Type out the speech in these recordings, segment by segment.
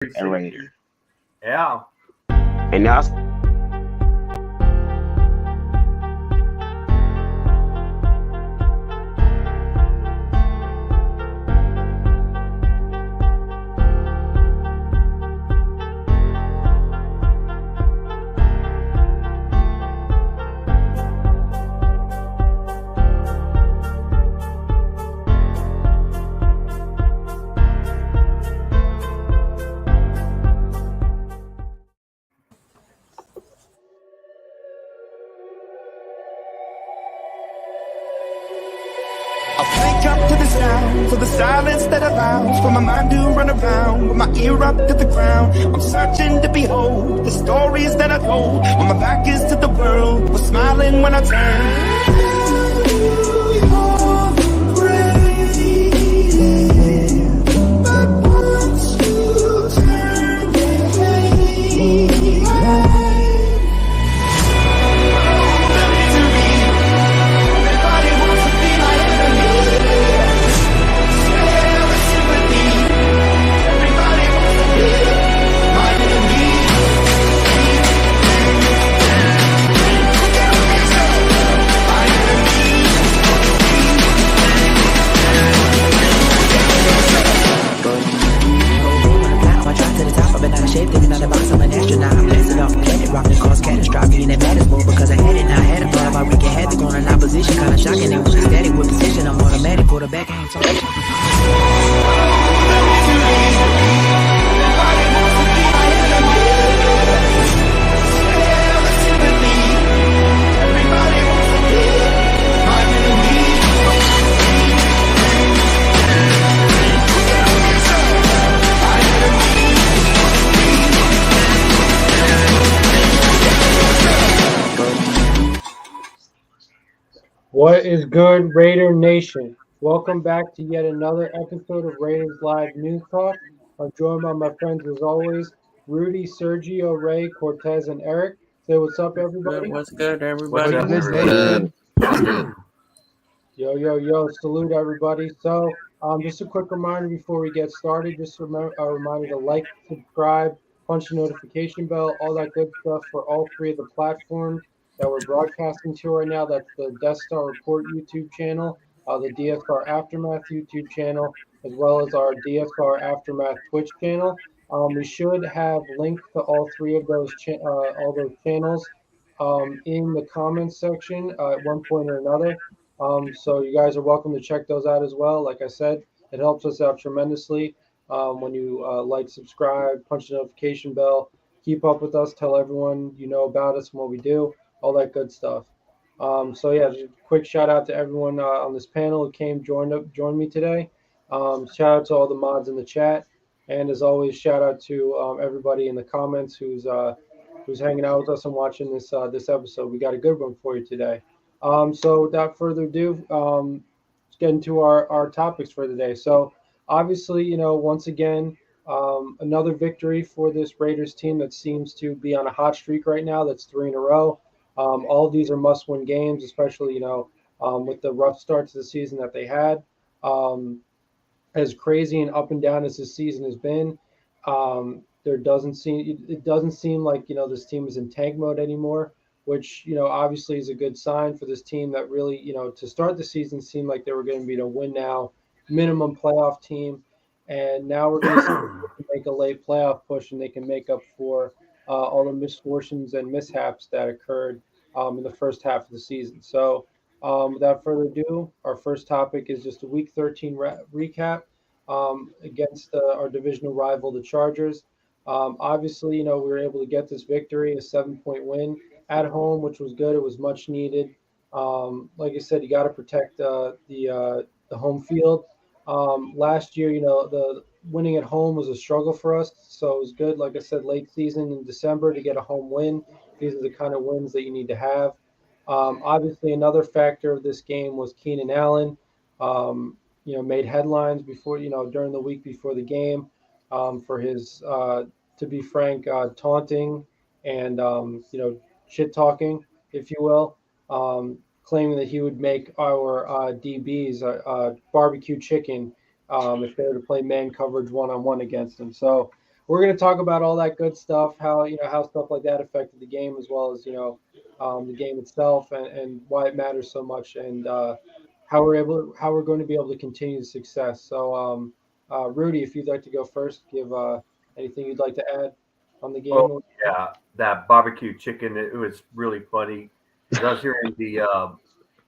and Raiders. Yeah. And now I wake up to the sounds of the silence that allows for my mind to run around with my ear up to the ground. I'm searching to behold the stories that I told when my back is to the world. Was smiling when I turned. What is good, Raider Nation? Welcome back to yet another episode of Raiders Live News Talk. I'm joined by my friends as always, Rudy, Sergio, Ray, Cortez, and Eric. Say what's up, everybody. What's good, everybody? What's What's good? good? Yo, salute everybody. So, just a quick reminder before we get started, just a reminder to like, subscribe, punch the notification bell, all that good stuff for all three of the platforms that we're broadcasting to right now. That's the Death Star Report YouTube channel, the DSR Aftermath YouTube channel, as well as our DSR Aftermath Twitch channel. We should have links to all three of those all those channels in the comments section at one point or another. So you guys are welcome to check those out as well. Like I said, it helps us out tremendously when you like, subscribe, punch the notification bell, keep up with us, tell everyone you know about us and what we do, all that good stuff. So yeah, just a quick shout out to everyone on this panel who joined me today. Shout out to all the mods in the chat, and as always, shout out to everybody in the comments who's hanging out with us and watching this episode. We got a good one for you today. So without further ado, let's get into our topics for today. So obviously, once again, another victory for this Raiders team that seems to be on a hot streak right now. That's 3 in a row. All of these are must-win games, especially, with the rough start to the season that they had. As crazy and up and down as this season has been, it doesn't seem like, this team is in tank mode anymore, which, obviously is a good sign for this team that really, to start the season seemed like they were going to be a win now, minimum playoff team. And now we're going to make a late playoff push, and they can make up for all the misfortunes and mishaps that occurred in the first half of the season. So without further ado, our first topic is just a Week 13 recap against our divisional rival, the Chargers. Obviously, we were able to get this victory, a 7-point win at home, which was good. It was much needed. Like I said, you got to protect the home field. Last year, the winning at home was a struggle for us, so it was good. Like I said, late season in December to get a home win. These are the kind of wins that you need to have. Obviously, another factor of this game was Keenan Allen. Made headlines before, during the week before the game for his, to be frank, taunting and shit talking, if you will. Claiming that he would make our DBs barbecue chicken if they were to play man coverage one-on-one against him. So we're going to talk about all that good stuff, how how stuff like that affected the game, as well as the game itself, and why it matters so much, and how we're going to be able to continue the success. So, Rudy, if you'd like to go first, give anything you'd like to add on the Oh game. yeah, that barbecue chicken. It was really funny because I was hearing the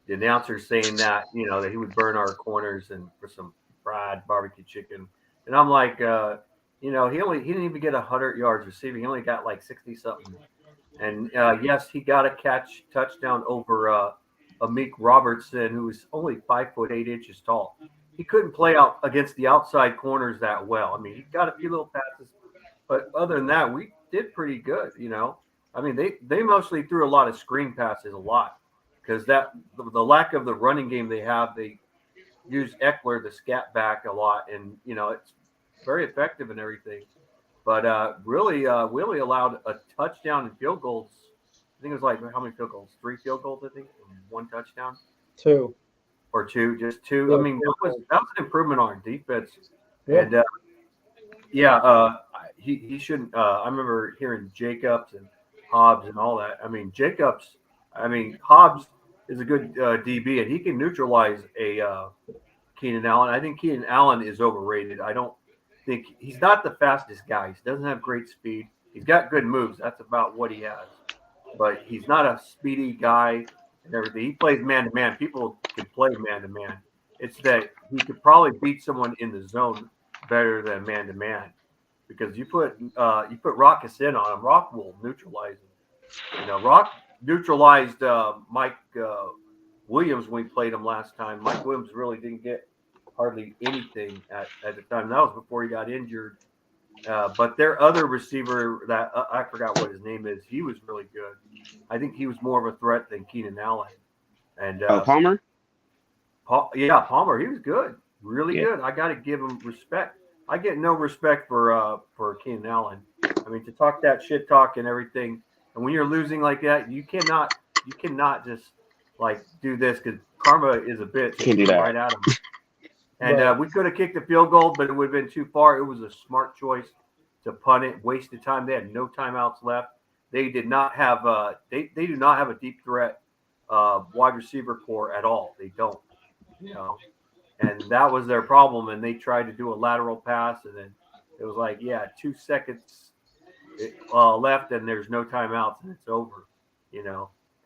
announcer saying that that he would burn our corners and for some fried barbecue chicken, and I'm like, he didn't even get 100 yards receiving. He only got like 60 something. And yes, he got a touchdown over Amik Robertson, who was only 5'8" tall. He couldn't play out against the outside corners that well. I mean, he got a few little passes, but other than that, we did pretty good. I mean, they mostly threw a lot of screen passes, a lot, because the lack of the running game they have, they use Eckler, the scat back, a lot, and it's very effective and everything. But we only allowed a touchdown and field goals. I think it was like how many field goals? 3 field goals, I think, and 1 touchdown Two. or two, just two. I Yeah, mean, that was an improvement on our defense. yeah, And yeah, he shouldn't. I remember hearing Jacobs and Hobbs and all that. I mean, Hobbs is a good DB, and he can neutralize a Keenan Allen. I think Keenan Allen is overrated. I don't think he's not the fastest guy. He doesn't have great speed. He's got good moves. That's about what he has. But he's not a speedy guy and everything. He plays man to man. People can play man to man. It's that he could probably beat someone in the zone better than man to man because you put Rock in on him. Rock will neutralize him. Rock neutralized Mike Williams when we played him last time. Mike Williams really didn't get hardly anything at the time. That was before he got injured. But their other receiver that I forgot what his name is, he was really good. I think he was more of a threat than Keenan Allen. And Palmer? Palmer, he was good, really good. I got to give him respect. I get no respect for Keenan Allen. I mean, to talk that shit talk and everything, and when you're losing like that, you cannot just like do this because karma is a bitch. Can't do that. Right at him. And we could have kicked a field goal, but it would have been too far. It was a smart choice to punt it, wasted time. They had no timeouts left. They did not have they do not have a deep threat wide receiver core at all. They don't, and that was their problem. And they tried to do a lateral pass, and then it was like, 2 seconds left, and there's no timeouts, and it's over,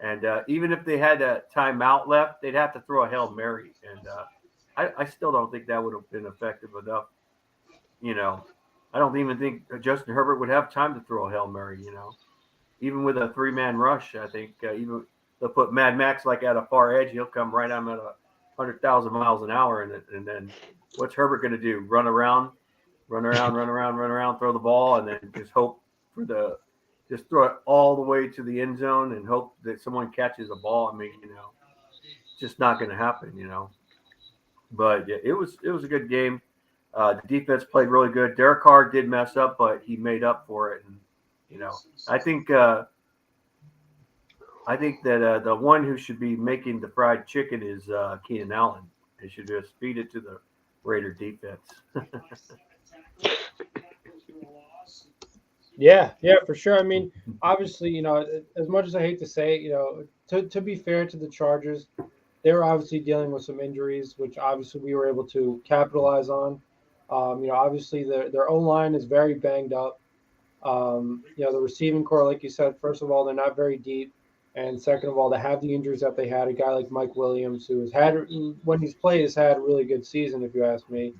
And even if they had a timeout left, they'd have to throw a Hail Mary, and I still don't think that would have been effective enough. I don't even think Justin Herbert would have time to throw a Hail Mary, Even with a 3-man rush, I think even they'll put Mad Max like at a far edge. He'll come right on at 100,000 miles an hour. And then what's Herbert going to do? Run around, throw the ball, and then just hope just throw it all the way to the end zone and hope that someone catches a ball. I mean, it's just not going to happen, But yeah, it was a good game. The defense played really good. Derek Carr did mess up, but he made up for it. And I think that the one who should be making the fried chicken is Keenan Allen. They should just feed it to the Raider defense. Yeah, for sure. I mean, obviously, as much as I hate to say it, to be fair to the Chargers, they were obviously dealing with some injuries, which obviously we were able to capitalize on. Obviously their O-line is very banged up. The receiving core, like you said, first of all, they're not very deep. And second of all, they have the injuries that they had. A guy like Mike Williams, who when he's played, has had a really good season, if you ask me.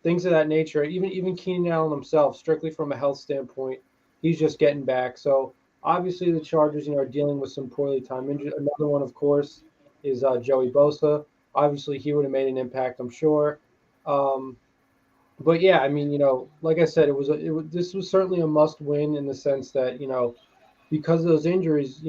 Things of that nature. Even Keenan Allen himself, strictly from a health standpoint, he's just getting back. So obviously the Chargers, are dealing with some poorly timed injuries. Another one, of course, is Joey Bosa. Obviously, he would have made an impact, I'm sure. But yeah, I mean, like I said, this was certainly a must-win in the sense that because of those injuries,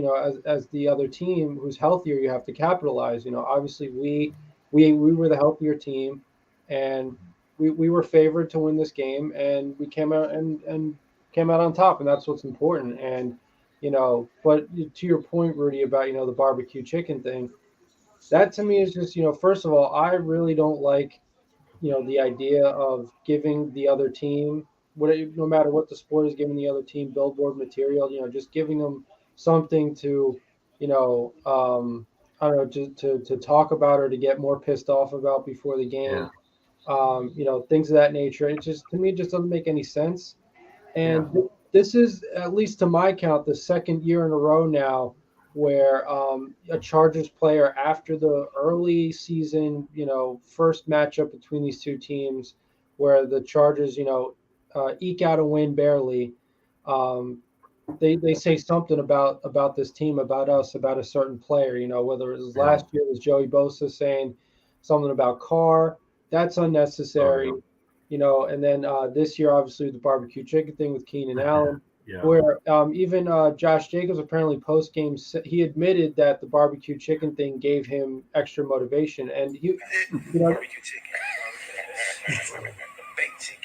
as the other team who's healthier, you have to capitalize. Obviously we were the healthier team, and we were favored to win this game, and we came out and came out on top, and that's what's important. And but to your point, Rudy, about the barbecue chicken thing, that to me is just first of all, I really don't like the idea of giving the other team, no matter what the sport is, giving the other team billboard material, just giving them something to, I don't know, to talk about or to get more pissed off about before the Yeah. game, things of that nature. It just, to me, it just doesn't make any sense. Yeah. And this is, at least to my count, the second year in a row now where a Chargers player, after the early season, first matchup between these two teams, where the Chargers, eke out a win barely, um, they say something about this team, about us, about a certain player. Whether it was Yeah. last year, it was Joey Bosa saying something about Carr. That's Oh, unnecessary. And then this year, obviously, the barbecue chicken thing with Keenan yeah. Allen, Yeah. where even Josh Jacobs apparently post game he admitted that the barbecue chicken thing gave him extra motivation, and Barbecue chicken. Baked chicken.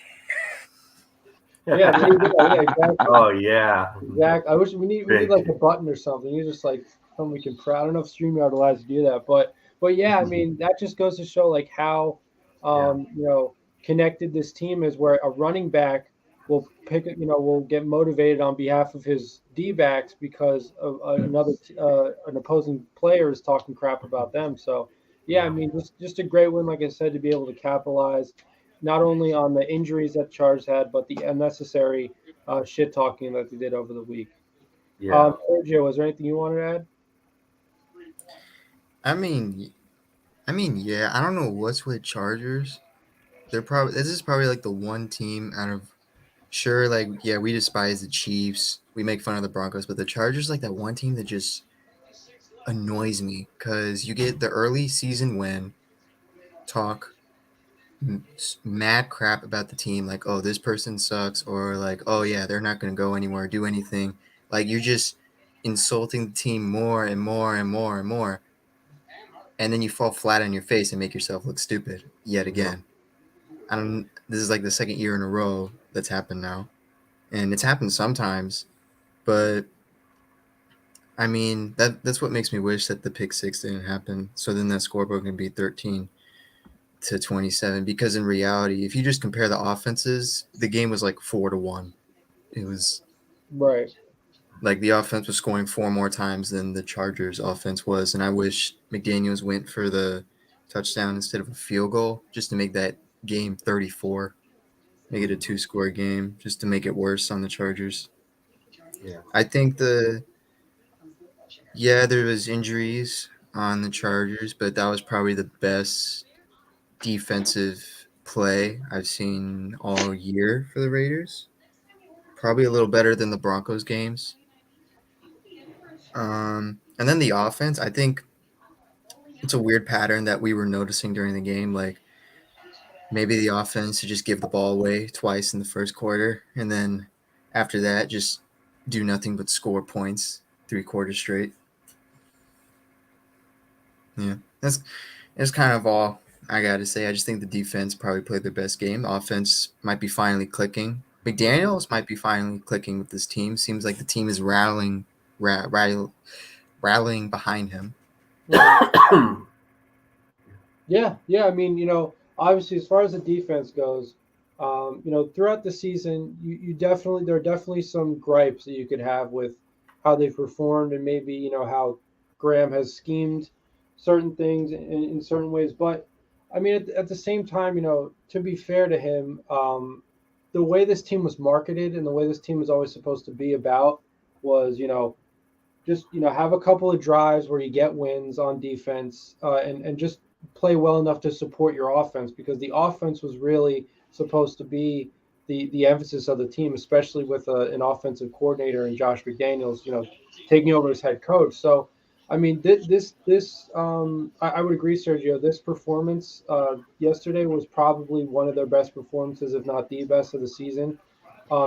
yeah, there you go. Yeah, exactly. Oh yeah. Exactly. I wish we need Big. like a button or something. You just like something we can I don't know if StreamYard allows you to do that, but yeah, I mean that just goes to show like how Yeah. connected this team is. Where a running back will will get motivated on behalf of his D backs because of an opposing player is talking crap about them. So yeah, I Yeah. mean just a great win, like I said, to be able to capitalize not only on the injuries that Chargers had, but the unnecessary shit talking that they did over the week. Yeah. Sergio, was there anything you wanted to add? I mean, yeah. I don't know what's with Chargers. This is probably like the one team out of sure, like yeah, we despise the Chiefs. We make fun of the Broncos, but the Chargers like that one team that just annoys me because you get the early season win, talk mad crap about the team, like oh this person sucks, or like oh yeah they're not going to go anywhere, do anything. Like you're just insulting the team more and more and more and more, and then you fall flat on your face and make yourself look stupid yet Yeah. again. I don't. This is like the second year in a row that's happened now, and it's happened sometimes, but I mean that's what makes me wish that the pick six didn't happen. So then that scoreboard can be 13-27. Because in reality, if you just compare the offenses, the game was like 4-1. It was Right. like the offense was scoring four more times than the Chargers offense was, and I wish McDaniels went for the touchdown instead of a field goal just to make that game 34. Make it a two-score game just to make it worse on the Chargers. Yeah. I think there was injuries on the Chargers, but that was probably the best defensive play I've seen all year for the Raiders. Probably a little better than the Broncos games. And then the offense, I think it's a weird pattern that we were noticing during the game. Like maybe the offense to just give the ball away twice in the first quarter, and then after that, just do nothing but score points 3 quarters straight. Yeah, that's kind of all I got to say. I just think the defense probably played their best game. The offense might be finally clicking. McDaniels might be finally clicking with this team. Seems like the team is rallying behind him. Yeah, yeah. I mean, obviously, as far as the defense goes, throughout the season, you definitely there are definitely some gripes that you could have with how they've performed and maybe how Graham has schemed certain things in certain ways. But I mean, at the same time, to be fair to him, the way this team was marketed and the way this team was always supposed to be about was, just have a couple of drives where you get wins on defense and just play well enough to support your offense, because the offense was really supposed to be the emphasis of the team, especially with an offensive coordinator and Josh McDaniels taking over as head coach. So I mean I would agree, Sergio, this performance yesterday was probably one of their best performances, if not the best of the season,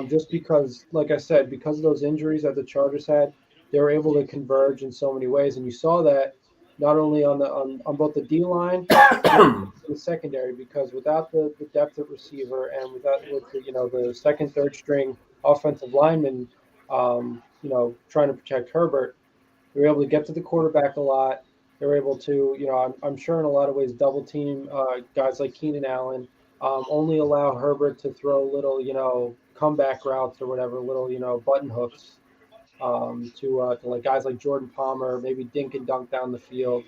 just because, like I said, because of those injuries that the Chargers had, they were able to converge in so many ways, and you saw that not only on both the D line and the secondary, because without the depth at receiver and with the second, third string offensive linemen, trying to protect Herbert, they were able to get to the quarterback a lot. They were able to, I'm sure in a lot of ways double team guys like Keenan Allen. only allow Herbert to throw little, comeback routes or whatever, little, button hooks to like guys like Jordan Palmer, maybe dink and dunk down the field.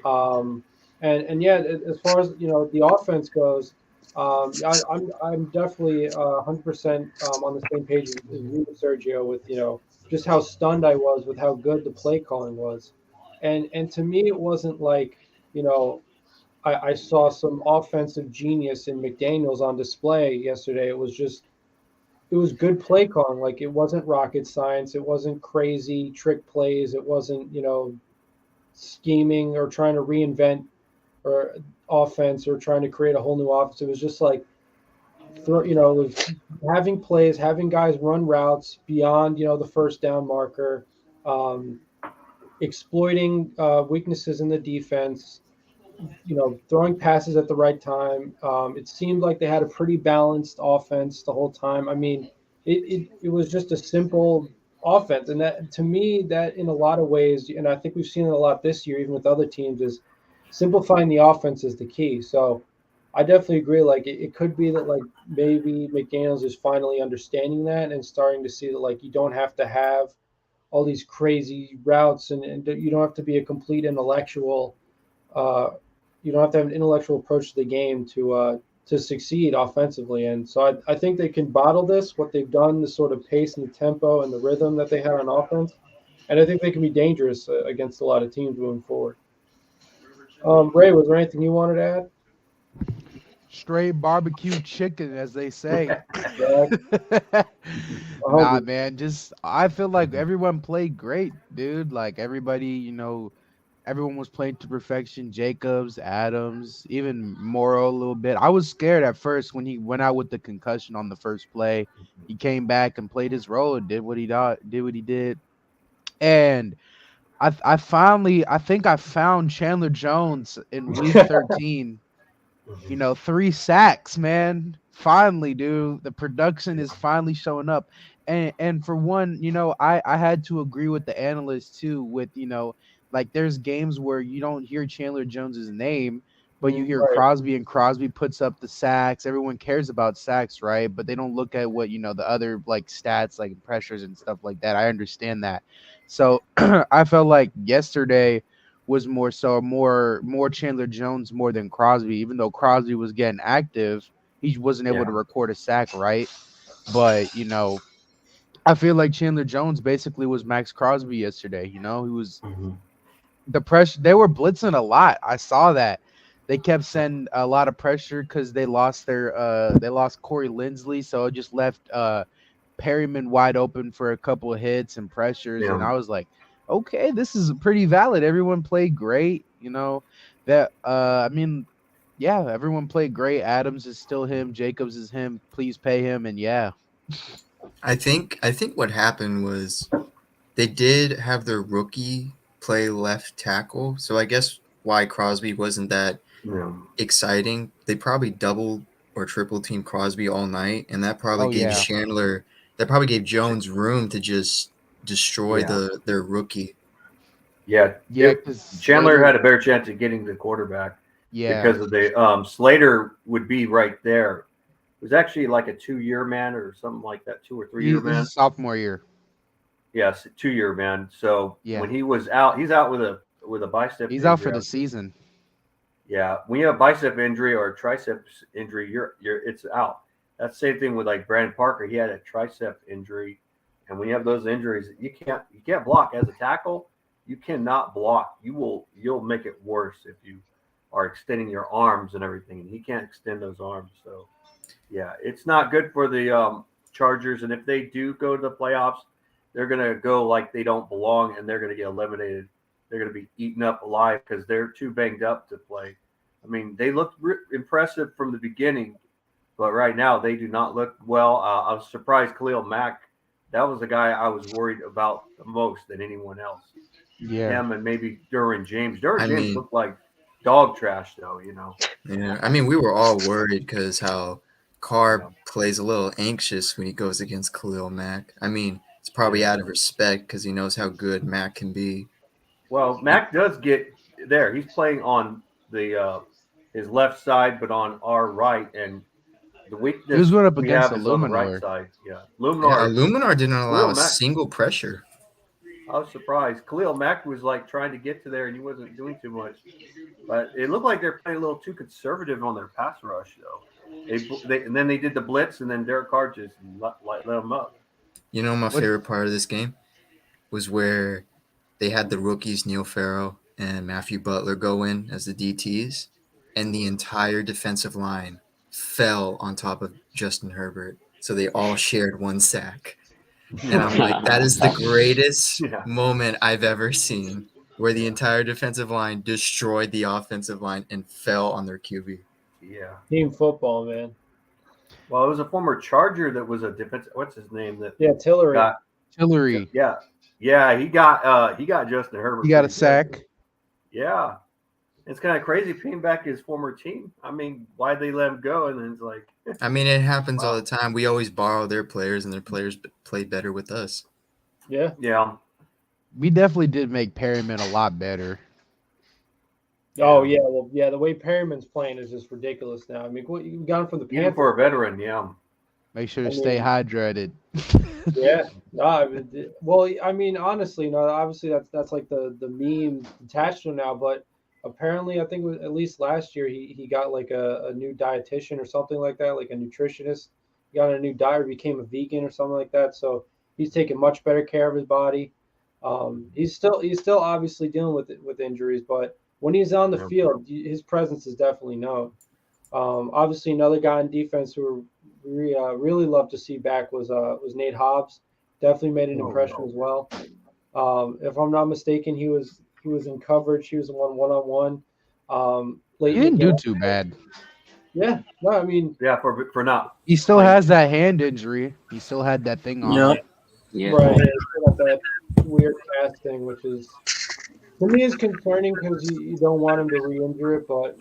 Um, and yeah, as far as the offense goes, I'm definitely 100% on the same page as you, Sergio, with just how stunned I was with how good the play calling was, and to me it wasn't like you know I saw some offensive genius in McDaniel's on display yesterday. It was good play calling. Like it wasn't rocket science. It wasn't crazy trick plays. It wasn't scheming or trying to reinvent or offense or trying to create a whole new offense. It was just like it was having plays, having guys run routes beyond the first down marker, um, exploiting weaknesses in the defense, throwing passes at the right time. It seemed like they had a pretty balanced offense the whole time. I mean, it was just a simple offense, and that to me, that in a lot of ways, and I think we've seen it a lot this year, even with other teams, is simplifying the offense is the key. So I definitely agree. Like it could be that like maybe McDaniel's is finally understanding that and starting to see that like you don't have to have all these crazy routes and you don't have to be a complete intellectual uh, you don't have to have an intellectual approach to the game to succeed offensively. And so I think they can bottle this, what they've done, the sort of pace and the tempo and the rhythm that they had on offense. And I think they can be dangerous against a lot of teams moving forward. Ray, was there anything you wanted to add? Straight barbecue chicken, as they say. Yeah, Nah, man, just I feel like everyone played great, dude. Like everybody, everyone was playing to perfection. Jacobs, Adams, even Morrow a little bit. I was scared at first when he went out with the concussion on the first play. He came back and played his role and did what he did. And I think I found Chandler Jones in week 13. 3 sacks, man. Finally, dude, the production is finally showing up. And for one, I had to agree with the analysts too with, like there's games where you don't hear Chandler Jones's name, but you hear right. Crosby and Crosby puts up the sacks. Everyone cares about sacks, right? But they don't look at what, the other like stats like pressures and stuff like that. I understand that. So I felt like yesterday was more so more Chandler Jones more than Crosby, even though Crosby was getting active, he wasn't able to record a sack, right? But I feel like Chandler Jones basically was Max Crosby yesterday. He was the pressure. They were blitzing a lot. I saw that. They kept sending a lot of pressure because they lost Corey Linsley, so it just left Perryman wide open for a couple of hits and pressures, and I was like, okay, this is pretty valid. Everyone played great, that I mean, yeah, everyone played great. Adams is still him, Jacobs is him. Please pay him, and yeah. I think what happened was they did have their rookie play left tackle, so I guess why Crosby wasn't that exciting. They probably double or triple team Crosby all night, and that probably gave Chandler, that probably gave Jones room to just destroy their rookie. Yeah, because Chandler had a better chance of getting the quarterback. Yeah, because of the Slater would be right there. It was actually like a 2-year man or something like that, 2 or 3 year man. Sophomore year. Yes, 2-year man. So Yeah. when he was out, he's out with a bicep. He's out for the season. Yeah, when you have a bicep injury or a triceps injury, it's out. That's the same thing with like Brandon Parker. He had a tricep injury, and when you have those injuries, you can't block as a tackle. You cannot block. You'll make it worse if you are extending your arms and everything, and he can't extend those arms. So, yeah, it's not good for the Chargers. And if they do go to the playoffs, they're going to go like they don't belong, and they're going to get eliminated. They're going to be eaten up alive because they're too banged up to play. I mean, they looked impressive from the beginning, but right now they do not look well. I was surprised Khalil Mack. That was the guy I was worried about the most than anyone else. Yeah. Him and maybe Derwin James. James looked like dog trash, though, Yeah, I mean, we were all worried because how Carr plays a little anxious when he goes against Khalil Mack. I mean, it's probably out of respect because he knows how good Mack can be. Well, Mack does get there. He's playing on the his left side, but on our right, and The He weakness was going up we against have is on the right Illuminor. side. Yeah, Yeah, Luminar. Illuminar didn't allow Khalil a Mack. single pressure. I was surprised. Khalil Mack was like trying to get to there, and he wasn't doing too much. But it looked like they're playing a little too conservative on their pass rush, though. They and then they did the blitz, and then Derek Carr just let them up. You know, my What- favorite part of this game was where they had the rookies Neil Farrell and Matthew Butler go in as the DTs, and the entire defensive line fell on top of Justin Herbert. So they all shared one sack. And I'm like, that is the greatest Yeah. moment I've ever seen, where the entire defensive line destroyed the offensive line and fell on their QB. Yeah. Team football, man. Well, it was a former Charger that was a defense. What's his name? That Yeah, Tillery. got Hillary, yeah. He got Justin Herbert. he got a pretty good. sack. Yeah. It's kind of crazy paying back his former team. I mean, why'd they let him go? And then it's like, I mean, it happens all Wow. the time. We always borrow their players, and their players play better with us. Yeah. yeah. We definitely did make Perryman a lot better. Oh yeah. Well, yeah. The way Perryman's playing is just ridiculous now. I mean, what you got him from the Even Panthers? for a veteran, yeah. Make sure to I stay mean- hydrated. Yeah. No, well, I mean, honestly, no. Obviously, that's like the meme attached to him now. But apparently, I think it was, at least last year, he got like a new dietitian or something like that, like a nutritionist. He got a new diet, or became a vegan or something like that. So he's taking much better care of his body. He's still obviously dealing with injuries, but when he's on the Yeah. field, his presence is definitely known. Obviously, another guy in defense who we really love to see back was Nate Hobbs. Definitely made an Oh, impression no. as well. If I'm not mistaken, he was in coverage. He was the one-on-one. Late He in the didn't do game. too bad. Yeah, no, I mean, Yeah, for not. He still Like- has that hand injury. He still had that thing on. Yep. him. Yeah. right, yeah, still got that weird cast thing, which is to me is concerning because you don't want him to re-injure it. But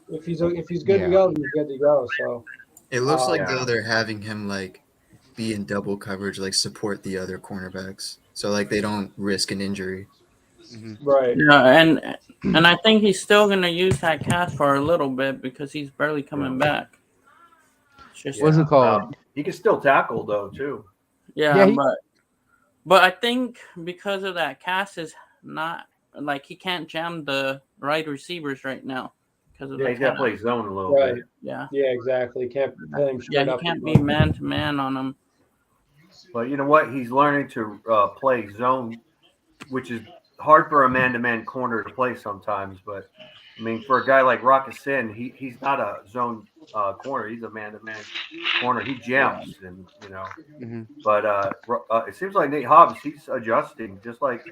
if he's good Yeah. to go, he's good to go. So It looks like Yeah. though they're having him like be in double coverage, like support the other cornerbacks, so like they don't risk an injury. right, Yeah, and I think he's still gonna use that cast for a little bit because he's barely coming back. It's just, What's it called? He can still tackle though too. yeah, he- but I think because of that cast is not like he can't jam the right receivers right now because of Yeah, the he's got to cast. play zone a little right, bit. Yeah, yeah, exactly. Can't play him yeah, straight he up. can't be man to man on him. But you know what? He's learning to play zone, which is hard for a man-to-man corner to play sometimes. But I mean, for a guy like Sin, he's not a zone corner. He's a man-to-man corner. He jumps, and you know. Mhm. But it seems like Nate Hobbs, he's adjusting, just like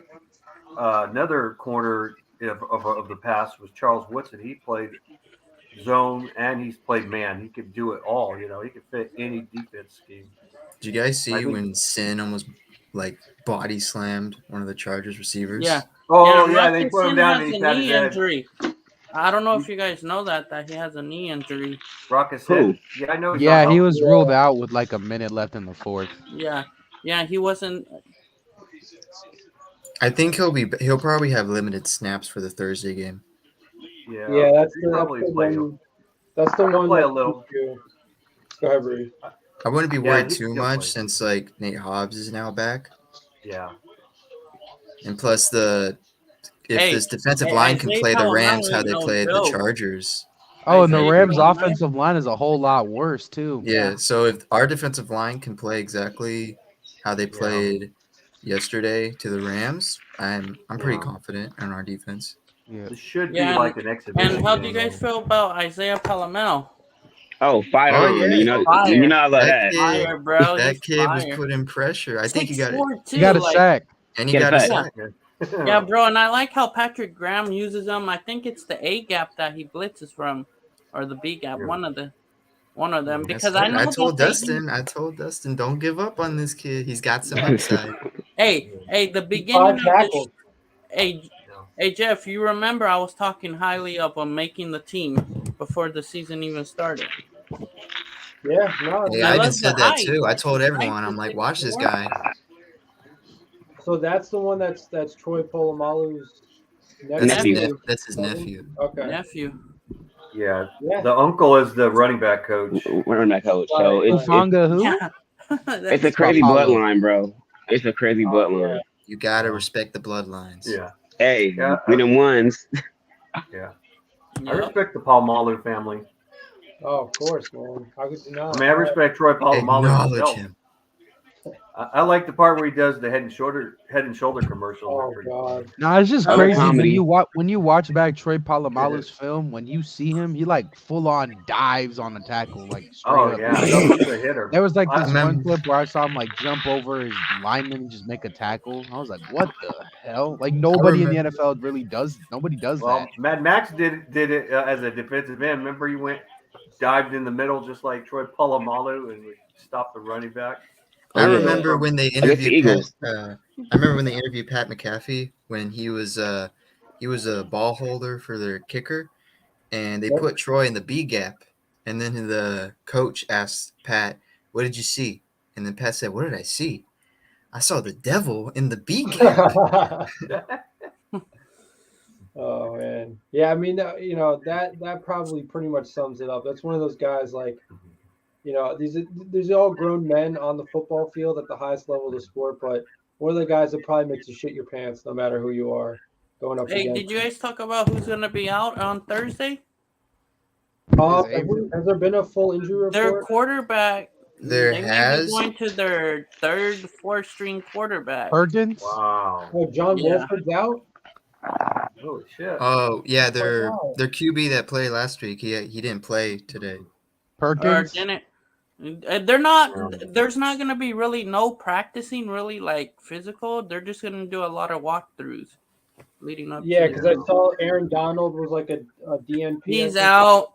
another corner of the past was Charles Woodson. He played zone and he's played man. He could do it all. You know, he could fit any defense scheme. Did you guys see I think- when Sin almost like body slammed one of the Chargers receivers? Yeah. Oh yeah, they put him Robinson down has and he's a had knee his head. injury. I don't know if you guys know that he has a knee injury. Sin. Yeah, I know. he's Yeah, not he healthy. was ruled out with like a minute left in the fourth. Yeah, he wasn't. I think he'll probably have limited snaps for the Thursday game. Yeah, that's he the probably play. one. That's the He'll one. play a that little. you- Go ahead, Bree. I wouldn't be Yeah, worried he too can much play. since like Nate Hobbs is now back, Yeah, and plus if Hey, this defensive hey, line can Isaiah play the Palameau Rams how ain't they no played the joke. Chargers. Oh, and the Isaiah Rams' Palameau- offensive line is a whole lot worse too. Yeah, so if our defensive line can play exactly how they Yeah. played yesterday to the Rams, I'm pretty Yeah. confident in our defense. Yeah. this should Yeah, be like an exhibition. And how do you game, guys feel about Isaiah Palamel? Oh, fire! Oh, on, yeah. Fire. you know I love That that. kid- Fire, bro. that He's kid was fire. putting pressure. I think he got it, 6'4" too. He got a like, sack. and he Get got a back. sack. though. Yeah, bro, and I like how Patrick Graham uses them. I think it's the A gap that he blitzes from, or the B gap, Yeah. one of them. Yes, Because sir. I know I told Dustin, don't give up on this kid. He's got some upside. Hey, the beginning 5 of tackles. Hey, Jeff, you remember I was talking highly up on making the team before the season even started. Yeah, no. Hey, I I even love said the that height. too. I told The everyone, height I'm like, is watch this like- guy. So that's the one that's Troy Polamalu's That's Nephew. That's his nephew. Okay. Nephew. Yeah. Yeah. The uncle is the running back coach. Running back coach. So Right, Ufanga who? Yeah. it's a crazy Paulo. bloodline, bro. It's a crazy bloodline. You gotta Yeah. respect the bloodlines. Yeah. Hey, Yeah. we them ones. Yeah. I Yep. respect the Palomalu family. Oh, of course, man. How could you I not? mean, I respect Troy Polamalu Acknowledge himself. him. I like the part where he does the Head and Shoulder commercials. They're Oh pretty God. funny. No, it's just Oh, crazy when comedy. you watch back Troy Polamalu's film. When you see him, he like full on dives on a tackle, like straight Oh up. yeah, no, he's a hitter. There was like I this remember- one clip where I saw him like jump over his lineman and just make a tackle. I was like, what the hell? Like nobody in the remember- NFL really does. Nobody does Well, that. Mad Max did it as a defensive end. Remember, he dived in the middle just like Troy Polamalu and stopped the running back. I Oh, yeah. remember when they Against the interviewed Eagles. I remember when they interviewed Pat McAfee when he was a ball holder for their kicker, and they Yep. put Troy in the B gap, and then the coach asked Pat, "What did you see?" And then Pat said, "What did I see? I saw the devil in the B gap." Oh man, yeah. I mean, that probably pretty much sums it up. That's one of those guys like, these are all grown men on the football field at the highest level of the sport, but one of the guys that probably makes you shit your pants no matter who you are going up Hey, against. did you guys talk about who's gonna be out on Thursday? Has there been a full injury Their report? quarterback. There they may has. be going to their third, fourth string quarterback. Perkins. Wow. Oh, John Yeah. Wolford's out. Holy shit. Oh yeah, their wow. QB that played last week. He didn't play today. Or Perkins. didn't. They're not. There's not gonna be really no practicing, really like physical. They're just gonna do a lot of walkthroughs leading up. Yeah, to because I saw Aaron Donald was like a DNP. He's I think. out.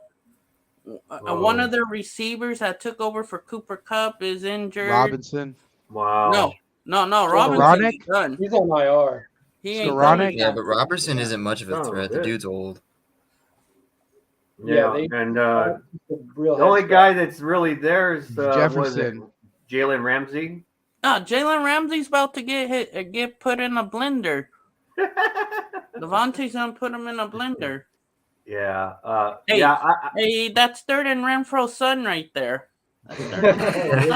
Oh. One of their receivers that took over for Cooper Cup is injured. Robinson. Wow. No. Robinson's done. He's on IR. He ain't Skoranek? coming Yeah, back. but Robertson isn't much of a Oh, threat. The good. dude's old. Yeah, they- and The real the only head guy that's really there is Jefferson. Jalen Ramsey. Jalen Ramsey's about to get put in a blender. Devontae's gonna put him in a blender. Yeah. Hey. Yeah. Hey, that's third and Renfro's son right there. That's third and Renfro's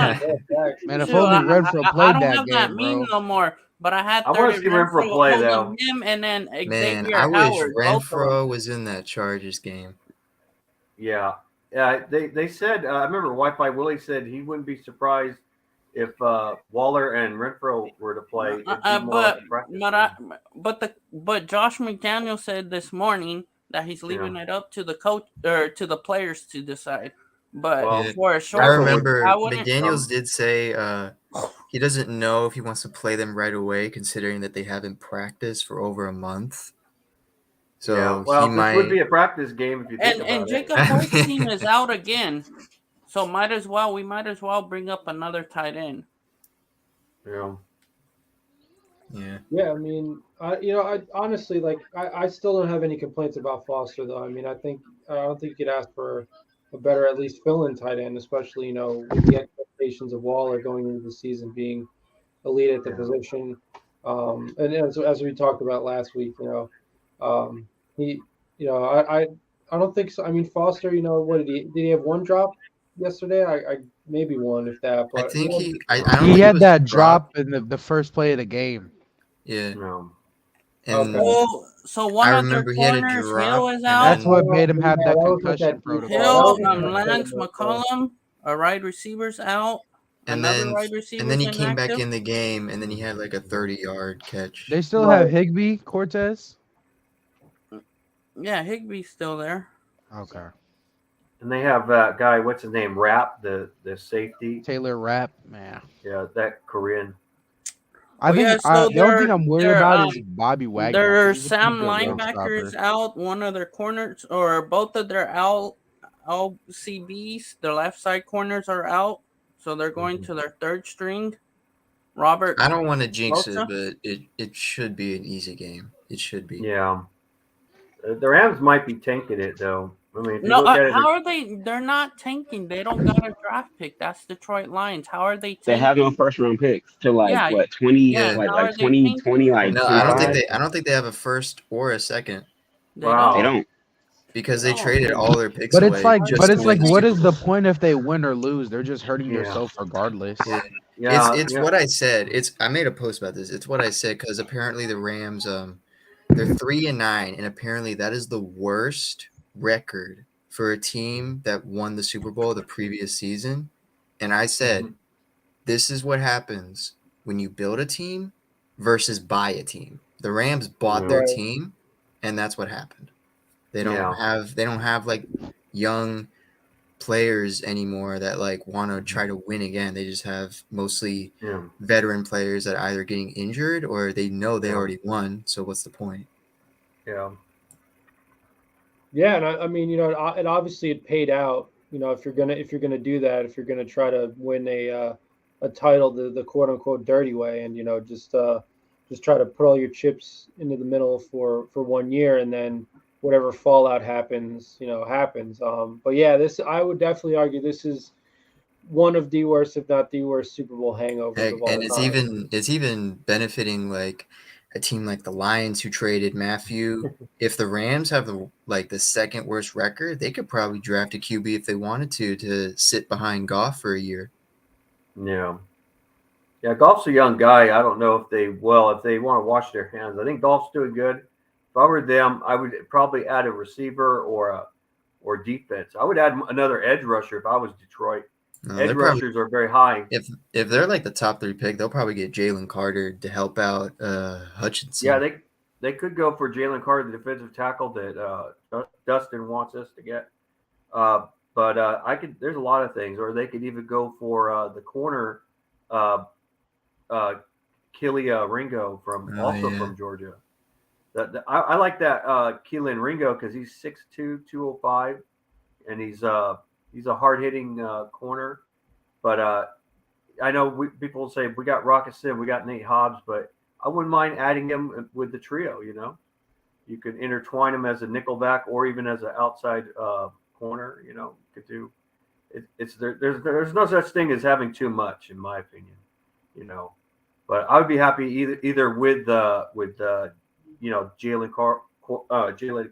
son. Man, if Shoot, only I Renfro played don't that have that game, meme bro. no more. But I had I third wanna and see Renfro play, holding though. him and then Man, Xavier I wish Howard. both of them. Renfro was in that Chargers game. Yeah. Yeah. They said. I remember Wi-Fi Willie said he wouldn't be surprised if Waller and Renfro were to play. It'd be more like a practice game. But Josh McDaniel said this morning that he's leaving it up to the coach or to the players to decide. But Well, for a short, I remember I wouldn't. McDaniels did say he doesn't know if he wants to play them right away, considering that they haven't practiced for over a month. So yeah. Well, he this might. would be a practice game if you think And about Jacob it. Holstein is out again, so we might as well bring up another tight end. Yeah. Yeah. Yeah, I mean, I honestly I still don't have any complaints about Foster though. I mean, I don't think you could ask for a better at least fill-in tight end, especially with the expectations of Waller going into the season being elite at the position. And as we talked about last week, he, I don't think so. I mean, Foster, what did he have one drop yesterday? I maybe one if that. But I think he I don't think He it had was that dropped. drop in the first play of the game. Yeah. No. And Okay. Oh, so one I of their remember he had a corners, drop, Hill is and out. That's what made him have Yeah, that that was like concussion that- protocol. Hill that was- and Lance McCullum, a wide receiver's out. and Another then wide receiver. and then he came back in the game, and then he had like a 30-yard catch. They still Right. have Higbee, Cortez. Yeah, Higbee's still there. Okay. And they have that guy. What's his name? Rapp, the safety. Taylor Rapp, man. Yeah, that Korean. I think yeah, so the only thing I'm worried they're, about is Bobby Wagner. Their He's a Sam pretty good run linebackers stopper. out. One of their corners, or both of their LCBs, their left side corners are out. So they're going to their third string. Robert. I don't want to jinx it, Bosa? but it should be an easy game. It should be. Yeah. The Rams might be tanking it though. I mean, if you No, look at it, how are they? They're not tanking. They don't got a draft pick. That's Detroit Lions. How are they tanking? They have no first round picks to Yeah, 20, yeah, like how are like they 2020, like No, I don't think 25. they. I don't think they have a first or a second. They Wow. They don't. don't. because they Oh, traded okay. all their picks But away it's like, just but to it's win like, the what Super is the Bowl. point if they win or lose? They're just hurting Yeah. yourself regardless. Yeah. Yeah, It's yeah, what I said. I made a post about this. It's what I said because apparently the Rams they're 3-9, and apparently that is the worst record for a team that won the Super Bowl the previous season. And I said, mhm, this is what happens when you build a team versus buy a team. The Rams bought their Right. team, and that's what happened. They yeah, don't have like young players anymore that like want to try to win again. They just have mostly yeah, veteran players that are either getting injured or they know they yeah, already won. So what's the point? yeah, Yeah, and I mean, it obviously it paid out. If you're gonna do that, if you're gonna try to win a title the quote unquote dirty way, and just try to put all your chips into the middle for 1 year, and then whatever fallout happens, happens. But yeah, this I would definitely argue this is one of the worst, if not the worst, Super Bowl hangovers Heck, of all and time. it's even benefiting like a team like the Lions who traded Matthew. If the Rams have the second worst record, they could probably draft a QB if they wanted to sit behind Goff for a year. yeah. Yeah, Golf's a young guy. I don't know if they will, if they want to wash their hands. I think Golf's doing good. If I were them, I would probably add a receiver or defense. I would add another edge rusher if I was Detroit. No, Edge they're probably rushers are very high. if they're like the top 3 pick, they'll probably get Jalen Carter to help out Yeah, Hutchinson. they could go for Jalen Carter, the defensive tackle that Dustin wants us to get. But I could. There's a lot of things, or they could even go for the corner, uh, uh, Killia Ringo Oh from yeah. Georgia. I like that Keelan Ringo because he's 6'2", 205, and he's a hard hitting corner. But I know people say we got Rocket Sim, we got Nate Hobbs, but I wouldn't mind adding him with the trio. You could intertwine him as a nickelback or even as an outside corner. You could do. There's no such thing as having too much, in my opinion. You know, but I would be happy either with Jalen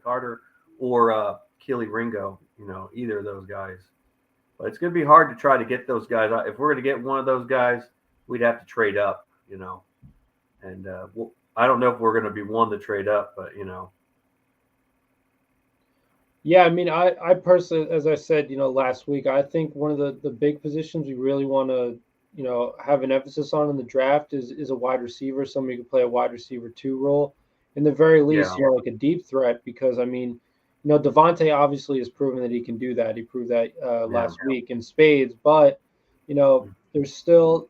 Carter or Keely Ringo. Either of those guys. But it's going to be hard to try to get those guys. If we're going to get one of those guys, we'd have to trade up. And I don't know if we're going to be one to trade up, but Yeah, I mean, I personally, as I said, last week, I think one of the big positions we really want to, have an emphasis on in the draft is a wide receiver, somebody who can play a wide receiver 2 role. In the very least, yeah, like a deep threat, because I mean, Devontae obviously has proven that he can do that. He proved that yeah, last week in spades, but there's still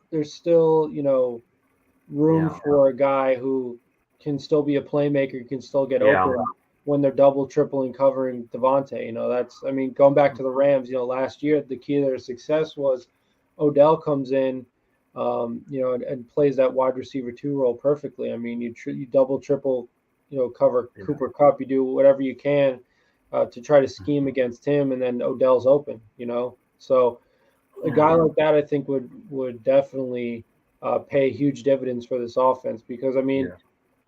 room yeah, for a guy who can still be a playmaker, can still get yeah, open when they're double, tripling, covering Devontae. I mean, going back to the Rams, last year, the key to their success was Odell comes in, and plays that wide receiver 2 role perfectly. I mean, you double, triple, cover yeah, Cooper Kupp, you do whatever you can to try to scheme against him, and then Odell's open. So a guy like that, I think would definitely pay huge dividends for this offense because I mean, yeah,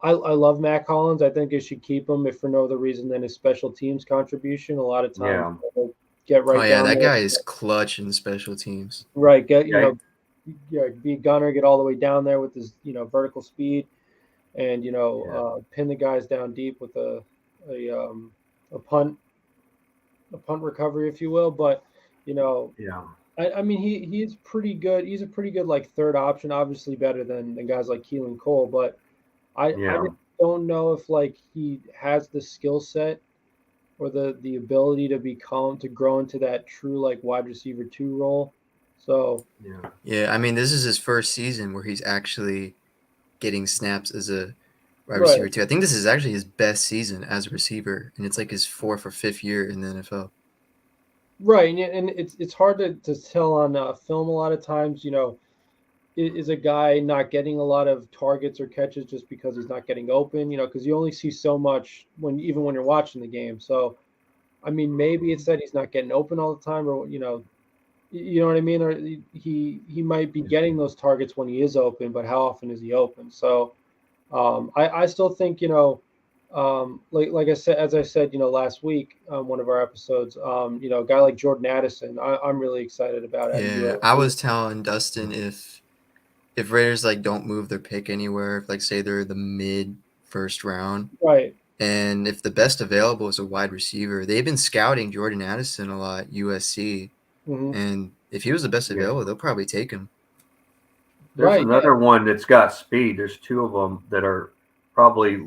I love Matt Collins. I think they should keep him if for no other reason than his special teams contribution. A lot of times yeah, he'll get Oh right yeah, down that there, guy is clutch in special teams. right? yeah, Be a gunner, get all the way down there with his vertical speed, and yeah, pin the guys down deep with a punt recovery, if you will. But you know, yeah, I mean, he's pretty good. He's a pretty good like third option, obviously better than guys like Keelan Cole. But I yeah. just don't know if like he has the skill set or the ability to grow into that true like wide receiver 2 role. So Yeah. Yeah, I mean this is his first season where he's actually getting snaps as a wide right, receiver too. I think this is actually his best season as a receiver, and it's like his 4th or 5th year in the NFL. right, and it's hard to tell on film a lot of times. Is a guy not getting a lot of targets or catches just because he's not getting open? Because you only see so much even when you're watching the game. So I mean, maybe it's that he's not getting open all the time, or you know what I mean, or he might be getting those targets when he is open, but how often is he open? So I still think like I said, as I said, last week on one of our episodes, a guy like Jordan Addison, I'm really excited about at Yeah, I USC. was telling Dustin if Raiders like don't move their pick anywhere, if like say they're the mid first round, Right. and if the best available is a wide receiver, they've been scouting Jordan Addison a lot, USC, Hmm. and if he was the best Yeah. available, they'll probably take him. There's Right. Yeah. another one that's got speed. There's two of them that are probably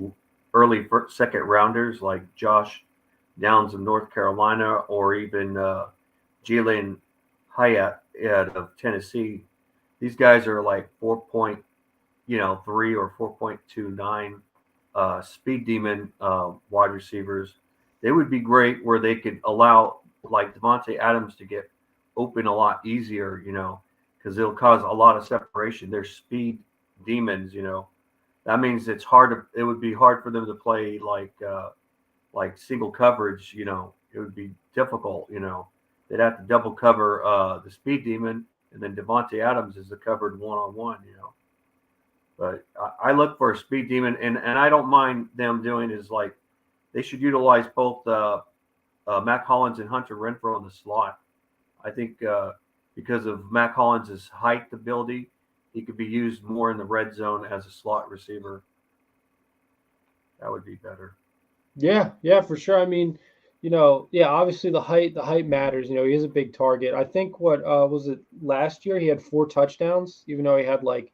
early second rounders, like Josh Downs of North Carolina, or even Jalen Hyatt out of Tennessee. These guys are like 4.3 or 4.29 speed demon wide receivers. They would be great where they could allow like Devontae Adams to get open a lot easier, because it'll cause a lot of separation. They're speed demons. That means it would be hard for them to play like single coverage. It would be difficult. They'd have to double cover the speed demon, and then Devontae Adams is the covered one-on-one. But I look for a speed demon, and I don't mind them doing is like they should utilize both Mac Hollins and Hunter Renfrow in the slot. I think because of Mac Hollins' height ability, he could be used more in the red zone as a slot receiver. That would be better. Yeah. Yeah. For sure. I mean, yeah. Obviously, the height matters. He is a big target. I think what was it last year? He had 4 touchdowns, even though he had like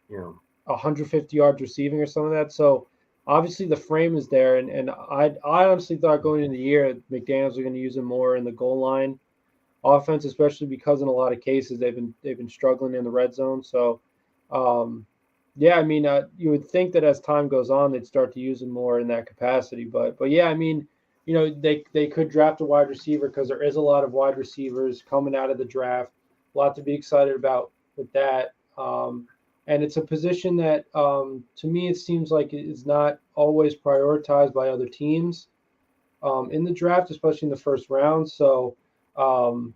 You know, 150 yards receiving or something like that. So obviously the frame is there, and I honestly thought going into the year McDaniels were going to use him more in the goal line offense, especially because in a lot of cases they've been struggling in the red zone. So yeah, I mean you would think that as time goes on they'd start to use him more in that capacity, but yeah, I mean they could draft a wide receiver because there is a lot of wide receivers coming out of the draft, a lot to be excited about with that. And it's a position that, to me, it seems like it is not always prioritized by other teams in the draft, especially in the first round. So, um,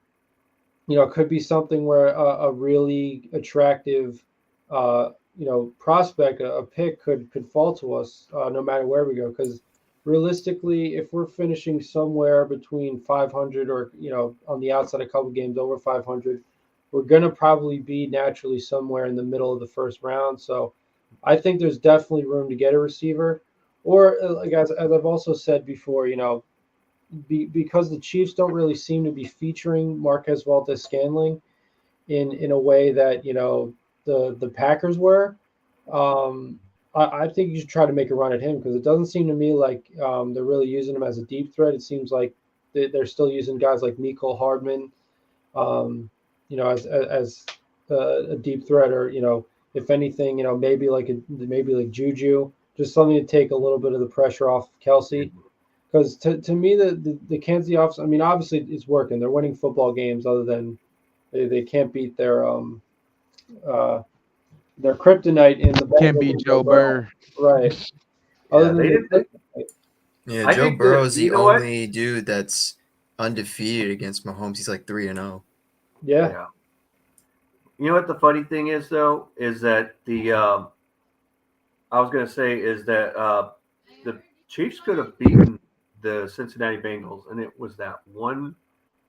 it could be something where a really attractive, prospect, a pick could fall to us no matter where we go. Because realistically, if we're finishing somewhere between 500 or on the outside a couple games over 500, we're gonna probably be naturally somewhere in the middle of the first round. So, I think there's definitely room to get a receiver. Or, like as I've also said before, because the Chiefs don't really seem to be featuring Marquez Valdez-Scantling in a way that the Packers were. Um, I think you should try to make a run at him because it doesn't seem to me like they're really using him as a deep threat. It seems like they're still using guys like Mecole Hardman, as a deep threat, or if anything, maybe like Juju, just something to take a little bit of the pressure off Kelsey. Because to me, the Kansas City offense, I mean, obviously it's working. They're winning football games. Other than they can't beat uh, their kryptonite in the Can't Bengals beat and Joe Burr. right? Other yeah, than they the did. kryptonite. Yeah, I Joe think that Burrow's you the know what? only dude that's undefeated against Mahomes. He's like 3-0. Yeah, Yeah. You know what the funny thing is though is that I was going to say is that the Chiefs could have beaten the Cincinnati Bengals, and it was that one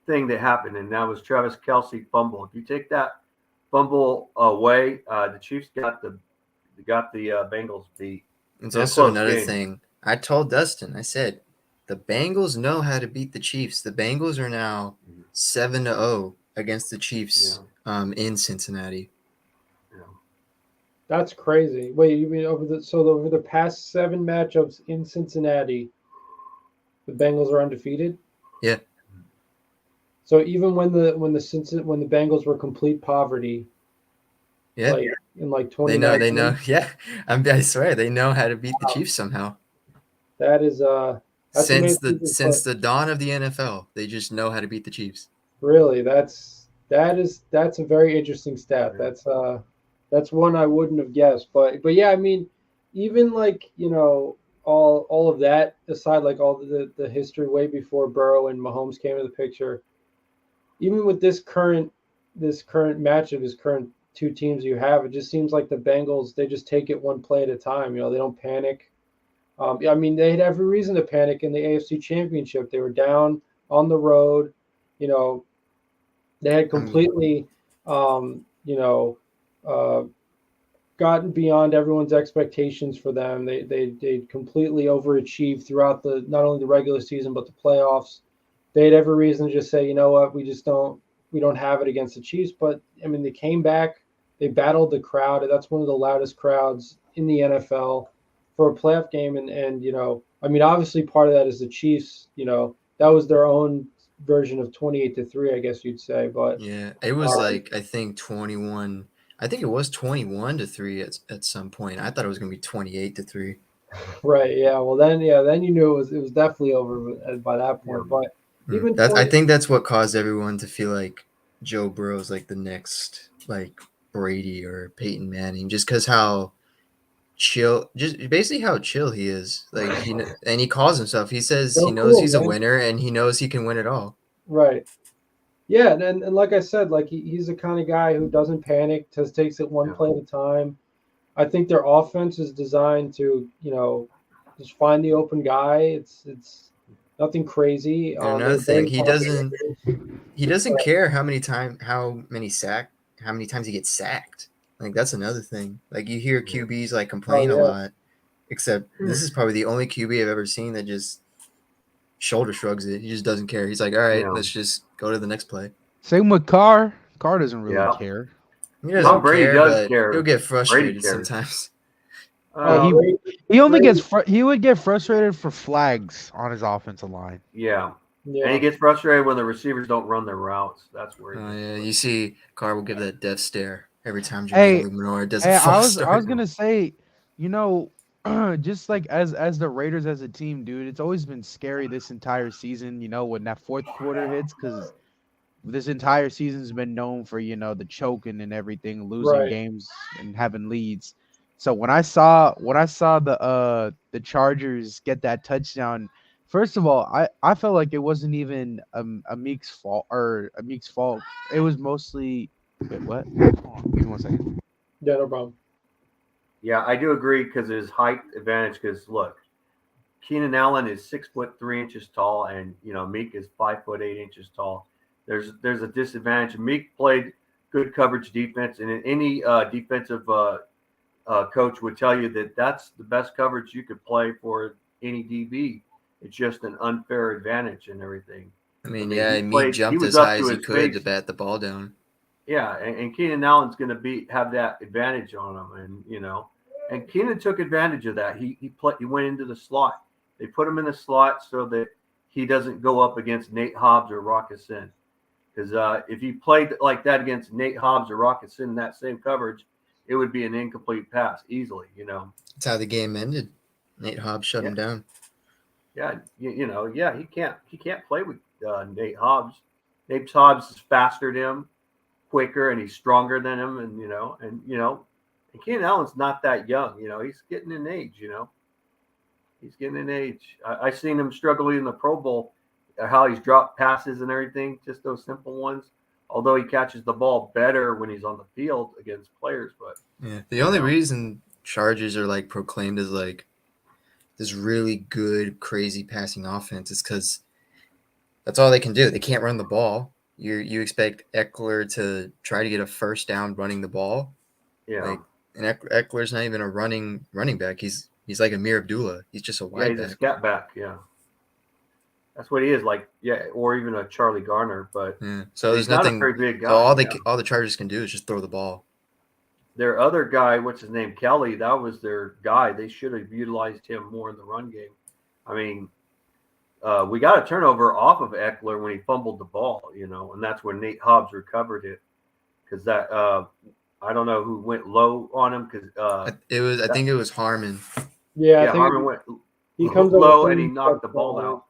thing that happened, and that was Travis Kelsey fumble. If you take that fumble away, the Chiefs got the Bengals beat It's in a also close another game. thing. I told Dustin, I said, the Bengals know how to beat the Chiefs. The Bengals are now 7-0 against the Chiefs Yeah, in Cincinnati. yeah. that's crazy. Wait, you mean over the past 7 matchups in Cincinnati, the Bengals are undefeated? Yeah. So even when the Bengals were complete poverty, Yeah. like in like They know. 2019, Yeah. I swear they know how to beat the Chiefs somehow. that is that's Since amazing. the since the dawn of the NFL, they just know how to beat the Chiefs. Really, that's a very interesting stat. Yeah. That's one I wouldn't have guessed. But yeah, I mean, even like all of that aside, like all the history way before Burrow and Mahomes came into the picture, even with this current match of his current two teams you have, it just seems like the Bengals, they just take it one play at a time. They don't panic. I mean, they had every reason to panic in the AFC Championship. They were down on the road. You know, they had completely, uh, gotten beyond everyone's expectations for them. They completely overachieved throughout the not only the regular season but the playoffs. They had every reason to just say, you know what, we don't have it against the Chiefs. But I mean, they came back. They battled the crowd. That's one of the loudest crowds in the NFL for a playoff game. And I mean, obviously part of that is the Chiefs. That was their own version of 28-3, I guess you'd say. But Yeah, it was like I think 21. I think it was 21-3 at some point. I thought it was gonna be 28-3. right, yeah. Well, then you knew it was definitely over by that point. Yeah. But even I 20, think that's what caused everyone to feel like Joe Burrow's like the next like Brady or Peyton Manning, just because how chill, just basically how chill he is. Like and he calls himself. He says he so knows cool, he's a man. winner and he knows he can win it all. Right. Yeah, and like I said, like he's the kind of guy who doesn't panic, just takes it one Yeah. play at a time. I think their offense is designed to, just find the open guy. It's nothing crazy. And another They're thing, very he doesn't care how many times he gets sacked. Like that's another thing. Like you hear Yeah. QBs like Oh complain a yeah, lot, except this is probably the only QB I've ever seen that just shoulder shrugs it. He just doesn't care. He's like, all right, Yeah. let's just go to the next play. Same with Carr. Carr doesn't really Yeah. care. He Tom doesn't Brady care, does but care. he'll get Brady frustrated cares. sometimes. Oh, Uh, he only Brady- he would get frustrated for flags on his offensive line. yeah. And he yeah. gets frustrated when the receivers don't run their routes. That's where he Oh gets yeah, frustrated. you see, Carr will give that death stare every time Jermaine Hey, Luminor does a Hey, false I was start. gonna say, you know, just like as the Raiders as a team, dude, it's always been scary this entire season. When that fourth quarter hits, because this entire season's been known for the choking and everything, losing Right. games and having leads. So when I saw the Chargers get that touchdown, first of all, I felt like it wasn't even a Meek's fault or a Meek's fault. It was mostly wait, what? Hold on, give me 1 second. Yeah, no problem. Yeah, I do agree because his height advantage. Because look, Keenan Allen is 6'3" tall, and Meek is 5'8" tall. There's a disadvantage. Meek played good coverage defense, and any defensive coach would tell you that that's the best coverage you could play for any DB. It's just an unfair advantage and everything. I mean, he yeah, Meek played. He jumped was as up high to as he his could to face. bat the ball down. Yeah, and Keenan Allen's going to have that advantage on him, and Keenan took advantage of that. He went into the slot. They put him in the slot so that he doesn't go up against Nate Hobbs or Rocket Sin. Because if he played like that against Nate Hobbs or Rocket Sin in that same coverage, it would be an incomplete pass easily. That's how the game ended. Nate Hobbs shut Yeah. him down. Yeah, he can't play with Nate Hobbs. Nate Hobbs is faster than him, quicker, and he's stronger than him, and Keenan Allen's not that young. He's getting in age. He's getting in age. I seen him struggling in the Pro Bowl, how he's dropped passes and everything, just those simple ones. Although he catches the ball better when he's on the field against players, but Yeah, the only reason Chargers are like proclaimed as like this really good, crazy passing offense is because that's all they can do. They can't run the ball. You expect Eckler to try to get a first down running the ball, yeah, and Eckler's not even a running back. He's like Amir Abdullah. He's just a yeah, wide he's a back. scat back. Yeah, that's what he is. Like, yeah, or even a Charlie Garner, but Yeah. So there's he's not a nothing. very big guy. So yeah. all the Chargers can do is just throw the ball. Their other guy, what's his name, Kelly, that was their guy. They should have utilized him more in the run game. I mean, we got a turnover off of Eckler when he fumbled the ball, and that's when Nate Hobbs recovered it. Because that, I don't know who went low on him. Because I think it was Harmon. Yeah, I think Harmon went he comes low over and he knocked the ball out.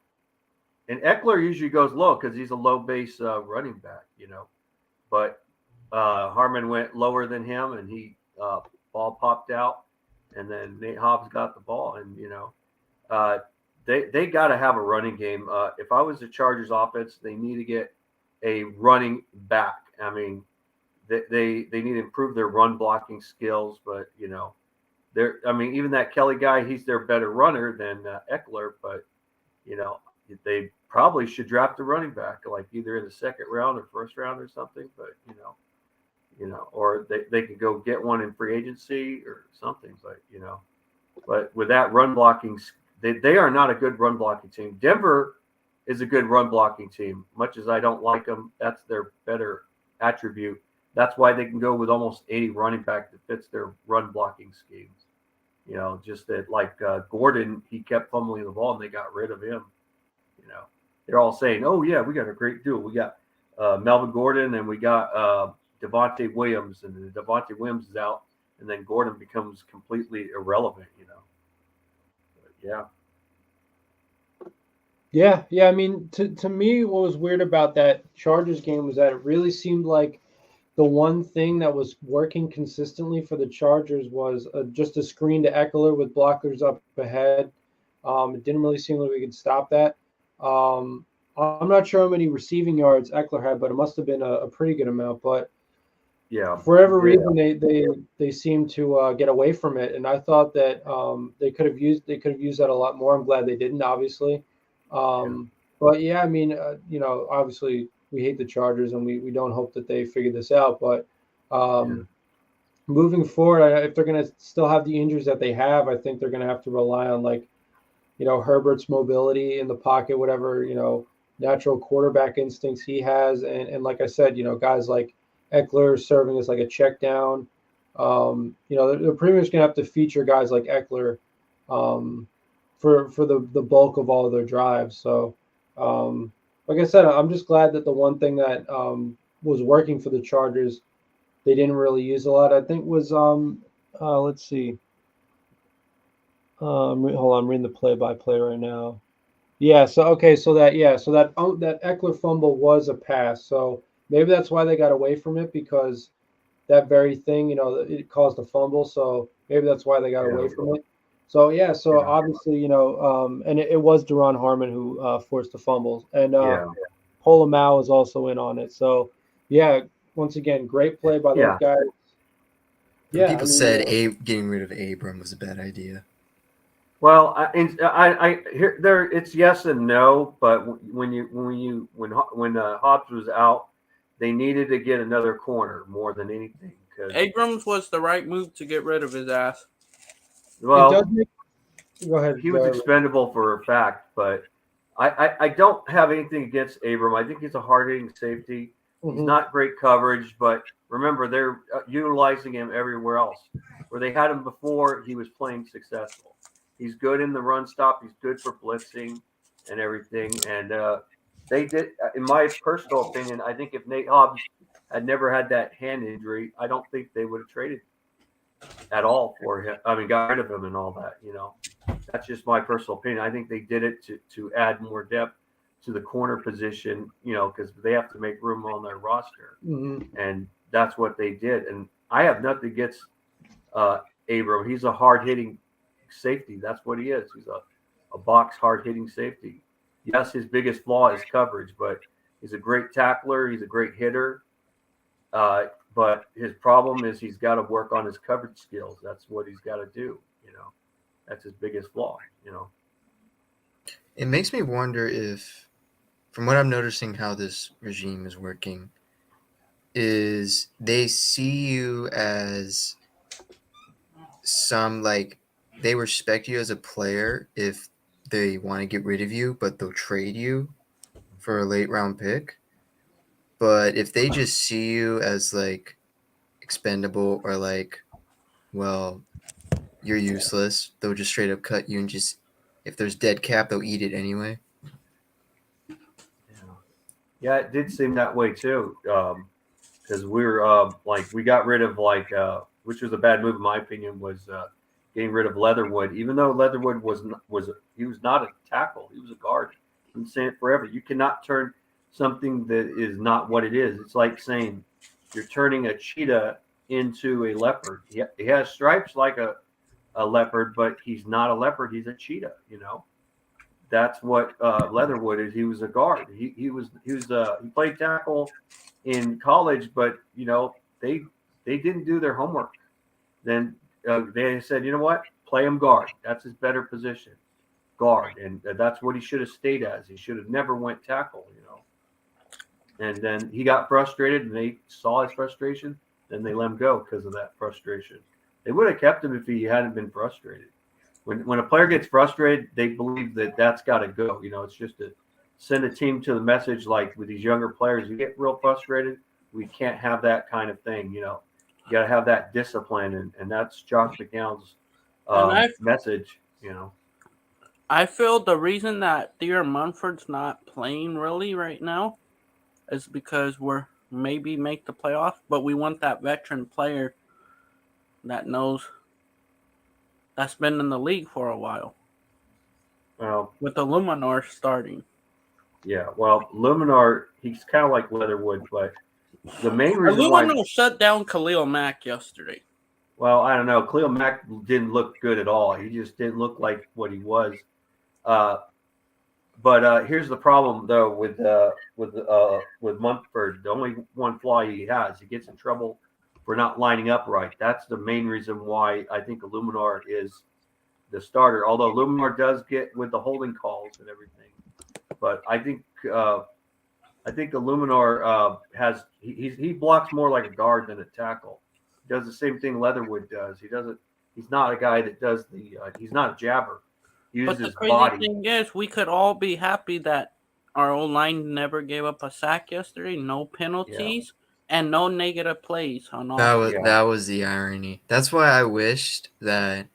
And Eckler usually goes low because he's a low base running back, But Harmon went lower than him, and he ball popped out, and then Nate Hobbs got the ball, and they got to have a running game. If I was the Chargers offense, they need to get a running back. I mean, they need to improve their run blocking skills, but I mean, even that Kelly guy, he's their better runner than Eckler, but they probably should draft a running back, like either in the second round or first round or something. But or they could go get one in free agency or something. But but with that run blocking, they are not a good run blocking team. Denver is a good run blocking team. Much as I don't like them, that's their better attribute. That's why they can go with almost 80 running back that fits their run blocking schemes. Just that like Gordon, he kept fumbling the ball and they got rid of him. They're all saying, "Oh yeah, we got a great duo. We got Melvin Gordon and we got Devontae Williams, and then Devontae Williams is out, and then Gordon becomes completely irrelevant." But yeah. Yeah. I mean, to me, what was weird about that Chargers game was that it really seemed like the one thing that was working consistently for the Chargers was just a screen to Eckler with blockers up ahead. It didn't really seem like we could stop that. I'm not sure how many receiving yards Eckler had, but it must have been a pretty good amount. But yeah, for whatever reason, they seemed to get away from it, and I thought that they could have used that a lot more. I'm glad they didn't, obviously. But yeah, I mean, obviously we hate the Chargers, and we don't hope that they figure this out. But moving forward, if they're going to still have the injuries that they have, I think they're going to have to rely on Herbert's mobility in the pocket, whatever, natural quarterback instincts he has. And like I said, guys like Eckler serving as like a check down. They're pretty much going to have to feature guys like Eckler for the bulk of all of their drives. So, like I said, I'm just glad that the one thing that was working for the Chargers, they didn't really use a lot. I think was, let's see. Hold on, I'm reading the play-by-play right now. Yeah. So that Eckler fumble was a pass. So maybe that's why they got away from it, because that very thing, it caused a fumble. So maybe that's why they got away from it. So obviously, and it was Duron Harmon who forced the fumbles, and Polamalu was also in on it. So yeah, once again, great play by those guys. Yeah, people said getting rid of Abram was a bad idea. Well, I hear there. It's yes and no, but when Hobbs was out, they needed to get another corner more than anything. Abrams was the right move to get rid of his ass. Well, go ahead. He was expendable for a fact, but I don't have anything against Abram. I think he's a hard-hitting safety. He's not great coverage, but remember, they're utilizing him everywhere else. Where they had him before, he was playing successful. He's good in the run stop. He's good for blitzing and everything. And they did, in my personal opinion, I think if Nate Hobbs had never had that hand injury, I don't think they would have traded at all for him. I mean, got rid of him and all that. That's just my personal opinion. I think they did it to add more depth to the corner position, because they have to make room on their roster. And that's what they did. And I have nothing against Abram. He's a hard-hitting safety. That's what he is. He's a box hard-hitting safety. Yes, his biggest flaw is coverage, but he's a great tackler. He's a great hitter. But his problem is he's got to work on his coverage skills. That's what he's got to do. That's his biggest flaw. It makes me wonder if, from what I'm noticing, how this regime is working, is they see you as they respect you as a player if they want to get rid of you, but they'll trade you for a late round pick. But if they just see you as expendable or well, you're useless, they'll just straight up cut you, and just, if there's dead cap, they'll eat it anyway. Yeah, it did seem that way too. Because we were we got rid of which was a bad move in my opinion, was getting rid of Leatherwood. Even though Leatherwood was not a tackle, he was a guard. I've been saying it forever. You cannot turn something that is not what it is. It's like saying you're turning a cheetah into a leopard. He has stripes like a leopard, but he's not a leopard. He's a cheetah. That's what Leatherwood is. He was a guard. He played tackle in college, but they didn't do their homework. Then they said, you know what, play him guard. That's his better position, guard, and that's what he should have stayed as. He should have never went tackle. And then he got frustrated, and they saw his frustration. Then they let him go because of that frustration. They would have kept him if he hadn't been frustrated. When a player gets frustrated, they believe that's got to go. It's just to send a team to the message, like with these younger players, you get real frustrated, we can't have that kind of thing. You got to have that discipline, and that's Josh McDowell's message. I feel the reason that Theo Munford's not playing really right now is because we're maybe make the playoff, but we want that veteran player that knows, that's been in the league for a while. Well, with the Luminar starting. Yeah, well, Luminar, he's kind of like Leatherwood, but the main reason Luminar shut down Khalil Mack yesterday. Well, I don't know. Khalil Mack didn't look good at all. He just didn't look like what he was. But here's the problem, though, with Munford. The only one flaw he has, he gets in trouble for not lining up right. That's the main reason why I think Luminar is the starter. Although Luminar does get with the holding calls and everything, but I think Luminar has he blocks more like a guard than a tackle. He does the same thing Leatherwood does. He's not a guy that does he's not a jabber. He uses but the his crazy body. thing is, we could all be happy that our O-line never gave up a sack yesterday, no penalties, and no negative plays on all. That was the irony. That's why I wished that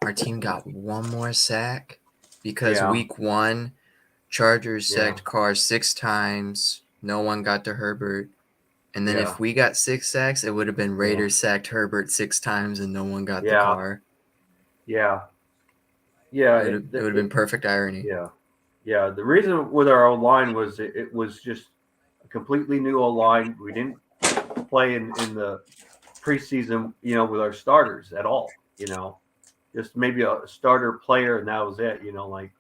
our team got one more sack, because week 1, Chargers sacked Carr 6 times. No one got to Herbert. And then if we got 6 sacks, it would have been Raiders sacked Herbert 6 times and no one got the Carr. Yeah. It would have been perfect irony. Yeah. The reason with our O-line was it was just a completely new O-line. We didn't play in the preseason, with our starters at all. Just maybe a starter player, and that was it. Like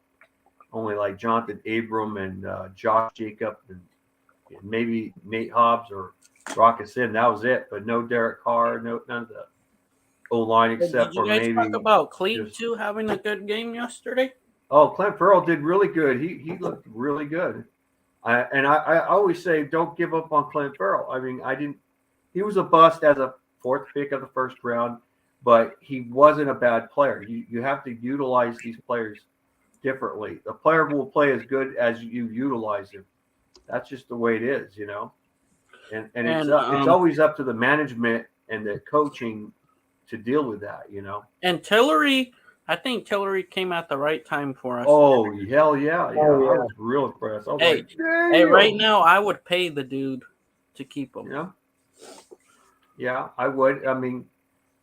only like Jonathan Abram and Josh Jacob and maybe Nate Hobbs or Rock Sin. That was it. But no Derek Carr, none of the O-line except for maybe. Did you guys talk about Cleve too having a good game yesterday? Oh, Clint Farrell did really good. He looked really good. I always say don't give up on Clint Farrell. I mean, he was a bust as a 4th pick of the 1st round, but he wasn't a bad player. You have to utilize these players differently. The player will play as good as you utilize him. That's just the way it is, And it's always up to the management and the coaching to deal with that, And Tillery, I think Tillery came at the right time for us. Oh, hell yeah. I was real impressed. I was hey, right now, I would pay the dude to keep him. Yeah, I would. I mean,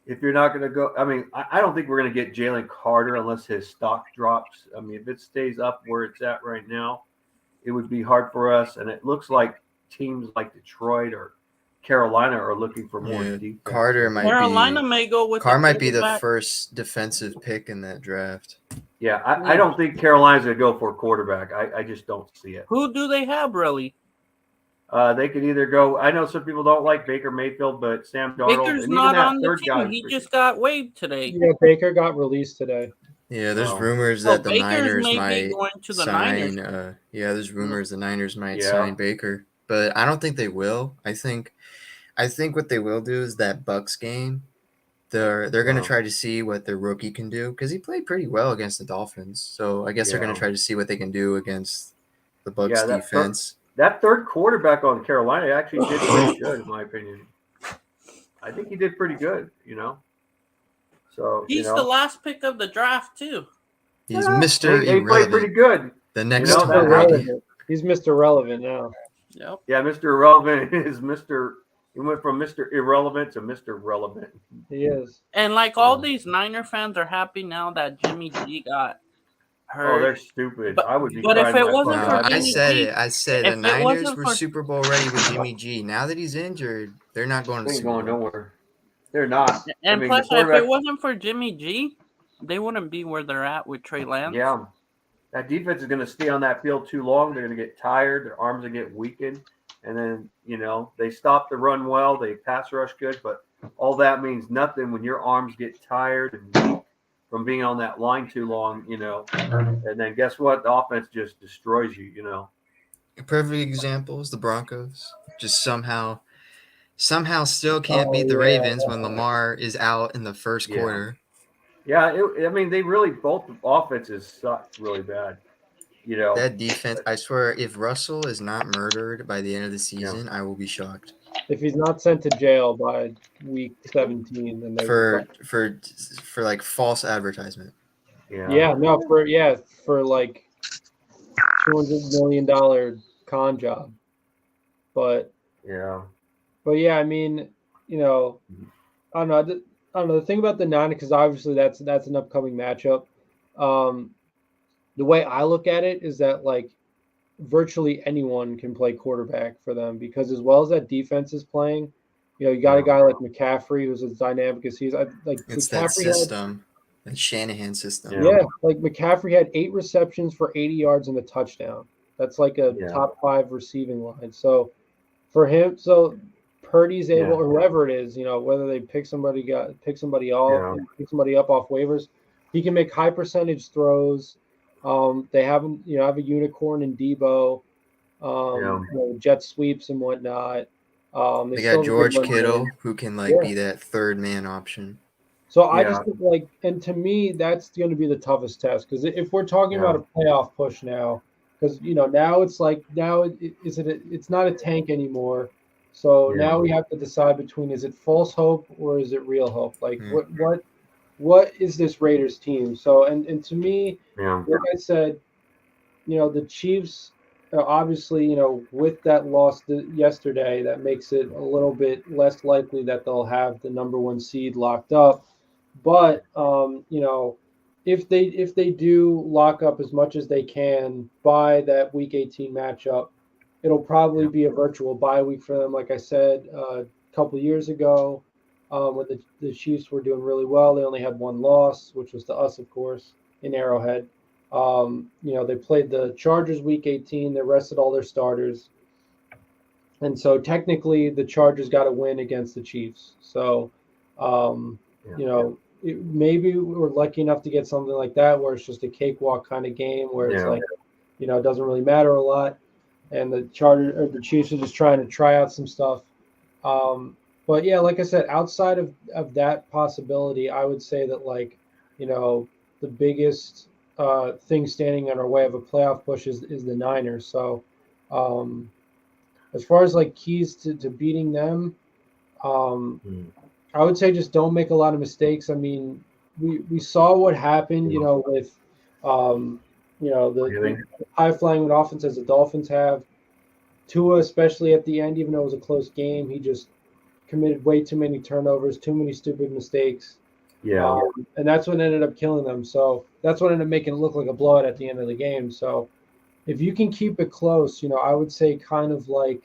if you're not going to go, I don't think we're going to get Jalen Carter unless his stock drops. I mean, if it stays up where it's at right now, it would be hard for us. And it looks like teams like Detroit or Carolina are looking for more defense. Carter might be the first defensive pick in that draft. Yeah, I don't think Carolina's going to go for a quarterback. I just don't see it. Who do they have, really? They could either go. I know some people don't like Baker Mayfield, but Sam Darnold. Baker's not on the team. He just got waived today. Yeah, Baker got released today. Yeah, there's rumors that the Niners might sign. Niners. There's rumors the Niners might sign Baker, but I don't think they will. I think what they will do is that Bucs game. They're going to try to see what their rookie can do, because he played pretty well against the Dolphins. So I guess they're going to try to see what they can do against the Bucs defense. That 3rd quarterback on Carolina actually did pretty good, in my opinion. I think he did pretty good, So he's the last pick of the draft too. He's Mr. He played pretty good. The next he's Mr. Relevant now. Yep. Yeah, Mr. Irrelevant is Mr. He went from Mr. Irrelevant to Mr. Relevant. He is. And like all these Niner fans are happy now that Jimmy G got hurt. Oh, they're stupid. I would be. But if it wasn't for Jimmy G, I said the Niners were Super Bowl ready with Jimmy G. Now that he's injured, they're not going to. They're going nowhere. They're not. And plus, if it wasn't for Jimmy G, they wouldn't be where they're at with Trey Lance. Yeah, that defense is going to stay on that field too long. They're going to get tired. Their arms will get weakened, and then they stop the run well. They pass rush good, but all that means nothing when your arms get tired and weak from being on that line too long, and then guess what? The offense just destroys you. A perfect example is the Broncos. Just somehow still can't beat the yeah. Ravens when Lamar is out in the first Yeah. quarter. Yeah, I mean, they really both offenses suck really bad. That defense, I swear, if Russell is not murdered by the end of the Yeah. season, I will be shocked. If he's not sent to jail by week 17, then there's a For like false advertisement. yeah, no, for like $200 million con job. But Yeah. yeah, I mean, I don't know. I don't know. The thing about the Niners, because obviously that's an upcoming matchup. The way I look at it is that like virtually anyone can play quarterback for them because as well as that defense is playing, you got a guy like McCaffrey who's as dynamic as he's like It's McCaffrey that system, that Shanahan system. Yeah. like McCaffrey had 8 receptions for 80 yards and a touchdown. That's like a Yeah. top 5 receiving line. So for him, Purdy's able, Yeah. or whoever it is, whether they pick somebody up off waivers, he can make high percentage throws. They have a unicorn in Debo, jet sweeps and whatnot. They got George Kittle who can be that third man option. So I just think and to me that's going to be the toughest test because if we're talking about a playoff push now, because now it's it's not a tank anymore. So now we have to decide between is it false hope or is it real hope? Like what is this Raiders team? So and to me, like I said, the Chiefs obviously with that loss yesterday, that makes it a little bit less likely that they'll have the number 1 seed locked up. But if they do lock up as much as they can by that Week 18 matchup, it'll probably be a virtual bye week for them. Like I said a couple of years ago, when the Chiefs were doing really well, they only had 1 loss, which was to us, of course, in Arrowhead. They played the Chargers Week 18. They rested all their starters, and so technically the Chargers got a win against the Chiefs. So. Maybe we're lucky enough to get something like that where it's just a cakewalk kind of game where it's like, it doesn't really matter a lot, and the Chiefs are just trying to try out some stuff. But yeah, like I said, outside of that possibility, I would say that the biggest thing standing in our way of a playoff push is the Niners. So as far as keys to beating them, I would say just don't make a lot of mistakes. I mean, we saw what happened, with the high flying offense as the Dolphins have. Tua, especially at the end, even though it was a close game, he just committed way too many turnovers, too many stupid mistakes. Yeah. And that's what ended up killing them. So that's what ended up making it look like a blowout at the end of the game. So if you can keep it close, I would say kind of like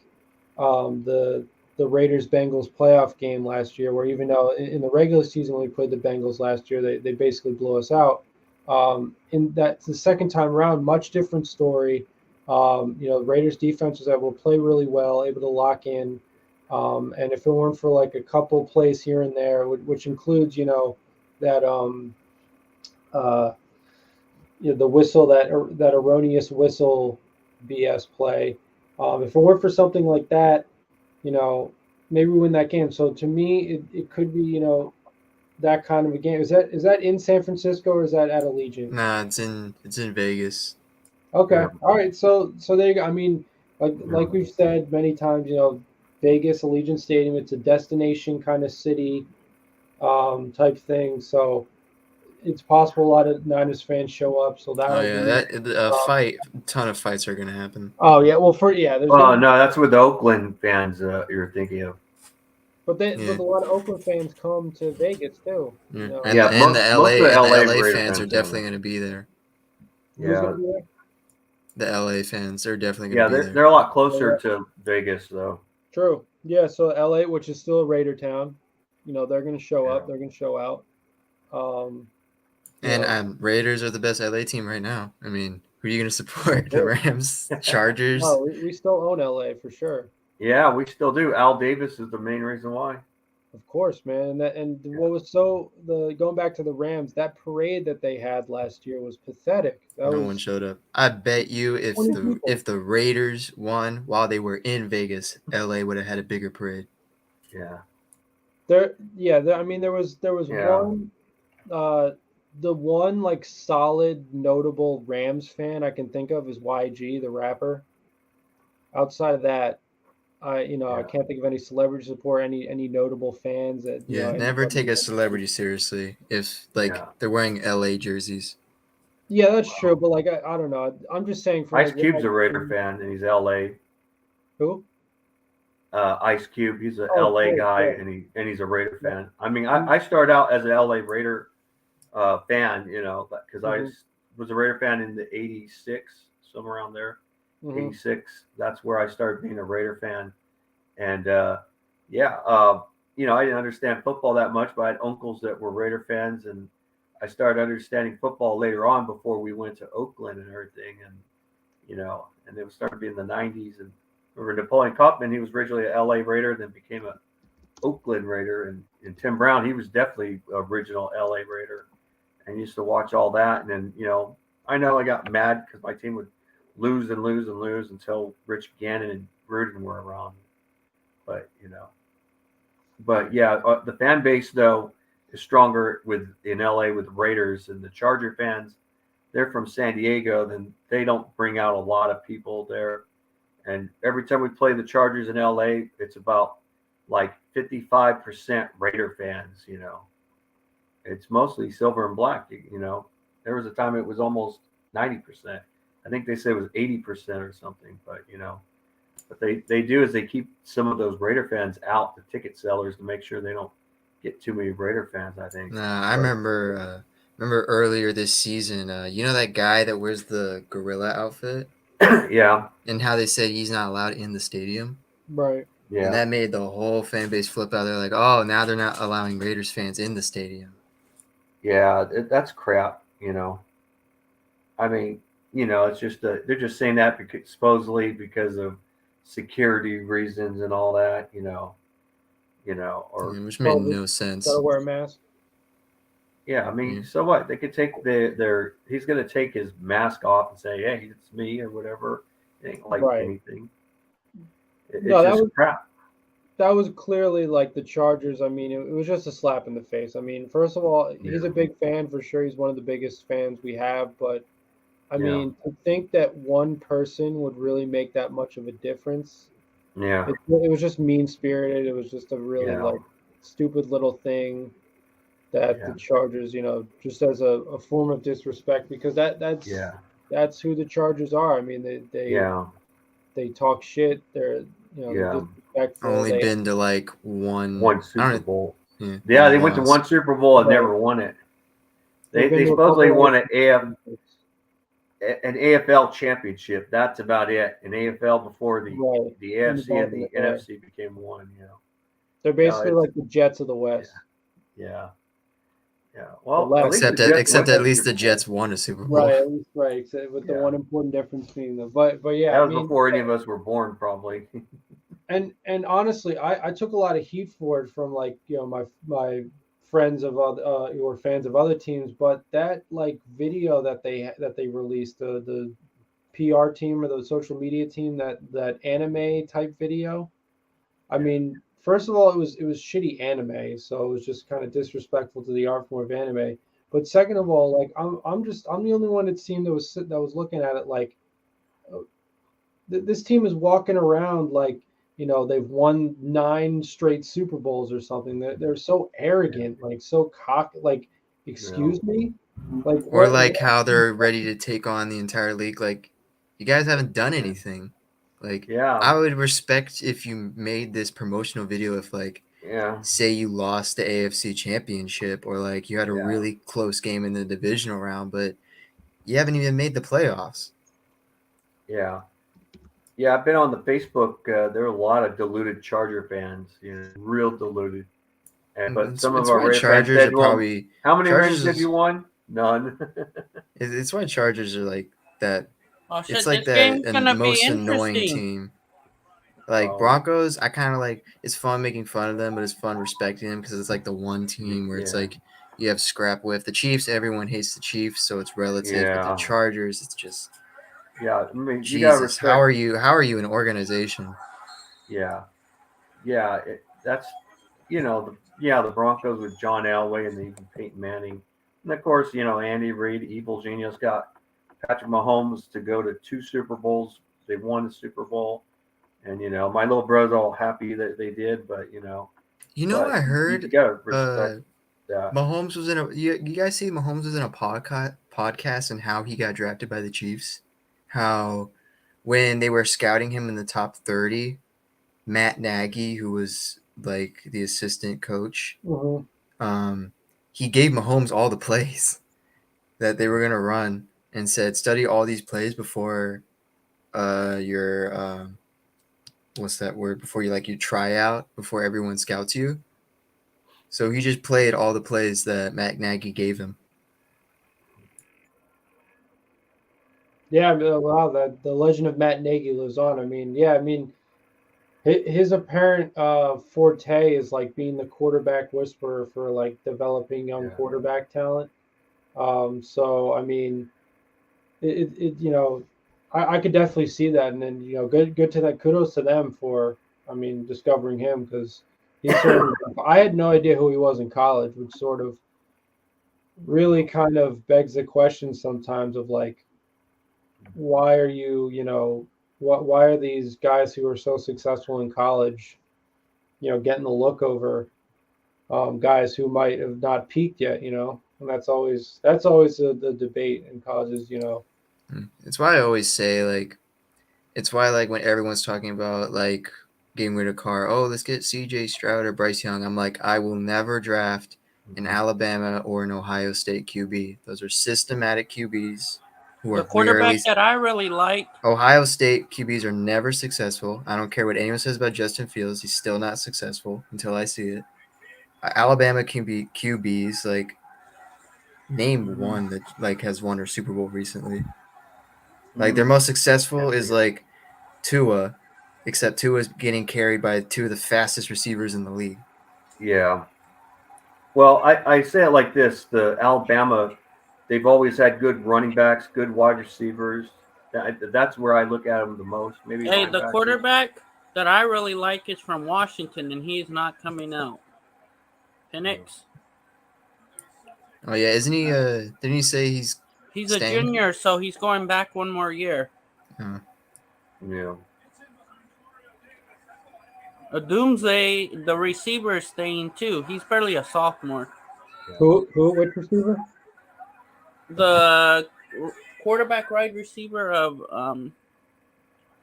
the Raiders-Bengals playoff game last year, where even though in the regular season when we played the Bengals last year, they basically blew us out. In that the second time around, much different story. The Raiders defense was able to play really well, able to lock in. And if it weren't for a couple plays here and there, which includes, that the whistle, that erroneous whistle BS play. If it weren't for something like that, maybe we win that game. So to me, it could be, that kind of a game. Is that in San Francisco or is that at Allegiant? Nah, it's in Vegas. Okay. Yeah. All right. So there you go. I mean, like we've said many times, Vegas, Allegiant Stadium, it's a destination kind of city type thing. So it's possible a lot of Niners fans show up. So that. Oh yeah, ton of fights are gonna happen. Oh yeah. Well, there's. Oh no, that's what the Oakland fans you're thinking of. But a lot of Oakland fans come to Vegas too. Yeah. And the most of the LA LA fans fans are come. definitely gonna be there. Who's gonna be there? The LA fans, they're definitely gonna be there. They're a lot closer to Vegas though. True. Yeah. So LA, which is still a Raider town, they're going to show up. They're going to show out. Raiders are the best LA team right now. I mean, who are you going to support? The Rams, Chargers? Oh, we still own LA for sure. Yeah, we still do. Al Davis is the main reason why. Of course, man. And what was going back to the Rams, that parade that they had last year was pathetic. That No one was showed up. I bet you 20 people. if the Raiders won while they were in Vegas, LA would have had a bigger parade. Yeah. I mean, there was Yeah. one, the one like solid notable Rams fan I can think of is YG, the rapper. Outside of that, I Yeah. can't think of any celebrity support, any notable fans that Yeah, never anybody. take a celebrity seriously if Yeah. they're wearing LA jerseys. Yeah, that's true, but like I don't know. I'm just saying for Ice like Cube's a Raider fan, and he's LA. who? Ice Cube, he's a Oh, LA cool, guy, cool. and he's a Raider Yeah. fan. I mean, I started out as an LA Raider fan, because I Mhm. was a Raider fan in the '86, somewhere around there. Mhm. '86. That's where I started being a Raider fan, and yeah, I didn't understand football that much, but I had uncles that were Raider fans, and I started understanding football later on before we went to Oakland and everything, and it was starting to be in the '90s. And remember Napoleon Kaufman, he was originally an LA Raider, then became a Oakland Raider, and Tim Brown, he was definitely original LA Raider, and used to watch all that. And then I know I got mad because my team would lose and lose and lose until Rich Gannon and Gruden were around. But yeah, the fan base though is stronger in LA with the Raiders, and the Charger fans. They're from San Diego, then they don't bring out a lot of people there. And every time we play the Chargers in LA, it's about like 55% Raider fans. It's mostly silver and black. There was a time it was almost 90%. I think they said it was 80% or something, but they do is they keep some of those Raider fans out, the ticket sellers, to make sure they don't get too many Raider fans, I think. Nah, I remember earlier this season, you know that guy that wears the gorilla outfit Yeah, and how they said he's not allowed in the stadium? Right. And yeah, that made the whole fan base flip out. They're like, "Oh, now they're not allowing Raiders fans in the stadium." yeah. That's crap. I mean, it's just they're just saying that because supposedly because of security reasons and all that. Or Which made Well, no gotta sense. wear a mask. yeah. I mean, Yeah. so what? They could take their. He's going to take his mask off and say, "Hey, it's me" or whatever. It ain't like Right. anything. No, It's just crap. that was clearly like the Chargers. I mean, it was just a slap in the face. I mean, first of all, he's Yeah, a big fan for sure. He's one of the biggest fans we have. But I yeah, mean, to think that one person would really make that much of a difference, yeah, it was just mean spirited. It was just a really yeah, like stupid little thing that yeah, the Chargers, just as a form of disrespect because yeah, that's who the Chargers are. I mean, yeah, they talk shit. They're yeah. disrespectful. Only They been to like one. One I Super don't. Bowl. Yeah, Yeah, one they went to loss. one Super Bowl and Right. never won it. they've been They to a supposedly couple won of an AFL championship. That's about it. An AFL before right the in the AFC back and in the the day. NFC became one. They're No, basically like the Jets of the West. yeah, yeah. The Well, at left. least the Jets Except went to at the least Super the Bowl. Jets won a Super Bowl. Right, at least right, except with the Yeah, one important difference between them. But yeah, that I was mean, before any of us were born, probably. and honestly, I took a lot of heat for it from like my friends of other or fans of other teams. But that like video that they released, the PR team or the social media team, that anime type video. I mean, first of all, it was shitty anime, so it was just kind of disrespectful to the art form of anime. But second of all, like I'm the only one it seemed that was looking at it like uh, this team is walking around like they've won 9 straight Super Bowls or something. They're so arrogant, like so cock. Like, Yeah, excuse me, like Or what? like how they're ready to take on the entire league. Like, you guys haven't done yeah, anything. Like, yeah, I would respect if you made this promotional video if like yeah, say you lost the AFC championship or like you had a yeah. really close game in the divisional round, but you haven't even made the playoffs. Yeah. Yeah, I've been on the Facebook. There are a lot of deluded Charger fans, real deluded. But some of It's our why Raider fans Chargers said, are "Well, probably how many rings Chargers have is you won? None." it's why Chargers are like that. Oh It's shit! like This the game's gonna be most annoying interesting. team. Like Oh. Broncos, I kind of like. It's fun making fun of them, but it's fun respecting them because it's like the one team where it's Yeah. like you have scrap with the Chiefs. Everyone hates the Chiefs, so it's relative. But the Yeah. Chargers, it's just Yeah. I mean, you gotta Jesus. respect. How are you? How are you an organization? Yeah. Yeah. That's the Broncos with John Elway and even Peyton Manning, and of course Andy Reid, evil genius, got Patrick Mahomes to go to 2 Super Bowls. They won the Super Bowl, and my little brother's all happy that they did, but I you heard gotta respect that. Mahomes was in a. You guys see Mahomes was in a podcast and how he got drafted by the Chiefs. How when they were scouting him in the top 30, Matt Nagy, who was like the assistant coach, he gave Mahomes all the plays that they were gonna run and said, study all these plays before your what's that word? Before you try out, before everyone scouts you. So he just played all the plays that Matt Nagy gave him. Yeah, wow, the legend of Matt Nagy lives on. I mean, yeah, I mean, his apparent forte is like being the quarterback whisperer for like developing young Yeah. quarterback talent. So I mean, I could definitely see that, and then good to that. Kudos to them for, I mean, discovering him because he's sort of. I had no idea who he was in college, which sort of really kind of begs the question sometimes of like, why are why are these guys who are so successful in college, getting the look over guys who might have not peaked yet, and that's always the debate in colleges, It's why I always say it's why when everyone's talking about getting rid of Carr, oh, let's get C.J. Stroud or Bryce Young. I'm like, I will never draft an Alabama or an Ohio State QB. Those are systematic QBs who The are quarterback rarely. that I really like, Ohio State QBs are never successful. I don't care what anyone says about Justin Fields; he's still not successful until I see it. Alabama QBs name one that has won a Super Bowl recently. Their most successful is Tua, except Tua is getting carried by 2 of the fastest receivers in the league. Yeah. Well, I say it like this: the Alabama, they've always had good running backs, good wide receivers. That's where I look at them the most. Maybe hey, the linebackers. quarterback that I really like is from Washington, and he's not coming out. Penix. Oh yeah, isn't he? Didn't he say he's He's staying? a junior, so he's going back one more year. Yeah. A Doomsday, the receiver, is staying too. He's barely a sophomore. Which receiver? The quarterback, wide receiver of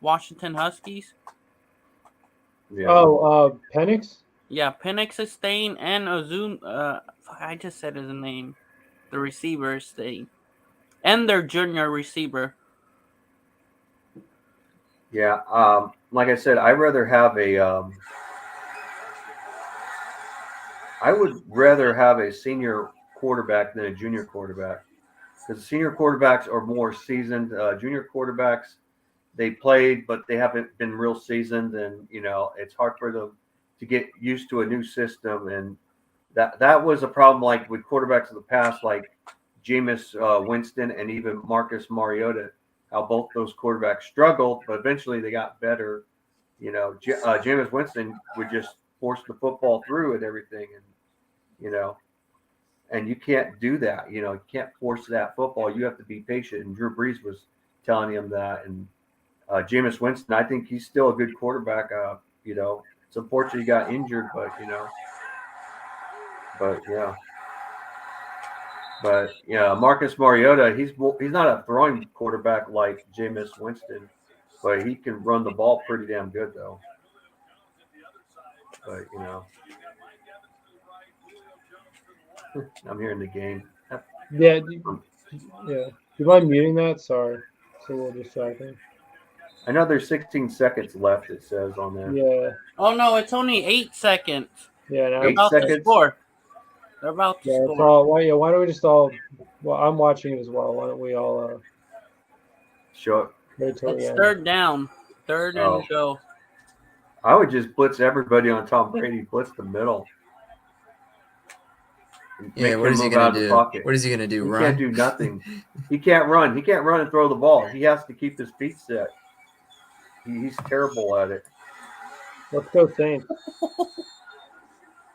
Washington Huskies. Yeah. Oh, Penix. Yeah, Penix is staying, and Azum. I just said his name. The receiver is staying, and their junior receiver. Yeah. Like I said, I'd rather have I would rather have a senior quarterback than a junior quarterback, because senior quarterbacks are more seasoned. Junior quarterbacks, they played, but they haven't been real seasoned, and it's hard for them to get used to a new system, and that was a problem with quarterbacks of the past, like Jameis Winston and even Marcus Mariota, how both those quarterbacks struggled, but eventually they got better. Jameis Winston would just force the football through and everything, and you can't do that. You can't force that football. You have to be patient. And Drew Brees was telling him that. And Jameis Winston, I think he's still a good quarterback. It's unfortunate he got injured, but Marcus Mariota, he's not a throwing quarterback like Jameis Winston, but he can run the ball pretty damn good though. But I'm hearing the game. Yeah, yeah. Do you mind muting that? Sorry, it's a little distracting. I know there's 16 seconds left. It says on there. Yeah. Oh no, it's only 8 seconds. Yeah. They're 8 about to seconds. score. They're about to Yeah. It's score. all. Why don't we just all? Well, I'm watching it as well. Why don't we all? Sure. Wait till the It's end. third down. Third and go. I would just blitz everybody on Tom Brady. Blitz the middle. Yeah, Make what him is he move gonna out of the do? pocket. What is he gonna do? He Run? can't do nothing. He can't run. He can't run and throw the ball. He has to keep his feet set. He's terrible at it. Let's go Saints.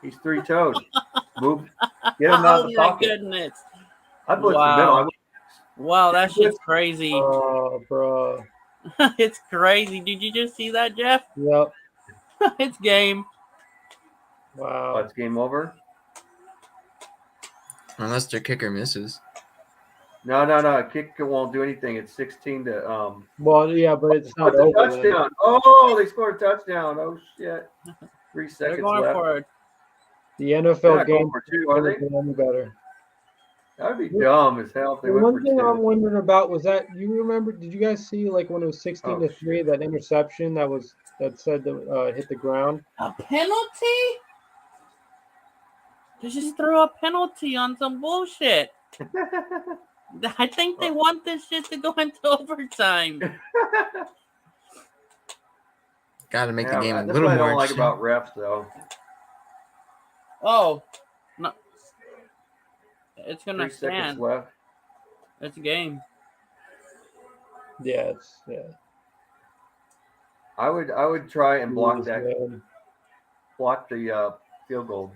He's three-toed. Move. Get him out Oh of the my pocket. goodness! I blitz the middle. I Wow, would wow, that blitz- shit's crazy. Oh, bro. It's crazy. Did you just see that, Jeff? Yep. It's game. Wow. That's game over. Unless their kicker misses. No. Kick won't do anything. It's 16 to Well, yeah, but it's not That's a over. touchdown. Oh, they scored a touchdown. Oh shit. 3 They're seconds going left. for it. The They're NFL not going game for two, are they? any better. That would be dumb as hell if they The went for one thing I'm two. wondering about was that you remember? Did you guys see like when it was 16-3 that interception that said to hit the ground? A penalty? They just threw a penalty on some bullshit. I think they want this shit to go into overtime. Got to make the game a That's little what I more don't like interesting. about refs, though. Oh, no. It's 3 gonna seconds stand. left. It's game. Yeah. I would try and block Jesus, that. man. Block the field goal.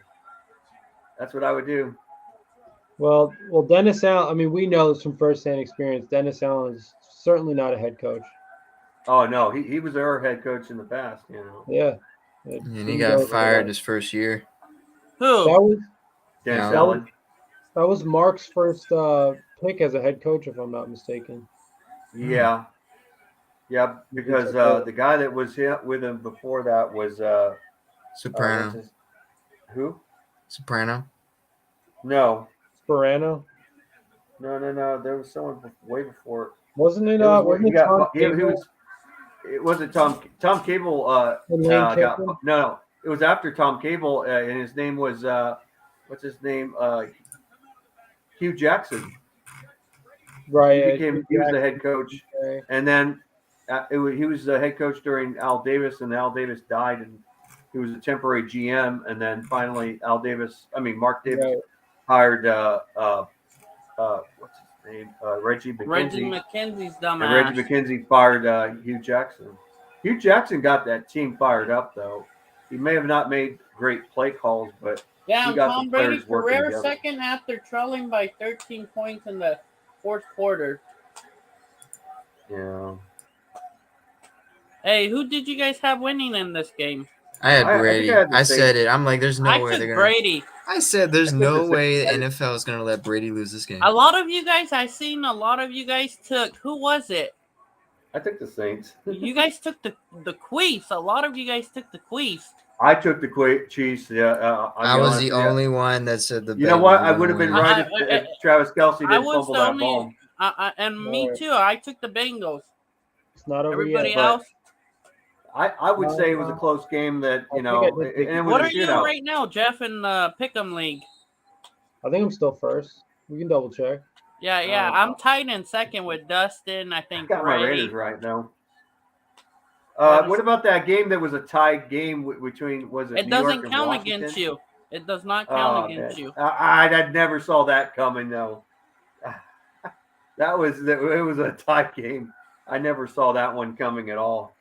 That's what I would do. Well, Dennis Allen. I mean, we know this from firsthand experience. Dennis Allen is certainly not a head coach. Oh no, he was our head coach in the past. You know. Yeah. And he got fired his first year. Who? Dennis Yeah. Allen. That was Mark's first pick as a head coach, if I'm not mistaken. Yeah. Yeah, because the guy that was with him before that was Soprano. who? Soprano. No. Sperano. No. There was someone way before. Wasn't it? It wasn't Tom. Tom Cable. No. It was after Tom Cable, and his name was what's his name? Hugh Jackson. Right. He was the head coach, and then he was the head coach during Al Davis, and Al Davis died, and he was a temporary GM, and then finally Mark Davis hired what's his name? Reggie McKenzie. Reggie McKenzie's dumbass. And Reggie McKenzie fired Hugh Jackson. Hugh Jackson got that team fired up, though. He may have not made great play calls, but Yeah, he got Tom the Brady players working career together. second after trailing by 13 points in the fourth quarter. Yeah. Hey, who did you guys have winning in this game? I had Brady. I Saints. said it. I'm like, there's no I way took they're gonna. Brady. I said there's I took no the way the Saints. NFL is gonna let Brady lose this game. A lot of you guys, took, who was it? I took the Saints. You guys took the Queefs. A lot of you guys took the Queefs. I took the Chiefs. Yeah, I was the only one that said the. You know what? I Bengals would have were been gonna right if Travis Kelce I didn't was fumble the that only- ball. And me Right. too. I took the Bengals. It's not over Everybody yet. else? I would say it was a close game that, I you know, think I did and it was What a are you shootout. right now, Jeff, in the Pick'em League? I think I'm still first. We can double check. Yeah. I'm tied in second with Dustin. I I think got my Ray. Raiders right now. What What about that game that was a tied game between, was it It New York doesn't and count Washington? against you. It does not count Oh, against man. you. I never saw that coming, though. It was a tie game. I never saw that one coming at all.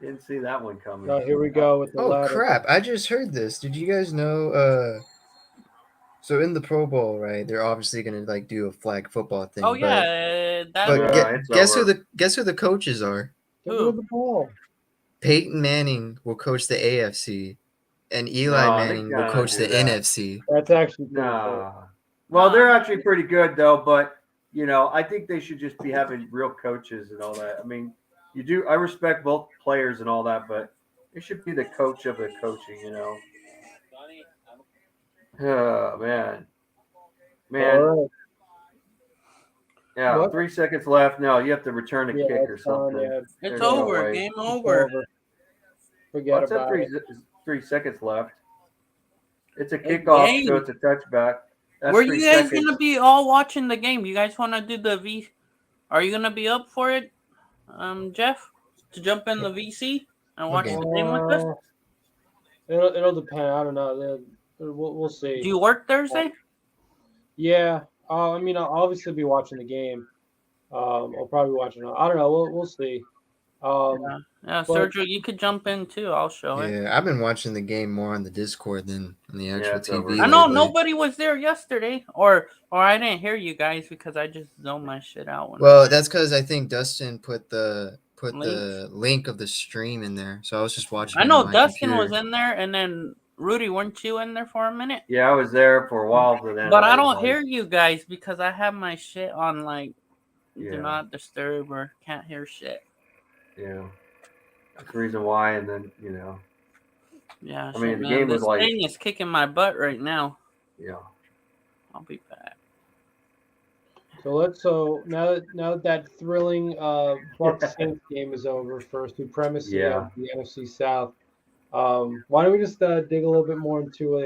Didn't see that one coming. Here we go with the Oh ladder. crap! I just heard this. Did you guys know? So in the Pro Bowl, right? They're obviously gonna like do a flag football thing. Oh but- yeah, that. But Yeah, it's guess over. who the coaches are? Get rid of the ball. Peyton Manning will coach the AFC, and Eli No, they Manning will gotta coach do the that. NFC. That's actually pretty cool. Nah. Well, they're actually pretty good, though, but, you know, I think they should just be having real coaches and all that. I mean, I respect both players and all that, but it should be the coach of the coaching, you know. Oh, man. All right. Yeah, What? 3 seconds left. No, you have to return a Yeah, kick or it's fine, something. yeah. It's There's no over. way. Game It's over. Forget What's that? about it. 3 seconds left. It's a It's kickoff, game. so it's a touchback. That's Were 3 you guys seconds. gonna be all watching the game? You guys want to do the V? Are you gonna be up for it, Jeff, to jump in the VC? and What watch game? the game with us? It'll depend. I don't know. We'll Do see. you work Thursday? Yeah. I mean, I'll obviously be watching the game. I'll probably be watching. I don't know. We'll see. Yeah, But Sergio, you could jump in too. I'll show it. Yeah, I've been watching the game more on the Discord than on the actual it's over TV I know lately. nobody was there yesterday, or I didn't hear you guys because I just zoned my shit out. When Well, that's because I think Dustin put the Links. link of the stream in there, so I was just watching I it on know my Dustin computer. was in there, and then Rudy, weren't you in there for a minute? Yeah, I was there for a while, but then But I was don't like, hear you guys because I have my shit on like Yeah. do not disturb or can't hear shit. Yeah, that's the reason why. And then Yeah, I mean, shit, the man. game was This like, thing is kicking my butt right now. yeah, I'll be back. so now that thrilling Bucks Saints game is over for supremacy Yeah. of the NFC South. Why don't we just dig a little bit more into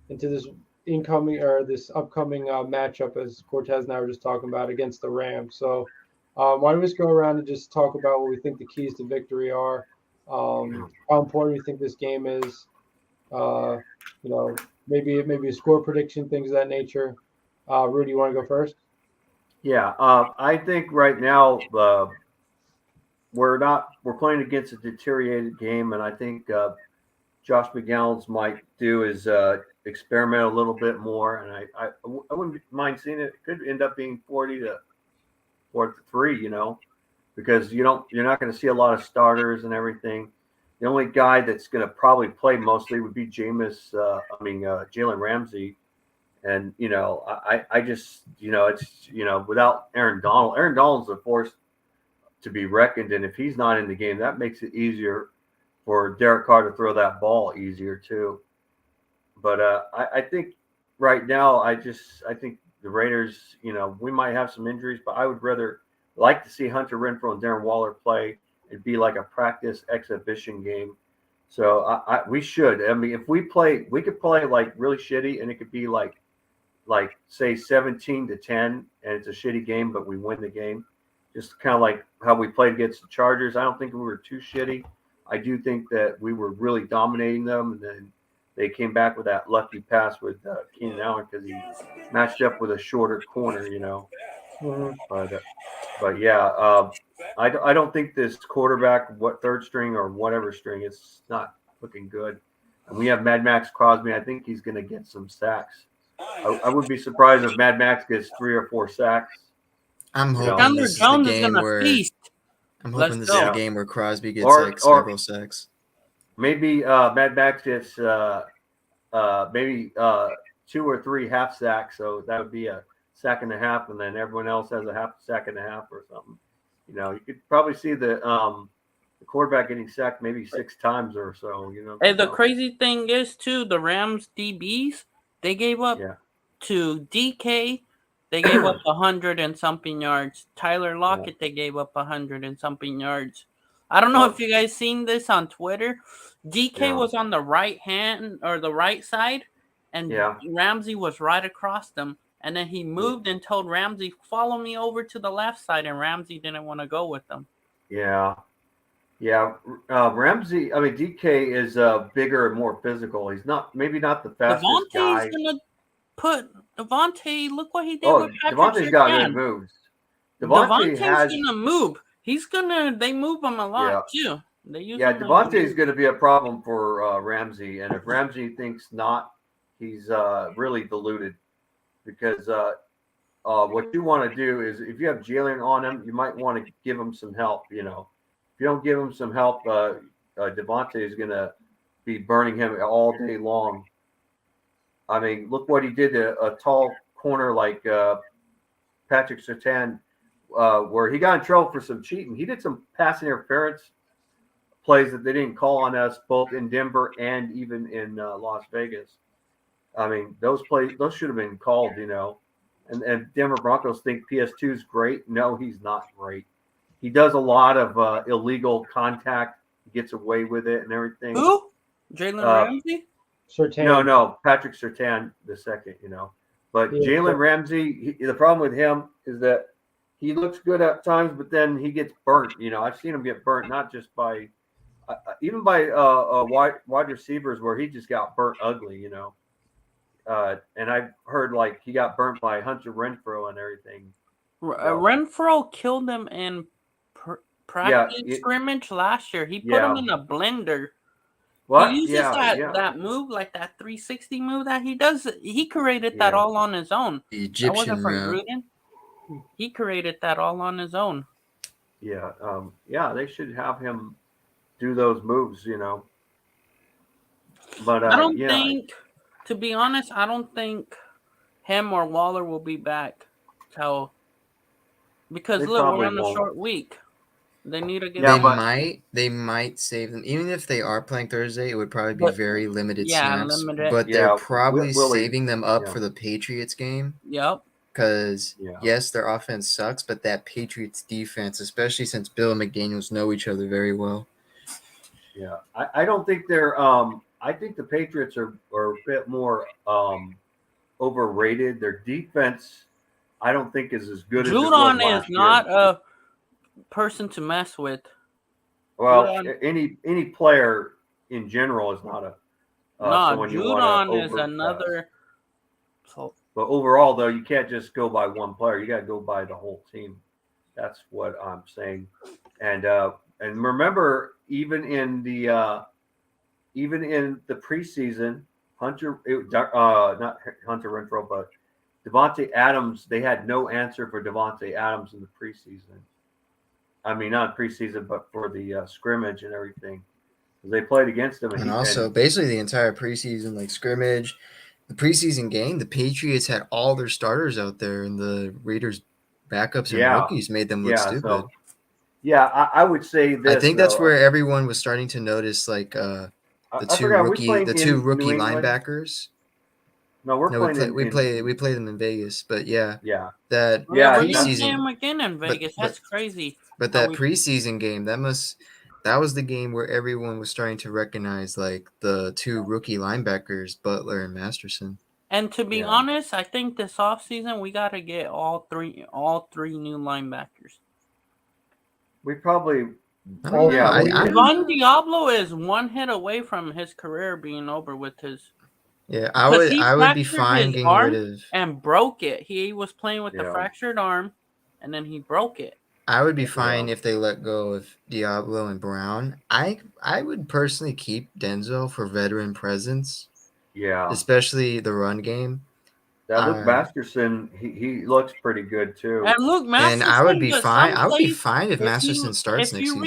this this upcoming matchup, as Cortez and I were just talking about, against the Rams. So why don't we just go around and just talk about what we think the keys to victory are, how important we think this game is, maybe a score prediction, things of that nature. Rudy, you want to go first? Yeah. I think right now we're playing against a deteriorated game, and I think Josh McGowan's might do is experiment a little bit more, and I wouldn't mind seeing it. It could end up being 40-3, because you're not going to see a lot of starters and everything. The only guy that's going to probably play mostly would be Jalen Ramsey. And, I just, it's, without Aaron Donald's a force to be reckoned. And if he's not in the game, that makes it easier for Derek Carr to throw that ball easier too. But I think right now, I think the Raiders, we might have some injuries, but I would rather like to see Hunter Renfrow and Darren Waller play. It'd be like a practice exhibition game. So we should. I mean, if we could play like really shitty, and it could be like say 17-10, and it's a shitty game, but we win the game. Just kind of like how we played against the Chargers. I don't think we were too shitty. I do think that we were really dominating them, and then they came back with that lucky pass with Keenan Allen because he matched up with a shorter corner, But yeah, I don't think this quarterback, what third string or whatever string, it's not looking good. And we have Mad Max Crosby. I think he's going to get some sacks. I would be surprised if Mad Max gets 3 or 4 sacks. I'm hoping Chandler this is the Jones is game gonna where feast. I'm hoping Let's this go. is the game where Crosby gets Or- several sacks. Maybe Mad Max gets maybe 2 or 3 half sacks, so that would be a sack and a half, and then everyone else has a half sack and a half or something. You could probably see the quarterback getting sacked maybe 6 times or so. Hey, the crazy thing is too, the Rams DBs, they gave up to DK. They gave up 100 and something yards. Tyler Lockett, they gave up 100 and something yards. I don't know if you guys seen this on Twitter. DK was on the right hand or the right side, and Ramsey was right across them. And then he moved and told Ramsey, "Follow me over to the left side," and Ramsey didn't want to go with them. Yeah. Ramsey. I mean, DK is bigger and more physical. He's maybe not the fastest guy. Devontae's gonna put Devontae. Look what he did with Patrick Devontae's got Surtain. good moves. Devontae's gonna move. They move him a lot too. They use him Devontae's going to be a problem for Ramsey, and if Ramsey thinks not, he's really deluded, because what you want to do is, if you have Jalen on him, you might want to give him some help. If you don't give him some help, Devontae is going to be burning him all day long. I mean, look what he did to a tall corner like Patrick Surtain, where he got in trouble for some cheating. He did some pass interference plays that they didn't call on us, both in Denver and even in Las Vegas. I mean, those should have been called, And Denver Broncos think PS2 is great. No, he's not great. He does a lot of illegal contact. He gets away with it and everything. Who? Jalen Ramsey? Surtain. No, Patrick Surtain the second, But Jalen Ramsey, the problem with him is that he looks good at times, but then he gets burnt. I've seen him get burnt, not just by even by wide receivers where he just got burnt ugly, you know. And I've heard like he got burnt by Hunter Renfro and everything. Renfro killed him in practice scrimmage last year. He put him in a blender. What? He uses that move, like that 360 move that he does. He created that all on his own. The Egyptian that wasn't from Gruden. He created that all on his own. Yeah, they should have him do those moves, you know. But I don't think, to be honest, I don't think him or Waller will be back because look, we're on a short week. They need to get. They might save them, even if they are playing Thursday. It would probably be very limited snaps. But they're probably saving them up for the Patriots game. Yep. Because yes, their offense sucks, but that Patriots defense, especially since Bill and McDaniels know each other very well. Yeah, I don't think they're. I think the Patriots are a bit more overrated. Their defense, I don't think, is as good as it was last year. Judon is not a person to mess with. Well, any player in general is not a. Judon is another. But overall, though, you can't just go by one player. You got to go by the whole team. That's what I'm saying. And remember, even in the preseason, not Hunter Renfro, but Devontae Adams, they had no answer for Devontae Adams in the preseason. I mean, not preseason, but for the scrimmage and everything. They played against him. And also, basically the entire preseason, like scrimmage, the preseason game, the Patriots had all their starters out there, and the Raiders' backups and rookies made them look stupid. So, I would say this. I think that's where everyone was starting to notice, like the two rookie linebackers. No, we play them in Vegas, but that preseason again in Vegas. That's crazy. But that preseason game, that was the game where everyone was starting to recognize like the two rookie linebackers, Butler and Masterson. And to be honest, I think this offseason we got to get all three new linebackers. We probably Von Diablo is one hit away from his career being over with his. Yeah, I would be fine getting rid of and broke it. He was playing with the fractured arm, and then he broke it. I would be fine if they let go of Diablo and Brown. I would personally keep Denzel for veteran presence. Yeah, especially the run game. That Luke Masterson, he looks pretty good too. And Luke Masterson, and I would be fine. I would be fine if Masterson starts next season.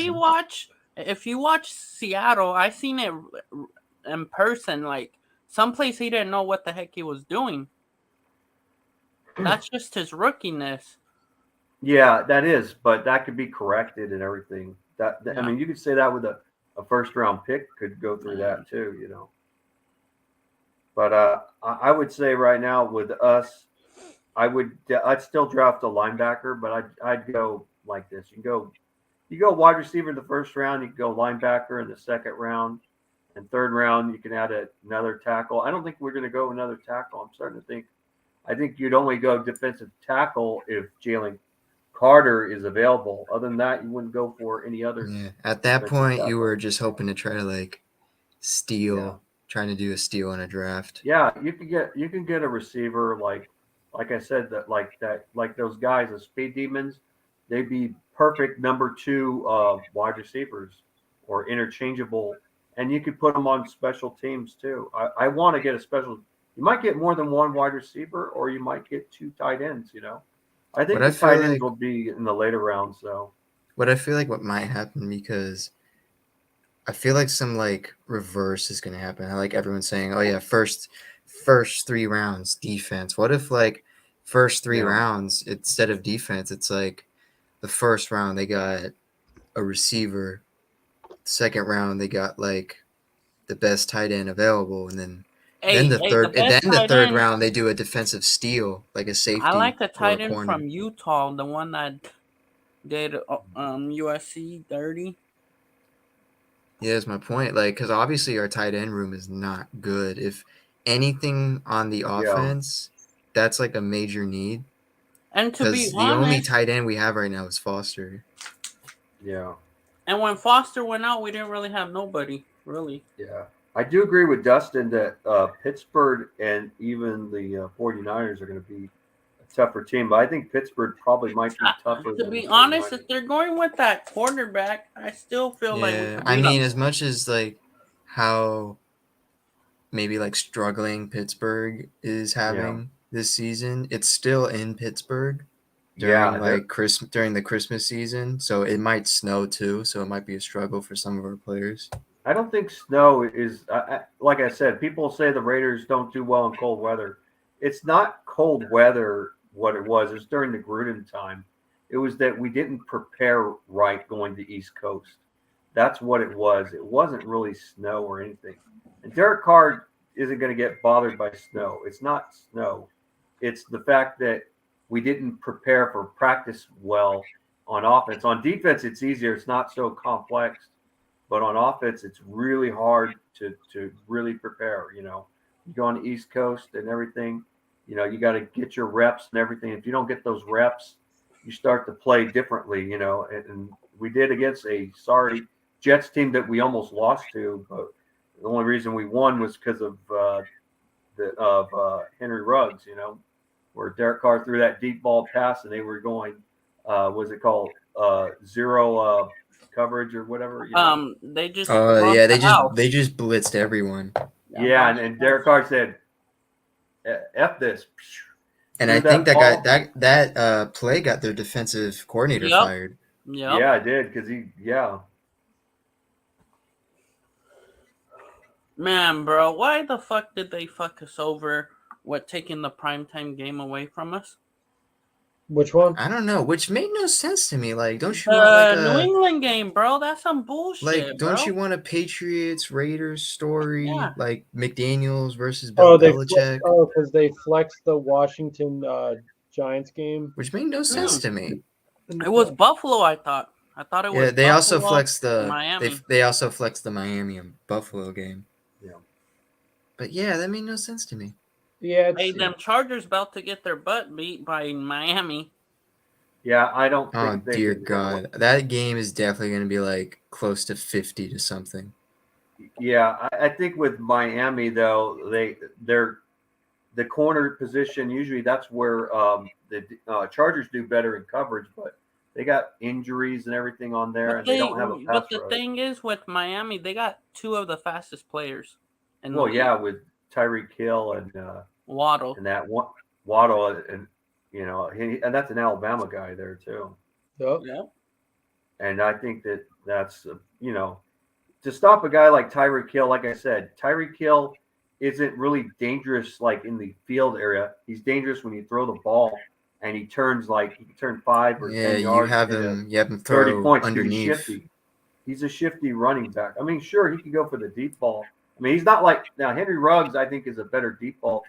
If you watch Seattle, I seen it in person. Like someplace he didn't know what the heck he was doing. That's just his rookiness. Yeah, that is, but that could be corrected and everything. I mean, you could say that with a first round pick could go through that too, you know. But I would say right now with us, I'd still draft a linebacker, but I'd go like this. You go wide receiver in the first round, you can go linebacker in the second round, and third round you can add another tackle. I don't think we're going to go another tackle. I'm starting to think. I think you'd only go defensive tackle if Jalen Carter is available. Other than that, you wouldn't go for any other. Yeah, at that point, tackle. You were just hoping to try to like steal, trying to do a steal in a draft. Yeah, you can get a receiver like I said like those guys, the speed demons. They'd be perfect number 2 wide receivers or interchangeable, and you could put them on special teams too. I want to get a special. You might get more than one wide receiver, or you might get 2 tight ends. You know. I think the tight ends will be in the later rounds, though. What I feel like what might happen, because I feel like some like reverse is going to happen. I like everyone's saying, "Oh yeah, first 3 rounds defense." What if like first 3 rounds instead of defense, it's like the first round they got a receiver, second round they got like the best tight end available, and then the third round they do a defensive steal, like a safety. I like the tight end from Utah, the one that did USC 30. Yeah, that's my point. Like, because obviously our tight end room is not good. If anything on the offense, that's like a major need. And to be honest, the only tight end we have right now is Foster. Yeah. And when Foster went out, we didn't really have nobody, really. Yeah. I do agree with Dustin that Pittsburgh and even the 49ers are going to be a tougher team. But I think Pittsburgh probably might be tougher To than be the honest, 49ers. if they're going with that quarterback, I still feel like we Yeah, could I beat them. mean, as much as like how maybe like struggling Pittsburgh is having this season, it's still in Pittsburgh during Yeah, like during the Christmas season, so it might snow too, so it might be a struggle for some of our players. I don't think snow is like I said. People say the Raiders don't do well in cold weather. It's not cold weather. What it was during the Gruden time. It was that we didn't prepare right going to East Coast. That's what it was. It wasn't really snow or anything. And Derek Carr isn't going to get bothered by snow. It's not snow. It's the fact that we didn't prepare for practice well on offense. On defense, it's easier. It's not so complex. But on offense, it's really hard to really prepare. You go on the East Coast and everything. You got to get your reps and everything. If you don't get those reps, you start to play differently. And we did against a sorry Jets team that we almost lost to. But the only reason we won was because of Henry Ruggs. Where Derek Carr threw that deep ball pass and they were going. Was it called zero? Coverage or whatever. They just Oh yeah, the house. they just blitzed everyone. Yeah, and Derek Carr said, "F this." And I think that play got their defensive coordinator fired. Yep. Yeah, I did because Man, bro, why the fuck did they fuck us over with taking the primetime game away from us? Which one? I don't know, which made no sense to me. Like, don't you want like New England game, bro? That's some bullshit. Like, don't bro. you want a Patriots Raiders story? Yeah. Like McDaniels versus Bill Belichick? Because they flexed the Washington Giants game, which made no sense to me. It was Buffalo, I thought. I thought it was. Yeah, they Buffalo, also flexed the Miami. They also flexed the Miami and Buffalo game. Yeah. But yeah, that made no sense to me. Yeah, hey, them Chargers about to get their butt beat by Miami. Yeah, I don't Oh think. dear God, that game is definitely going to be like close to 50 to something. Yeah, I think with Miami though, they're the corner position. Usually, that's where the Chargers do better in coverage, but they got injuries and everything on there, and they don't have a pass But the rush. thing is, with Miami, they got two of the fastest players. Well, yeah, with Tyreek Hill and Waddle, and that one Waddle, and and that's an Alabama guy there too. Yep. Yeah. And I think that's to stop a guy like Tyreek Hill. Like I said, Tyreek Hill isn't really dangerous like in the field area. He's dangerous when you throw the ball and he turns like he can turn 5 or 10 yards. You have him throw 30 points underneath. He's shifty. He's a shifty running back. I mean, sure, he can go for the deep ball. I mean, he's not like now Henry Ruggs. I think is a better deep ball.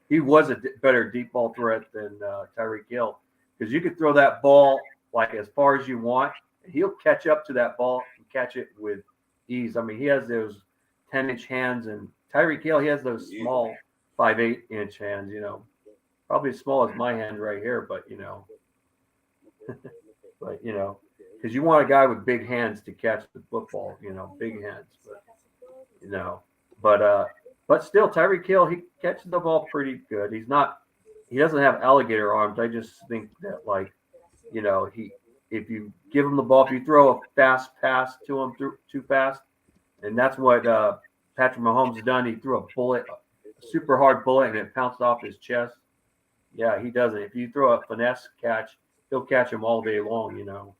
He was a better deep ball threat than Tyreek Hill because you could throw that ball like as far as you want. And he'll catch up to that ball and catch it with ease. I mean, he has those 10-inch hands, and Tyreek Hill, he has those small 5-8-inch hands. Probably as small as my hand right here, but because you want a guy with big hands to catch the football. Big hands, but still, Tyreek Hill, he catches the ball pretty good. He doesn't have alligator arms. I just think that if you give him the ball, if you throw a fast pass to him too fast, and that's what Patrick Mahomes has done. He threw a super hard bullet, and it bounced off his chest. Yeah, he does it. If you throw a finesse catch, he'll catch him all day long,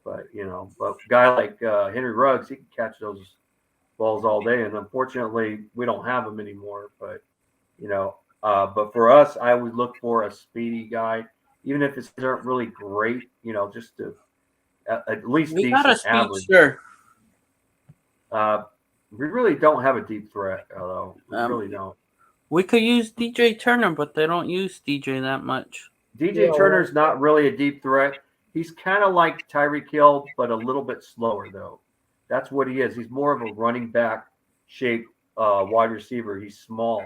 But a guy like Henry Ruggs, he can catch those balls all day, and unfortunately, we don't have them anymore. But but for us, I would look for a speedy guy, even if it's not really great. Just to at least we got a average. speedster. We really don't have a deep threat, although we really don't. We could use DJ Turner, but they don't use DJ that much. DJ Turner's not really a deep threat. He's kind of like Tyreek Hill, but a little bit slower, though. That's what he is. He's more of a running back shaped wide receiver. He's small.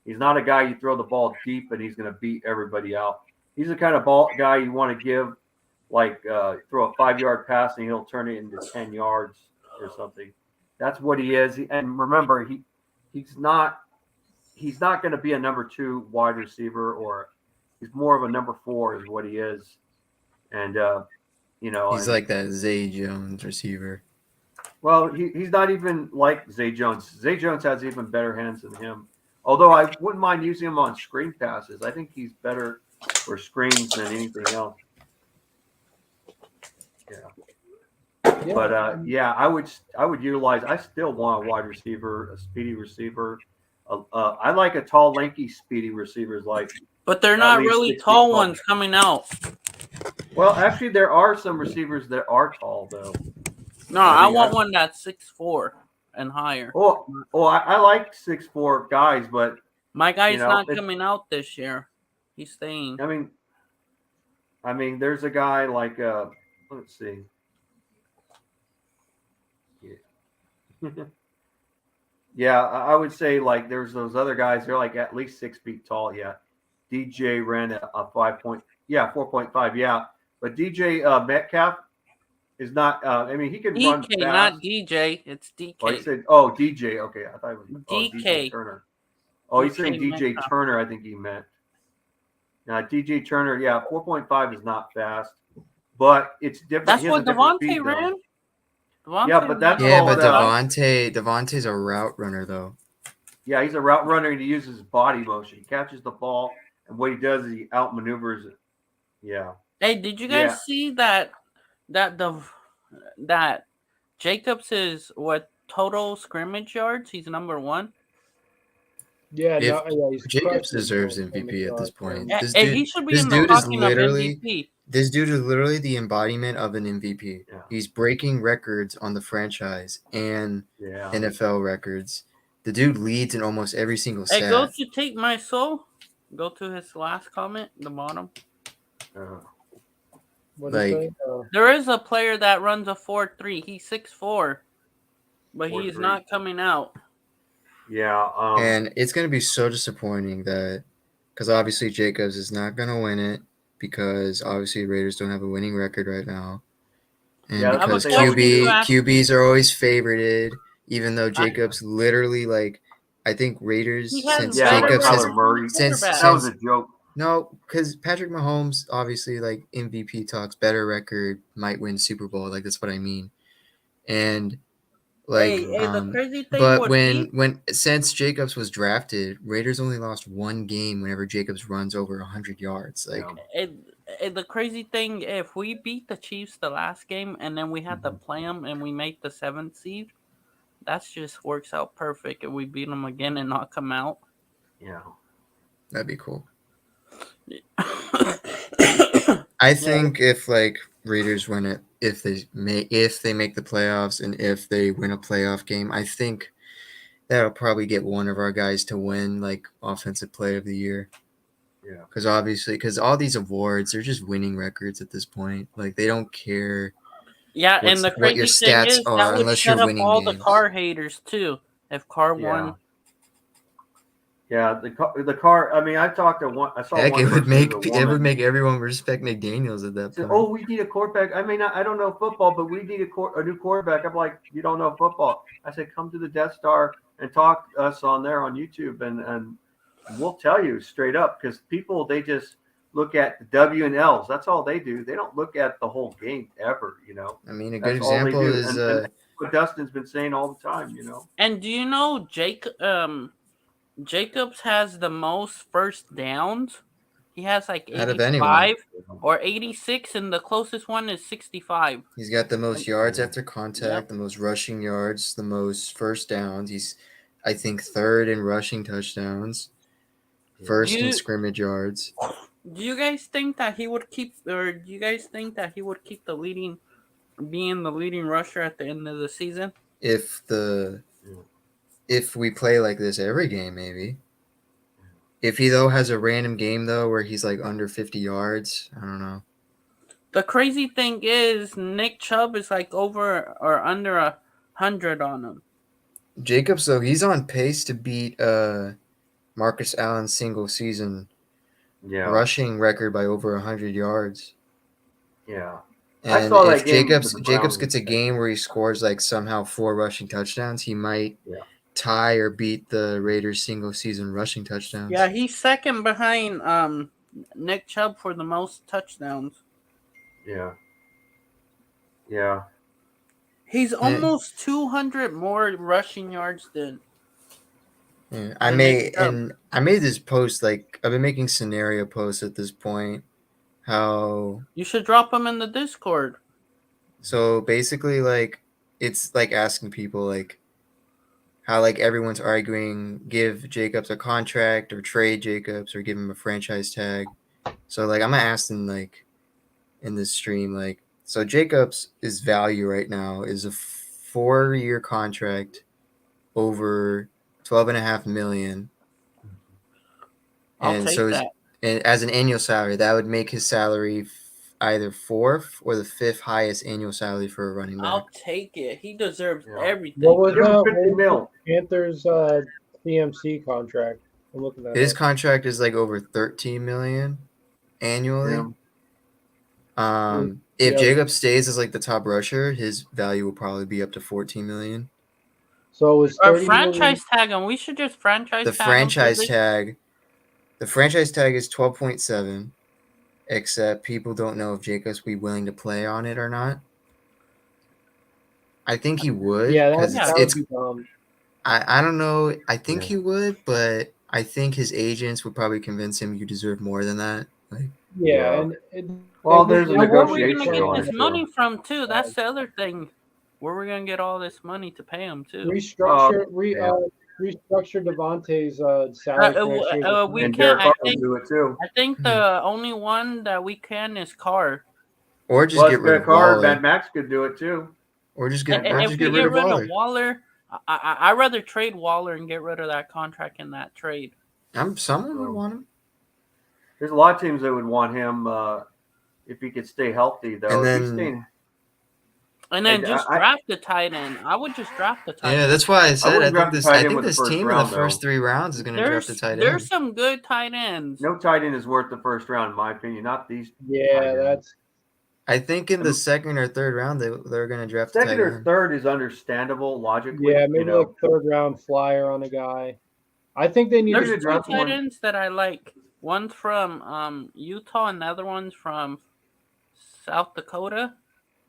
He's not a guy you throw the ball deep and he's going to beat everybody out. He's the kind of guy you want to give like throw a 5-yard pass and he'll turn it into 10 yards or something. That's what he is. And remember, he's not going to be a number 2 wide receiver, or he's more of a number 4 is what he is. And He's like that Zay Jones receiver. well, he's not even like Zay Jones. Zay Jones has even better hands than him. Although I wouldn't mind using him on screen passes. I think he's better for screens than anything else. Yeah. But I would utilize. I still want a wide receiver, a speedy receiver. I like a tall, lanky, speedy receivers. But they're not really tall ones coming out. Well, actually, there are some receivers that are tall, though. No, I want one that's 6'4" and higher. I like 6'4" guys, but my guy's not coming out this year. He's staying. I mean, there's a guy like let's see. Yeah, I would say like there's those other guys. They're like at least 6 feet tall. Yeah, DJ ran a 4.5. Yeah, but DJ Metcalf is not. I mean, he can run fast. Not DJ. It's DK. Oh, he said, "Oh, DJ." Okay, I thought it was DK Turner. Oh, he's saying DJ Turner. I think he meant. Now, DJ Turner. Yeah, 4.5 is not fast, but it's different. That's what Devontae ran. But that's Devontae's a route runner though. Yeah, he's a route runner and he uses his body motion. He catches the ball, and what he does is he outmaneuvers it. Yeah. Hey, did you guys see that Jacobs is total scrimmage yards? He's number 1. Yeah, Jacobs deserves MVP at this point. He should be in the talking of MVP. This dude is literally the embodiment of an MVP. Yeah. He's breaking records on the franchise and NFL records. The dude leads in almost every single stat. Hey, go to Take My Soul. Go to his last comment, the bottom. There is a player that runs a 4.3. He's 6'4", but he is not coming out. Yeah. And it's going to be so disappointing because obviously Jacobs is not going to win it because obviously Raiders don't have a winning record right now. And because QBs are always favorited, even though Jacobs literally I think Raiders since Jacobs that was a joke. No, because Patrick Mahomes obviously MVP talks, better record, might win Super Bowl. That's what I mean. And the crazy thing since Jacobs was drafted, Raiders only lost 1 game whenever Jacobs runs over 100 yards. The crazy thing, if we beat the Chiefs the last game and then we had to play them and we make the 7th seed, that just works out perfect. If we beat them again and not come out, that'd be cool. I think if Raiders win it, if they make the playoffs and if they win a playoff game, I think that'll probably get one of our guys to win offensive player of the year. Yeah. Because all these awards, they're just winning records at this point. They don't care. Yeah, and the crazy your thing stats is are that would unless shut you're up winning all games. the Carr haters too. If Carr won. Yeah, the Carr. I mean, I talked to one. I saw Heck, one. It would make everyone respect McDaniels at that said, point. "Oh, we need a quarterback." I mean, I don't know football, but we need a new quarterback. I'm like, "You don't know football?" I said, "Come to the Death Star and talk to us on YouTube, and we'll tell you straight up." Because people, they just look at the W and L's. That's all they do. They don't look at the whole game ever. I mean, a good example is and what Dustin's been saying all the time. And do you know Jacobs has the most first downs? He has 85 or 86, and the closest one is 65. He's got the most yards after contact, the most rushing yards, the most first downs. He's, I think, 3rd in rushing touchdowns, 1st in scrimmage yards. Do you guys think that he would keep being the leading rusher at the end of the season? If we play like this every game, maybe. If he has a random game where he's under 50 yards, I don't know. The crazy thing is Nick Chubb is over or under 100 on him. Jacobs he's on pace to beat Marcus Allen's single season rushing record by over 100 yards. Yeah. I And saw if that game. Jacobs with the Jacobs Browns. gets a game where he scores like somehow 4 rushing touchdowns, he might Yeah. tie or beat the Raiders' single season rushing touchdowns. Yeah, he's second behind Nick Chubb for the most touchdowns. Yeah. Yeah. He's Yeah. almost 200 more rushing yards than Yeah, Nick Chubb. I made this post, like I've been making scenario posts at this point. How You should drop him in the Discord. so basically like it's like asking people like how like everyone's arguing give Jacobs a contract or trade Jacobs or give him a franchise tag. So like I'm gonna ask them like in this stream like so Jacobs' value right now is a 4-year contract over 12.5 million. I'll And so take that. and as an annual salary, that would make his salary either 4th or the 5th highest annual salary for a running back. I'll take it. He deserves Yeah. everything. What was Give him that? 50 mil. Panthers CMC contract. I'm looking at His it. contract is like over 13 million annually. Yeah. If Yeah. Jacobs stays as like the top rusher, his value will probably be up to 14 million. So it was Or 30 million. franchise tag him. We should just franchise The tag franchise him. tag, the franchise tag is 12.7, except people don't know if Jacobs will be willing to play on it or not. I think he would. Yeah, because that would be dumb. I don't know. I think Yeah. he would, but I think his agents would probably convince him you deserve more than that. Like, Yeah, Yeah. and Well, there's a Now, where are we negotiation gonna on get it, this so- money from too? That's the other thing. Where we're gonna get all this money to pay him too? restructure yeah. restructure Devontae's salary for next year. We And can't. Derek I Carr will think. do it too. I think the only one that we can is Carr. or just Well, get rid Derek of Carr, Waller. Mad Max could do it too. Or just If get we rid of Waller. Waller, I'd rather trade Waller and get rid of that contract in that trade. Someone would want him. There's a lot of teams that would want him if he could stay healthy, though. And If he's then- staying, And then And just draft the tight end. I would just draft the tight Yeah, end. that's why I said I wouldn't draft think the tight I end think with the this first team in round, the first though. 3 rounds is going to draft a tight end. There's some good tight ends. no tight end is worth the first round, in my opinion. Not these. tight Yeah, ends. that's I think in the second or third round they're going to draft a tight Second or end. third is understandable logically. yeah, maybe you know. like third round flyer on a guy. I think they need There's There's a two draft tight one. ends that I like. One's from Utah, and the other one's from South Dakota,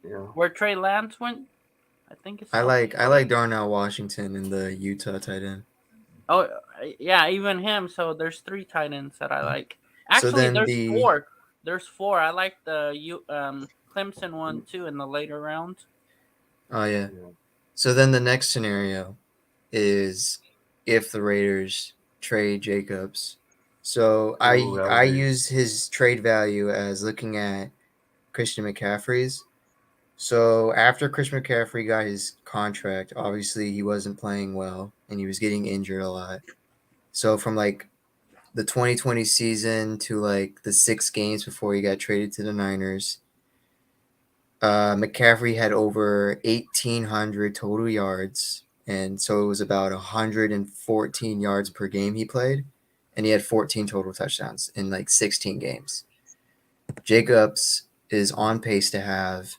Yeah. where Trey Lance went. I think it's. I South like Dakota. Darnell Washington in the Utah tight end. Oh, yeah, even him. So there's 3 tight ends that I like. So Actually, then there's 4. There's 4. I like the Clemson one too in the later rounds. Oh yeah. Yeah. So then the next scenario is if the Raiders trade Jacobs. So Ooh, that would I be- use his trade value as looking at Christian McCaffrey's. So after Christian McCaffrey got his contract, obviously he wasn't playing well and he was getting injured a lot. So from like the 2020 season to like the 6 games before he got traded to the Niners, McCaffrey had over 1,800 total yards, and so it was about 114 yards per game he played, and he had 14 total touchdowns in like 16 games. Jacobs is on pace to have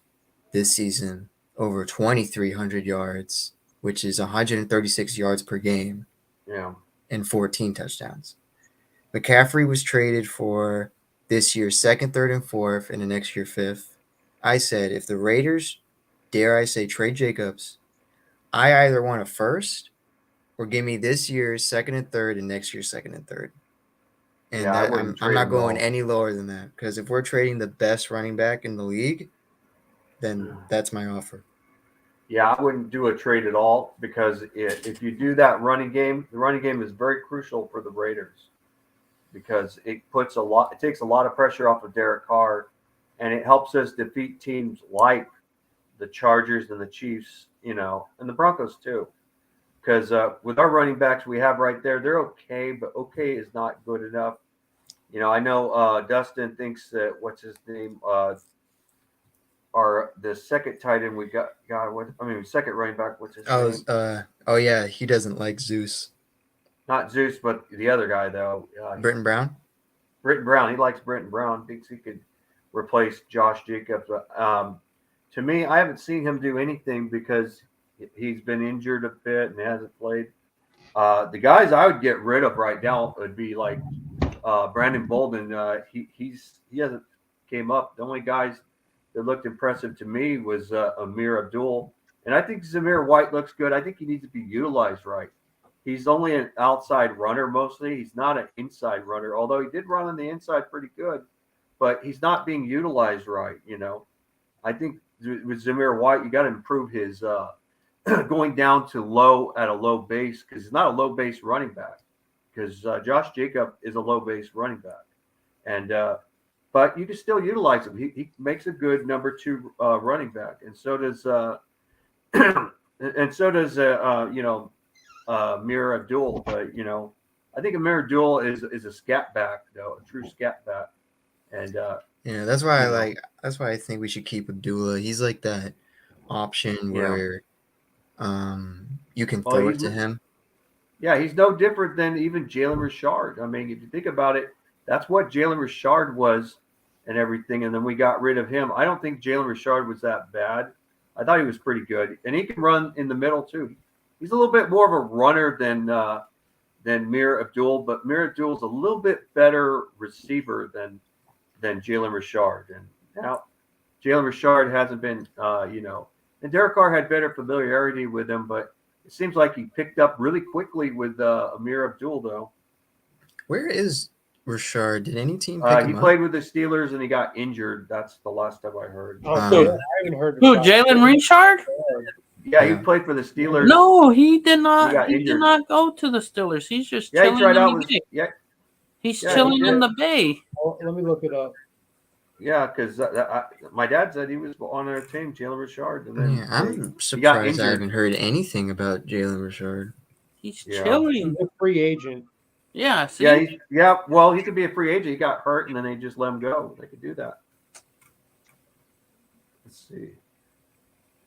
this season over 2,300 yards, which is 136 yards per game, Yeah. and 14 touchdowns. McCaffrey was traded for this year 2nd, 3rd, and 4th, and the next year 5th. I said, if the Raiders, dare I say, trade Jacobs, I either want a first or give me this year's 2nd and 3rd and next year's 2nd and 3rd. And Yeah, I that, wouldn't I'm trade not him going all. any lower than that, because if we're trading the best running back in the league, then that's my offer. Yeah, I wouldn't do a trade at all because if you do that running game, the running game is very crucial for the Raiders because it takes a lot of pressure off of Derek Carr, and it helps us defeat teams like the Chargers and the Chiefs, and the Broncos too. Because with our running backs we have right there, they're okay, but okay is not good enough. I know Dustin thinks that what's his name, the second tight end we got second running back. What's his name? Oh yeah, he doesn't like Zeus. Not Zeus, but the other guy though. Britton Brown. Britton Brown. He likes Britton Brown. Thinks he could replace Josh Jacobs. To me, I haven't seen him do anything because he's been injured a bit and hasn't played. The guys I would get rid of right now would be like Brandon Bolden. He hasn't came up. The only guys that looked impressive to me was Amir Abdul, and I think Zamir White looks good. I think he needs to be utilized right. He's only an outside runner mostly. He's not an inside runner, although he did run on the inside pretty good, but he's not being utilized right. I think with Zamir White, you got to improve his going down to low at a low base because he's not a low base running back because Josh Jacob is a low base running back. And but you can still utilize him. He makes a good number 2 running back, and so does Amir Abdul. But I think Amir Abdul is a scat back though, a true scat back. And that's why that's why I think we should keep Abdullah. He's like that option where you can throw it to him. Yeah, he's no different than even Jalen Richard. I mean, if you think about it, that's what Jalen Richard was and everything, and then we got rid of him. I don't think Jalen Richard was that bad. I thought he was pretty good, and he can run in the middle too. He's a little bit more of a runner than Mir Abdul, but Mir Abdul's a little bit better receiver than Jalen Richard. And now Jalen Richard hasn't been, and Derek Carr had better familiarity with him, but it seems like he picked up really quickly with Amir Abdul, though. Where is Richard? Did any team pick him up? He played with the Steelers and he got injured. That's the last time I heard. Oh, I haven't heard. Who? Jalen Richard? Yeah, he played for the Steelers. No, he did not. He He did not go to the Steelers. He's just Yeah, chilling he tried in out. the Bay. He's Yeah, chilling he in did. the Bay. Oh, let me look it up. Yeah, because my dad said he was on our team, Jalen Richard. And then I'm he got surprised I injured. haven't heard anything about Jalen Richard. He's Yeah. chilling. He's a free agent. Yeah, see? Well, he could be a free agent. He got hurt, and then they just let him go. They could do that. Let's see.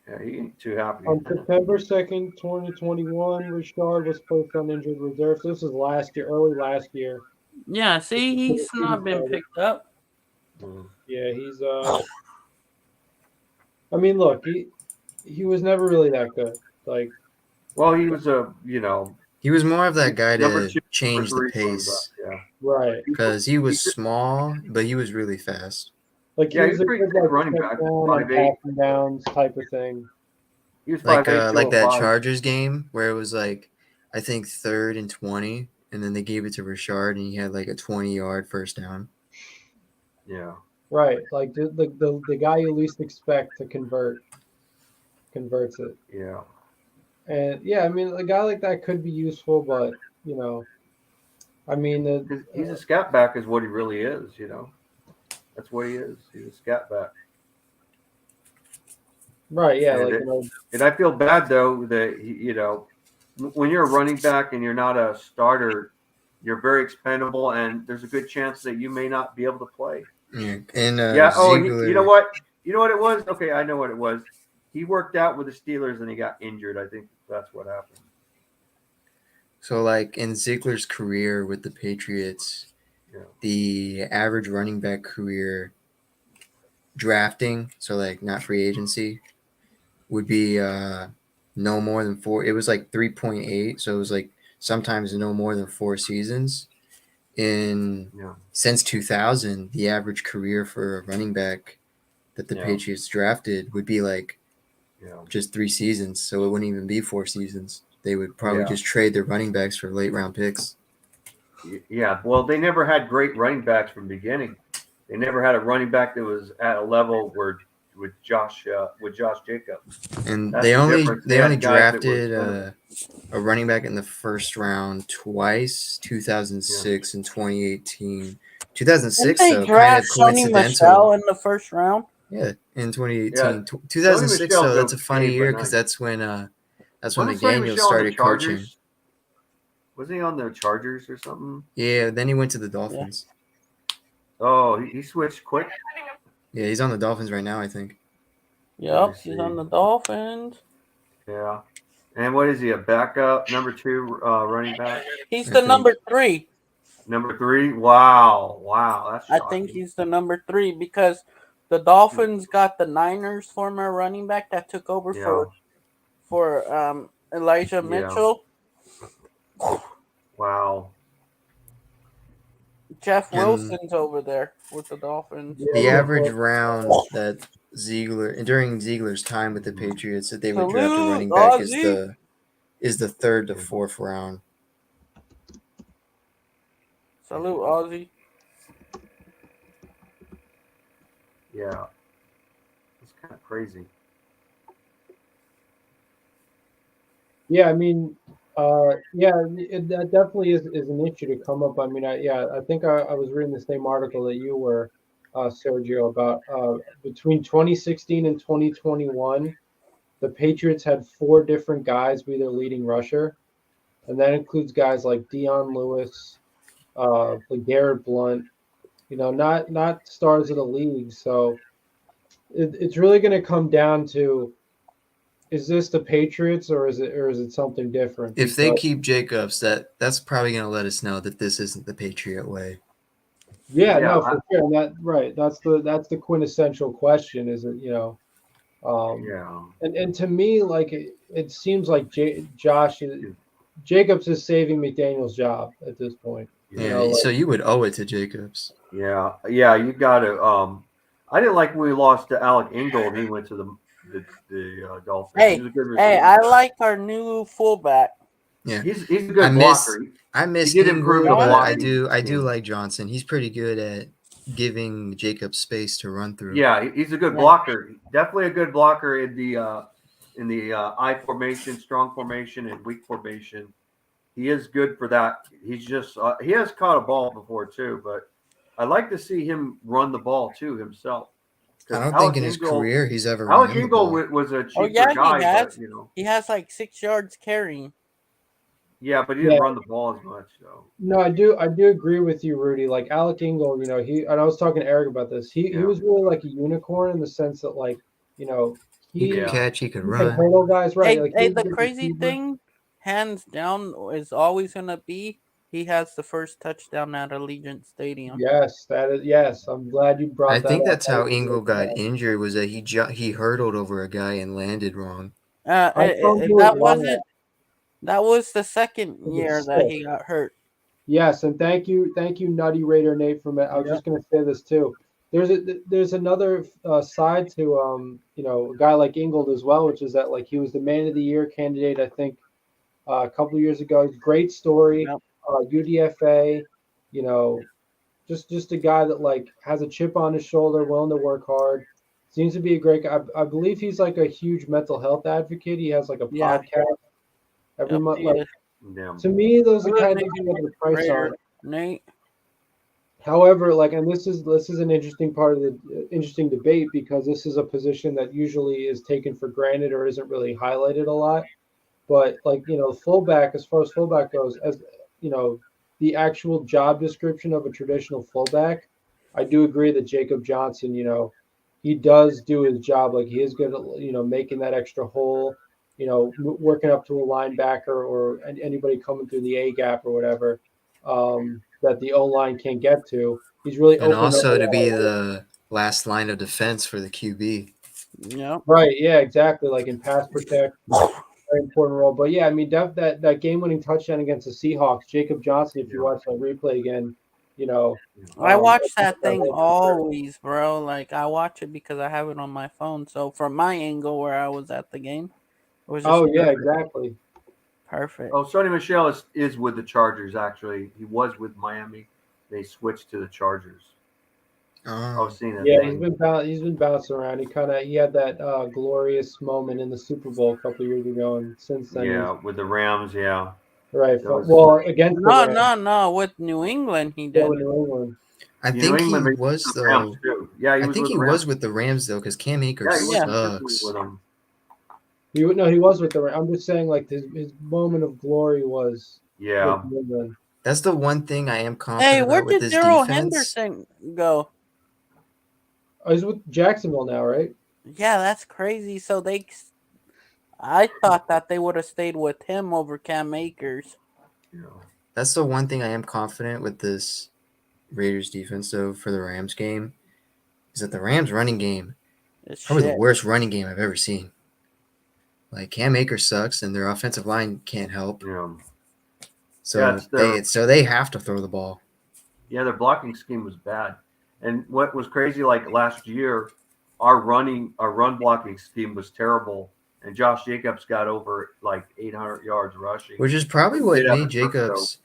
Yeah, he ain't too happy. On September 2nd, 2021, Richard was placed on injured reserve. So this is last year, early last year. Yeah, see, he's not been picked up. Yeah, he's I mean, look, he was never really that good. Like, Well, he was He was more of that guy Number to 2 change the for 3 pace Yeah. right. because he was small, but he was really fast. Like Yeah, he was he's a pretty good good like running check back, down, like 5'8". passing downs type of thing. He was Like 5'8", like that 205. Chargers game where it was like I think 3rd and 20, and then they gave it to Richard, and he had like a 20-yard first down. Yeah. Right. Like the guy you least expect to converts it. Yeah. And yeah, I mean, a guy like that could be useful, but I mean, 'Cause he's a scat back is what he really is, That's what he is. He's a scat back. right? Yeah, And like And I feel bad though that when you're a running back and you're not a starter, you're very expendable, and there's a good chance that you may not be able to play. Yeah, and You know what? You know what it was? Okay, I know what it was. He worked out with the Steelers and he got injured. I think that's what happened. So like in Ziegler's career with the Patriots, the average running back career drafting, so like not free agency, would be no more than 4. It was like 3.8, so it was like sometimes no more than 4 seasons. Since 2000, the average career for a running back that the Patriots drafted would be like just 3 seasons, so it wouldn't even be 4 seasons. They would probably just trade their running backs for late round picks. Yeah, well, they never had great running backs from the beginning. They never had a running back that was at a level where with Josh Jacobs. And That's they the only difference. they They only had guys that were drafted better. a running back in the first round twice, 2006 and 2018. 2006 Didn't though, they kind of draft Sony Michel coincidental. in the first round? Yeah, in 2018. Yeah. 2006 Michel's though, that's a funny okay, year but because nice. that's when Wasn't Sonny McDaniel Michel on the started coaching. Chargers? Wasn't he on the Chargers or something? Yeah, then he went to the Dolphins. Oh, he switched quick. Yeah, he's on the Dolphins right now, I think. Yep, see. he's on the Dolphins. Yeah. And what is he, a backup, number 2 running back? He's I the think. number 3. Number 3. Wow, that's I shocking. think he's the number 3 because the Dolphins got the Niners former running back that took over for Elijah Mitchell. Wow. Jeff And Wilson's over there with the Dolphins. Yeah, the Jeff average Wilson. round that during Ziegler's time with the Patriots that they would draft a Salute, running back is Ozzy. the third to fourth round. Salute, Ozzy. Yeah. It's kind of crazy. Yeah, I mean, that definitely is an issue to come up. I mean, I think I was reading the same article that you were, Sergio, about between 2016 and 2021, the Patriots had 4 different guys be their leading rusher, and that includes guys like Dion Lewis, like Garrett Blunt, not stars of the league. So it's really going to come down to, is this the Patriots or is it something different? If they Because keep Jacobs, that's probably going to let us know that this isn't the Patriot way. yeah, Yeah, no, for sure. And that's the quintessential question. Is it Yeah. and to me, like it seems like Jacobs is saving McDaniel's job at this point. Yeah, so you would owe it to Jacobs. Yeah. You got to. I didn't like when we lost to Alec Ingold. He went to the Dolphins. Hey, He's a good hey, receiver. I like our new fullback. Yeah, He's a good blocker. I miss He did improve Ingold, the but I blocking. do like Johnson. He's pretty good at giving Jacobs space to run through. Yeah, he's a good blocker. Definitely a good blocker in the I formation, strong formation, and weak formation. He is good for that. He's just he has caught a ball before too, but I like to see him run the ball too himself. I don't think in his career he's ever run Alec the Ingold ball. was a cheaper guy, but he has like 6 yards carrying. Yeah, but he didn't run the ball as much though. No, I do agree with you, Rudy. Like Alec Ingold, and I was talking to Eric about this. He was really like a unicorn in the sense that he could catch, he could run. Hurdle guys, right? Hey, the crazy thing, hands down, is always gonna be he has the first touchdown at Allegiant Stadium. Yes, that is. Yes, I'm glad you brought that up. I think that's how Ingold got injured, was that he hurdled over a guy and landed wrong. That was the second year that he got hurt. Yes, and thank you, Nutty Raider Nate from it. I was just going to say this too. There's another side to a guy like Ingold as well, which is that like he was the Man of the Year candidate, I think, a couple of years ago. Great story, Yep. UDFA, just a guy that like has a chip on his shoulder, willing to work hard. Seems to be a great guy. I believe he's like a huge mental health advocate. He has like a podcast every month. Like, to me, those are kind of things you have to price on. Nate. However, and this is an interesting part of the interesting debate, because this is a position that usually is taken for granted or isn't really highlighted a lot. But fullback, as far as fullback goes, as the actual job description of a traditional fullback, I do agree that Jacob Johnson, he does do his job. Like he is good at making that extra hole, working up to a linebacker or anybody coming through the A gap or whatever that the O line can't get to. He's really and also to be the last line of defense for the QB. Yeah. Right. Yeah. Exactly. Like in pass protect, very important role. But yeah, I mean, that game-winning touchdown against the Seahawks, Jacob Johnson. If you watch that replay again, I watch that thing always, bro. Like I watch it because I have it on my phone. So from my angle where I was at the game, it was just exactly. Perfect. Oh, Sonny Michel is with the Chargers. Actually, he was with Miami. They switched to the Chargers. I've seen that. Yeah, he's been bouncing around. He had that glorious moment in the Super Bowl a couple of years ago, and since then, with the Rams, right. Well, against no, with New England he did. With New England. I think he was though. Yeah, I think he was with the Rams though, because Cam Akers sucks. With them. He was with the Rams. I'm just saying, like his moment of glory was. Yeah. That's the one thing I am confident Hey, where about with did this Darrell defense. Henderson go? Oh, he's with Jacksonville now, right? Yeah, that's crazy. So I thought that they would have stayed with him over Cam Akers. Yeah. That's the one thing I am confident with this Raiders defense, though, for the Rams game, is that the Rams running game, It's probably shit. the worst running game I've ever seen. Like Cam Akers sucks, and their offensive line can't help. Yeah. So they have to throw the ball. Yeah, their blocking scheme was bad. And what was crazy, like last year, our run blocking scheme was terrible, and Josh Jacobs got over like 800 yards rushing. Which is probably what Did have made a first, Jacobs.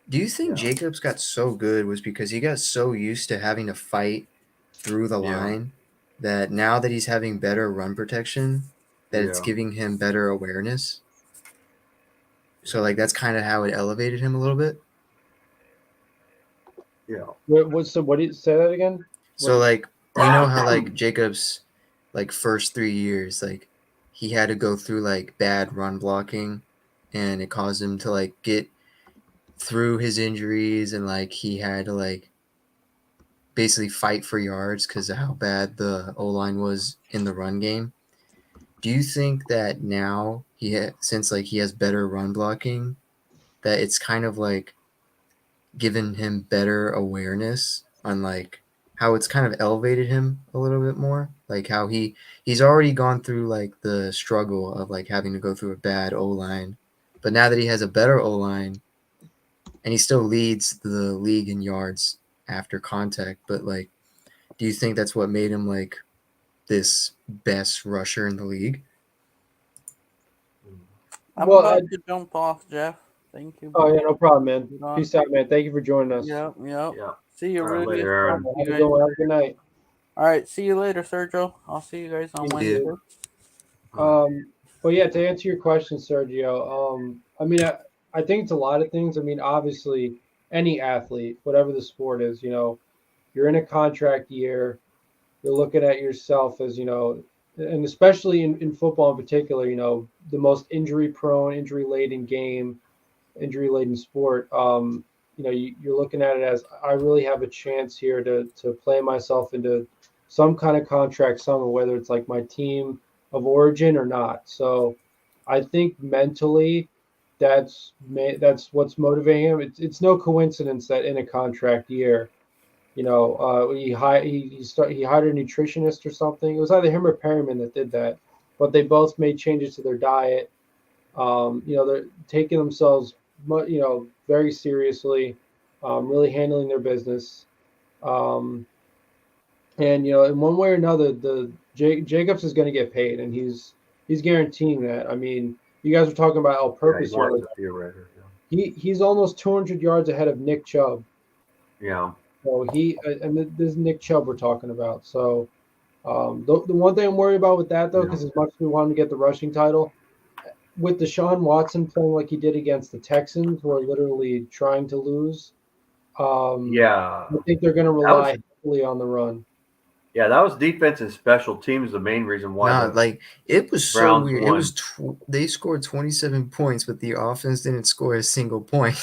Do you think Yeah. Jacobs got so good was because he got so used to having to fight through the Yeah. line that now that he's having better run protection, that it's Yeah. giving him better awareness? So like that's kind of how it elevated him a little bit. Yeah. What did you say that again? So like you know how like Jacobs like first 3 years like he had to go through like bad run blocking and it caused him to like get through his injuries and like he had to like basically fight for yards because of how bad the O-line was in the run game. Do you think that now since like he has better run blocking, that it's kind of like given him better awareness on like how it's kind of elevated him a little bit more? Like how he's already gone through like the struggle of like having to go through a bad O-line, but now that he has a better O-line and he still leads the league in yards after contact, but like do you think that's what made him like this best rusher in the league? I'm Well, about to jump off, Jeff. Thank you. Oh yeah, no problem, man. Get on. Peace out, man. Thank you for joining us. Yep. Yeah. See you, All right, Rudy. later, Aaron. Talk to Have you a guys good one. Have a later. good night. All right. See you later, Sergio. I'll see you guys on You Wednesday. too. But yeah, to answer your question, Sergio, I mean, I think it's a lot of things. I mean, obviously, any athlete, whatever the sport is, you're in a contract year, you're looking at yourself as, and especially in football in particular, the most injury prone, injury laden game, injury laden sport. You're looking at it as I really have a chance here to play myself into some kind of contract somewhere, whether it's like my team of origin or not. So I think mentally that's what's motivating him. It's no coincidence that in a contract year, he hired a nutritionist or something. It was either him or Perryman that did that, but they both made changes to their diet. They're taking themselves, very seriously, really handling their business. And in one way or another, Jacobs is going to get paid, and he's guaranteeing that. I mean, you guys were talking about all-purpose Yeah, he wants yards. to be a Raider, yeah. He's almost 200 yards ahead of Nick Chubb. Yeah. So this is Nick Chubb we're talking about. So the one thing I'm worried about with that though, Yeah. because as much as we want him to get the rushing title, with Deshaun Watson playing like he did against the Texans, who are literally trying to lose. Yeah. I think they're going to rely heavily on the run. Yeah, that was defense and special teams the main reason why. No, like it was so Browns weird. won. It was they scored 27 points, but the offense didn't score a single point.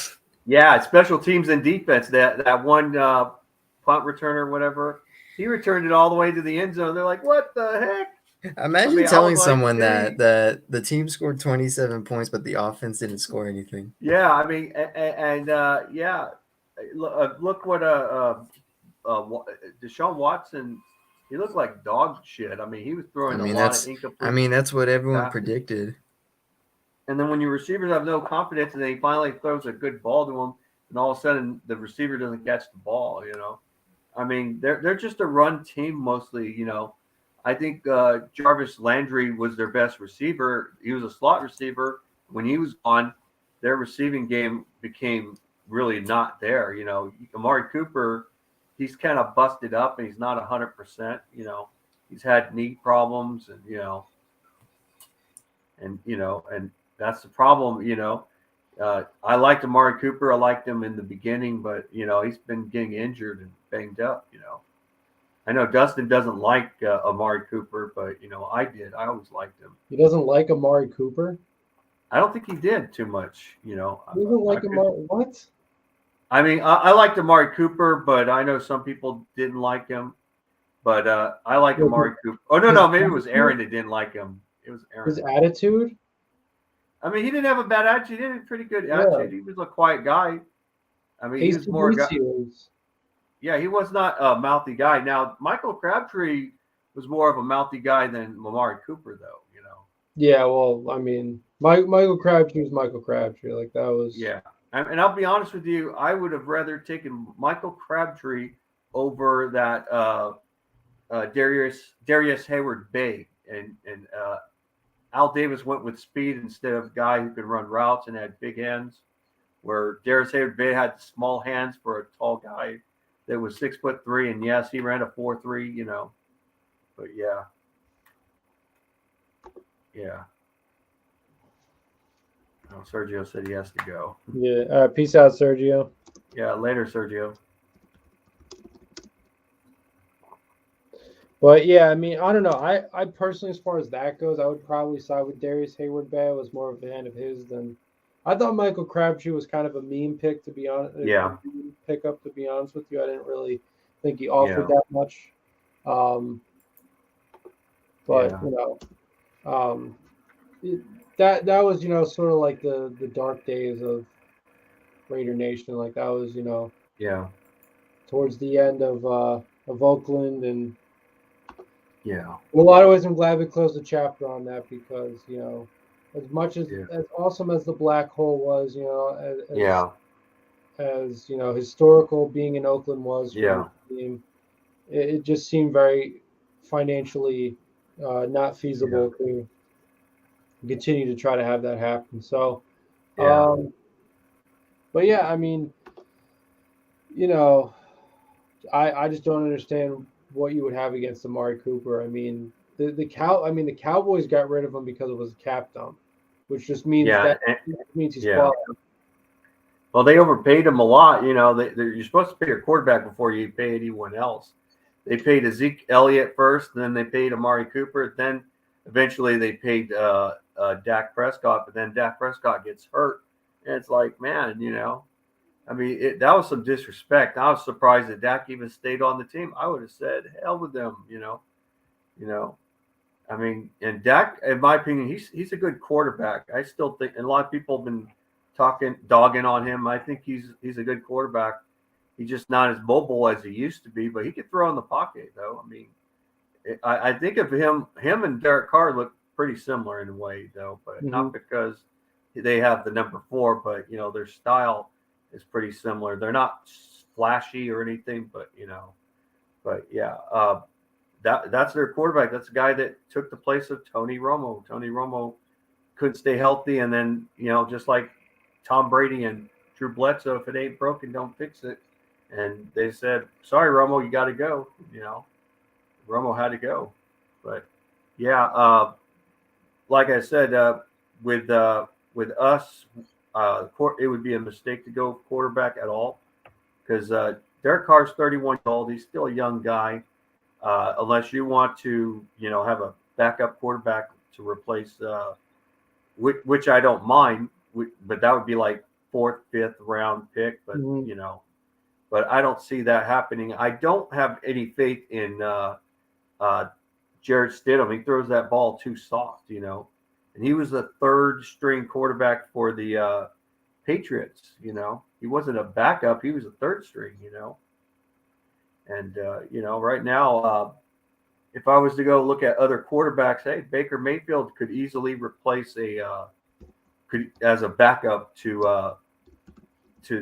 Yeah, special teams and defense. That one punt returner, whatever, he returned it all the way to the end zone. They're like, "What the heck?" Imagine I telling was like, someone "Dang." that the team scored 27 points, but the offense didn't score anything. Yeah, I mean, and yeah, look what Deshaun Watson. He looked like dog shit. I mean, he was throwing a lot of incomplete. That's what everyone passes. predicted. And then when your receivers have no confidence, and then he finally throws a good ball to him, and all of a sudden the receiver doesn't catch the ball. I mean, they're just a run team mostly. I think Jarvis Landry was their best receiver. He was a slot receiver. When he was on, their receiving game became really not there. Amari Cooper, he's kind of busted up and he's not 100%. He's had knee problems and that's the problem. I liked Amari Cooper. I liked him in the beginning, but he's been getting injured and banged up. I know Dustin doesn't like Amari Cooper, but I did. I always liked him. He doesn't like Amari Cooper. I don't think he did too much. He doesn't like Amari. What? I mean, I liked Amari Cooper, but I know some people didn't like him. But I like Amari Cooper. Oh no, maybe it was Aaron that didn't like him. It was Aaron. His attitude. I mean, he didn't have a bad attitude. He had a pretty good Yeah. attitude. He was a quiet guy. I mean, he was more a guy. Yeah, he was not a mouthy guy. Now, Michael Crabtree was more of a mouthy guy than Amari Cooper, though. You know. Yeah, well, I mean, Michael Crabtree was Michael Crabtree. Like that was. Yeah, and I'll be honest with you, I would have rather taken Michael Crabtree over that Darius Hayward Bay, and Al Davis went with speed instead of a guy who could run routes and had big hands, where Darius Hayward Bay had small hands for a tall guy that was 6'3", and yes, he ran a 4.3, you know, but yeah. Oh, Sergio said he has to go. Yeah. Peace out, Sergio. Yeah, later, Sergio. But yeah, I mean, I don't know. I personally, as far as that goes, I would probably side with Darius Hayward Bay. I was more of a fan of his than I thought Michael Crabtree was kind of a meme pick, to be honest. Yeah. Pickup, to be honest with you. I didn't really think he offered that much. That was, sort of like the dark days of Raider Nation. Like that was, towards the end of Oakland, and in a lot of ways, I'm glad we closed the chapter on that because, as much as awesome as the black hole was, as historical being in Oakland was for the team, it just seemed very financially not feasible to continue to try to have that happen. So, but yeah, I mean, I just don't understand what you would have against Amari Cooper. I mean, the Cowboys got rid of him because it was a cap dump, which just means means he's quality. Well, they overpaid him a lot. You're supposed to pay your quarterback before you pay anyone else. They paid Zeke Elliott first, then they paid Amari Cooper, then eventually they paid Dak Prescott, but then Dak Prescott gets hurt, and it's like, man, I mean, that was some disrespect. I was surprised that Dak even stayed on the team. I would have said, hell with them, I mean, and Dak, in my opinion, he's a good quarterback. I still think, and a lot of people have been dogging on him. I think he's a good quarterback. He's just not as mobile as he used to be, but he could throw in the pocket, though. I mean, I think of him and Derek Carr look pretty similar in a way, though, but not because they have the number 4, but their style is pretty similar. They're not flashy or anything, but that's their quarterback. That's the guy that took the place of Tony Romo. Tony Romo couldn't stay healthy, and then just like Tom Brady and Drew Bledsoe, if it ain't broken, don't fix it. And they said, sorry, Romo, you got to go. Romo had to go. But like I said, with us, it would be a mistake to go quarterback at all because Derek Carr's 31 years old. He's still a young guy. Unless you want to, have a backup quarterback to replace, which I don't mind, but that would be like 4th, 5th round pick. But but I don't see that happening. I don't have any faith in Jarrett Stidham. He throws that ball too soft, and he was the 3rd string quarterback for the Patriots. He wasn't a backup; he was a 3rd string. And right now, if I was to go look at other quarterbacks, hey, Baker Mayfield could easily replace as a backup to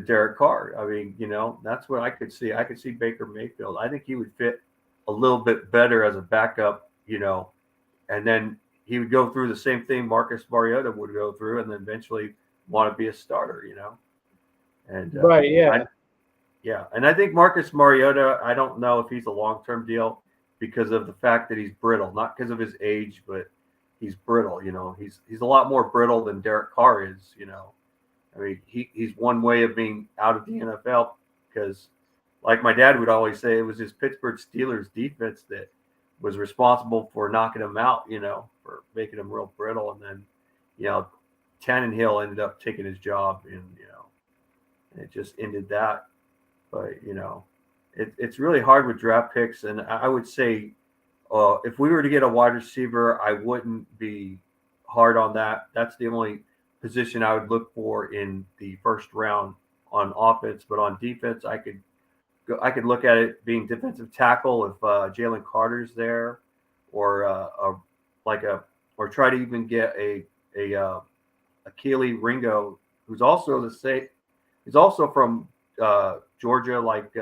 Derek Carr. I mean, that's what I could see. I could see Baker Mayfield. I think he would fit a little bit better as a backup, and then he would go through the same thing Marcus Mariota would go through, and then eventually want to be a starter, And right, yeah. And I think Marcus Mariota, I don't know if he's a long-term deal because of the fact that he's brittle, not because of his age, but he's brittle. He's a lot more brittle than Derek Carr is. I mean, he's one way of being out of the NFL because, like my dad would always say, it was his Pittsburgh Steelers defense that was responsible for knocking him out. For making him real brittle, and then Tannenhill ended up taking his job, and it just ended that. But it's really hard with draft picks, and I would say if we were to get a wide receiver, I wouldn't be hard on that. That's the only position I would look for in the first round on offense, but on defense, I could look at it being defensive tackle if Jalen Carter's there, or like a or try to even get a Keely Ringo, who's also the same. He's also from Georgia, like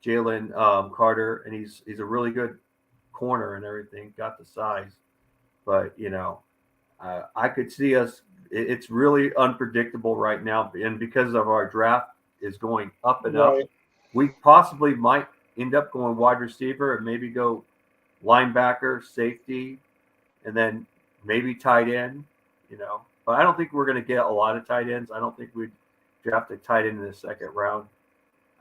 Jalen Carter, and he's a really good corner and everything. Got the size, but I could see us. It's really unpredictable right now, and because of our draft is going up and up, Right. we possibly might end up going wide receiver and maybe go linebacker, safety, and then maybe tight end. But I don't think we're going to get a lot of tight ends. I don't think we'd draft a tight end in the second round.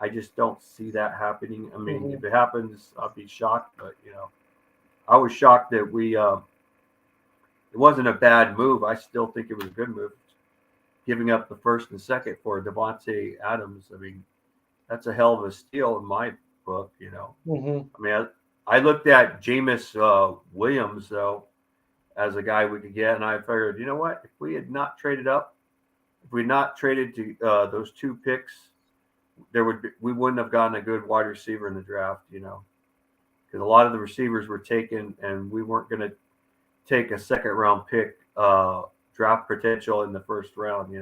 I just don't see that happening. I mean, if it happens, I'll be shocked. But I was shocked that it wasn't a bad move. I still think it was a good move, giving up the first and second for Devontae Adams. I mean, that's a hell of a steal in my book. Mhm. I mean, I looked at Jameis Williams though as a guy we could get, and I figured, you know what? If we had not traded up, if we had not traded to those two picks, we wouldn't have gotten a good wide receiver in the draft. Because a lot of the receivers were taken, and we weren't going to take a second round pick draft potential in the first round.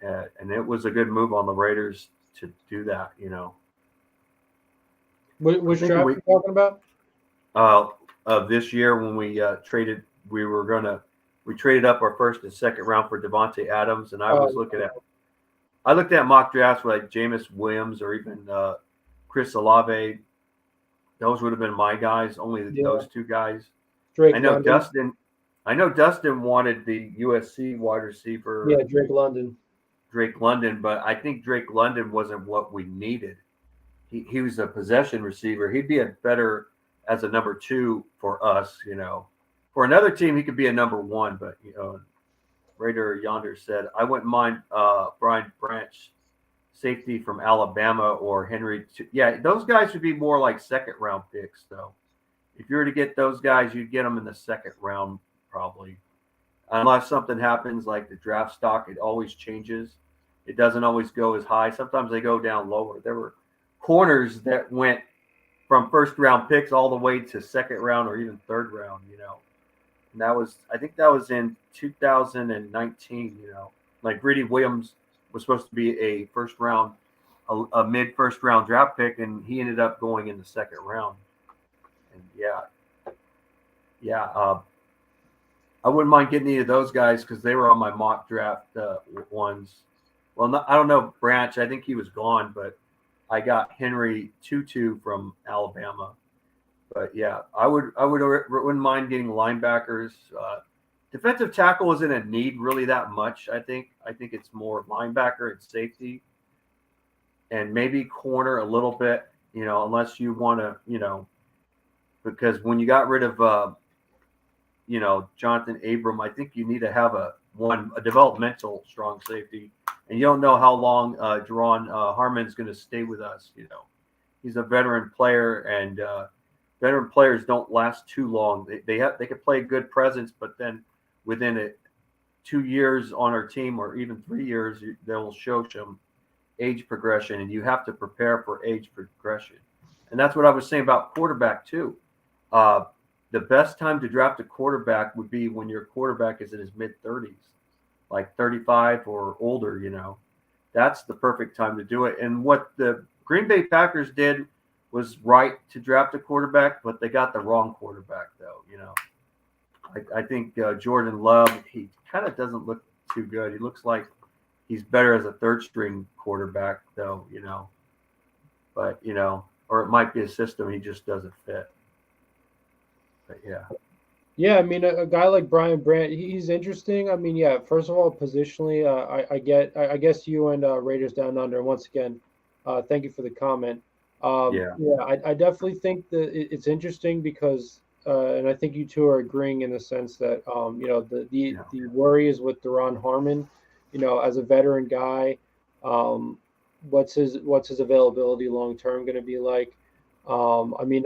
And it was a good move on the Raiders to do that. Which think draft we- are you talking about? Of this year when we traded, we traded up our first and second round for Devontae Adams, and I looked at mock drafts like Jameis Williams or even Chris Olave. Those would have been my guys, only those two guys. Drake I know London. Dustin wanted the USC wide receiver. Yeah, Drake London. But I think Drake London wasn't what we needed. He was a possession receiver. He'd be a better as a number 2 for us. For another team, he could be a number 1. But Raider Yonder said, I wouldn't mind Brian Branch, safety from Alabama, or Henry. Yeah, those guys would be more like second round picks, though. If you were to get those guys, you'd get them in the second round probably, unless something happens like the draft stock. It always changes. It doesn't always go as high. Sometimes they go down lower. There were corners that went from first round picks all the way to second round or even third round. And I think that was in 2019. Like Greedy Williams was supposed to be a first round, a mid first round draft pick, and he ended up going in the second round. And I wouldn't mind getting any of those guys because they were on my mock draft ones. Well, I don't know Branch. I think he was gone, but I got Henry Tutu from Alabama. But yeah, I wouldn't mind getting linebackers. Defensive tackle isn't a need really that much. I think it's more linebacker and safety, and maybe corner a little bit. Unless you want to, because when you got rid of Jonathan Abram, I think you need to have a developmental strong safety, and you don't know how long Jerron Harmon's going to stay with us. He's a veteran player, and veteran players don't last too long. They could play good presence, but then within 2 years on our team, or even 3 years, they'll show some age progression, and you have to prepare for age progression. And that's what I was saying about quarterback too. The best time to draft a quarterback would be when your quarterback is in his mid-30s, like 35 or older. That's the perfect time to do it. And what the Green Bay Packers did was right to draft a quarterback, but they got the wrong quarterback, though. I think Jordan Love, he kind of doesn't look too good. He looks like he's better as a third-string quarterback, though. But or it might be a system he just doesn't fit. But yeah. Yeah, I mean, a guy like Brian Brandt, he's interesting. I mean, yeah, first of all, positionally, I guess you and Raiders Down Under, once again, thank you for the comment. I definitely think that it's interesting because, and I think you two are agreeing in the sense that, the worry is with Deron Harmon, as a veteran guy, what's his availability long term going to be like? I mean,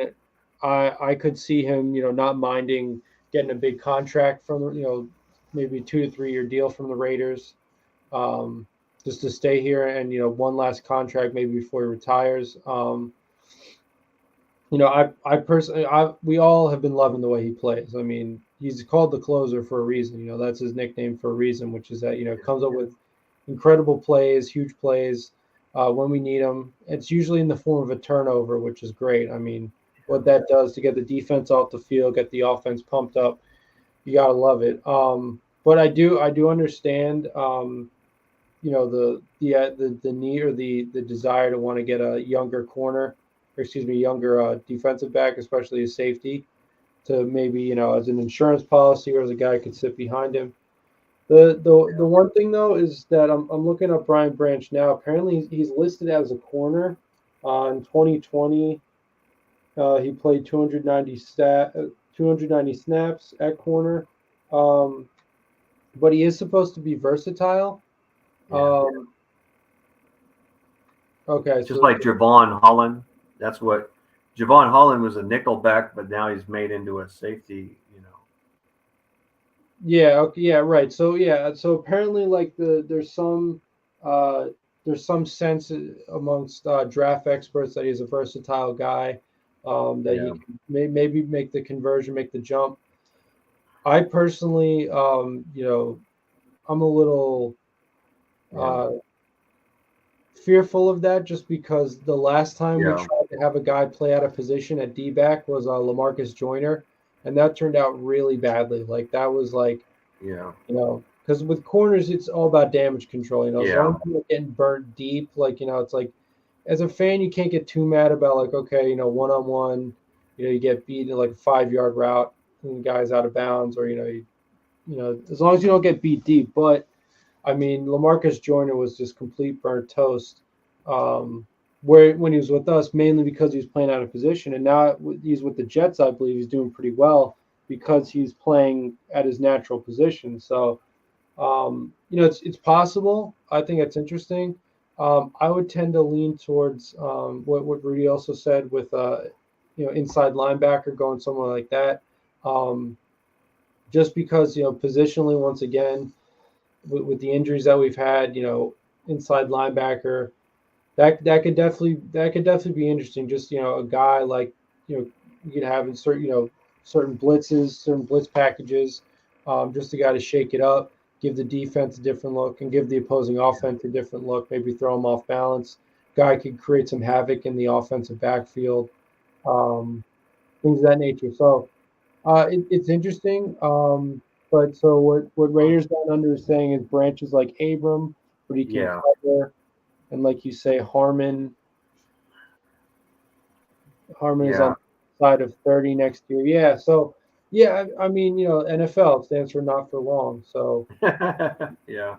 I could see him, not minding getting a big contract from, maybe 2 to 3 year deal from the Raiders, just to stay here and one last contract maybe before he retires. I personally, we all have been loving the way he plays. I mean, he's called the closer for a reason. That's his nickname for a reason, which is that comes up with incredible plays, huge plays when we need them. It's usually in the form of a turnover, which is great. I mean, what that does to get the defense off the field, get the offense pumped up, you gotta love it. But I do understand, the need or the desire to want to get a younger corner, or excuse me, younger defensive back, especially a safety, to maybe as an insurance policy or as a guy who could sit behind him. The one thing though is that I'm looking up Brian Branch now. Apparently he's listed as a corner. In 2020, he played 290 snaps at corner, but he is supposed to be versatile. Yeah. Okay, Just like Javon Holland. That's what Javon Holland was, a nickel back, but now he's made into a safety. Yeah. Okay. Yeah. Right. So yeah. So apparently, like there's some sense amongst draft experts that he's a versatile guy, that he can maybe make the conversion, make the jump. I personally, I'm a little fearful of that, just because the last time we tried to have a guy play out of position at D-back was LaMarcus Joyner, and that turned out really badly. Like that was like, because with corners it's all about damage control. As long as you're not getting burnt deep, like it's like, as a fan you can't get too mad about like, okay, 1-on-1, you get beat in like a 5-yard route and the guy's out of bounds, or as long as you don't get beat deep. But I mean, LaMarcus Joyner was just complete burnt toast. When he was with us, mainly because he was playing out of position, and now he's with the Jets. I believe he's doing pretty well because he's playing at his natural position. So, it's possible. I think it's interesting. I would tend to lean towards what Rudy also said with inside linebacker, going somewhere like that. Just because positionally, once again, with the injuries that we've had, inside linebacker, that could definitely be interesting. Just a guy like you could have in certain blitzes, certain blitz packages, just a guy to shake it up, give the defense a different look, and give the opposing offense a different look. Maybe throw them off balance. Guy could create some havoc in the offensive backfield, things of that nature. So it's interesting. But so what Raiders Down Under is saying is Branch is like Abram, but he can cover, and like you say, Harmon is on the side of 30 next year. Yeah. So yeah, I mean, NFL stands for not for long. So yeah.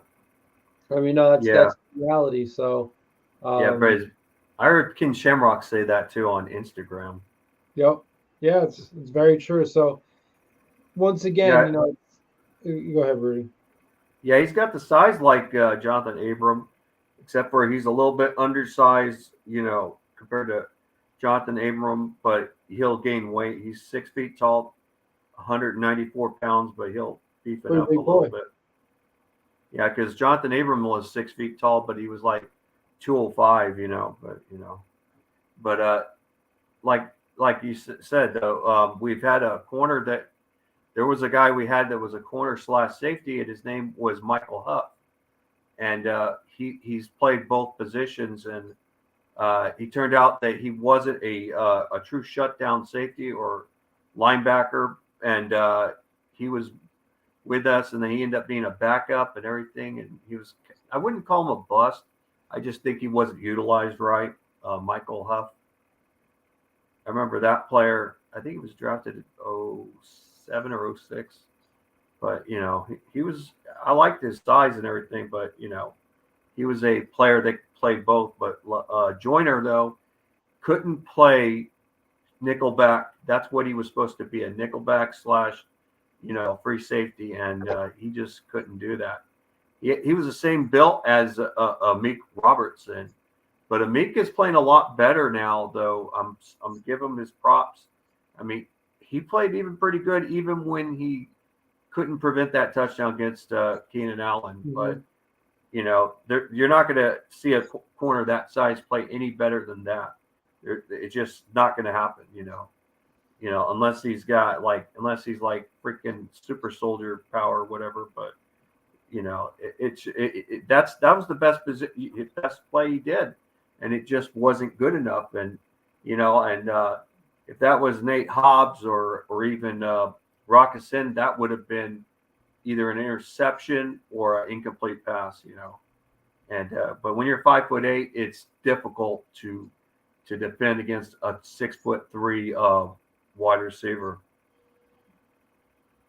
I mean, no, that's reality. So but I heard Ken Shamrock say that too on Instagram. Yep. Yeah, it's very true. So once again, go ahead, Rudy. Yeah, he's got the size like Jonathan Abram, except for he's a little bit undersized, compared to Jonathan Abram, but he'll gain weight. He's 6 feet tall, 194 pounds, but he'll beef it up a little bit. Yeah, because Jonathan Abram was 6 feet tall, but he was like 205, but like you said though, we've had a corner that. There was a guy we had that was a corner / safety, and his name was Michael Huff, and he's played both positions, and he turned out that he wasn't a true shutdown safety or linebacker, and he was with us, and then he ended up being a backup and everything, and I wouldn't call him a bust. I just think he wasn't utilized right, Michael Huff. I remember that player. I think he was drafted at 07 or 06, but he was. I liked his size and everything, but he was a player that played both. But Joyner though couldn't play nickelback. That's what he was supposed to be, a nickelback / free safety, and he just couldn't do that. He was the same built as Amik Robertson, but Amik is playing a lot better now. Though I'm giving him his props. I mean, he played even pretty good, even when he couldn't prevent that touchdown against Keenan Allen. Mm-hmm. But you know, you're not going to see a corner that size play any better than that. It's just not going to happen. You know, unless he's unless he's like freaking super soldier power or whatever. But you know, that was the best play he did, and it just wasn't good enough. And you know, if that was Nate Hobbs or even Rockison, that would have been either an interception or an incomplete pass. You know, and but when you're 5'8", it's difficult to defend against a 6'3" wide receiver.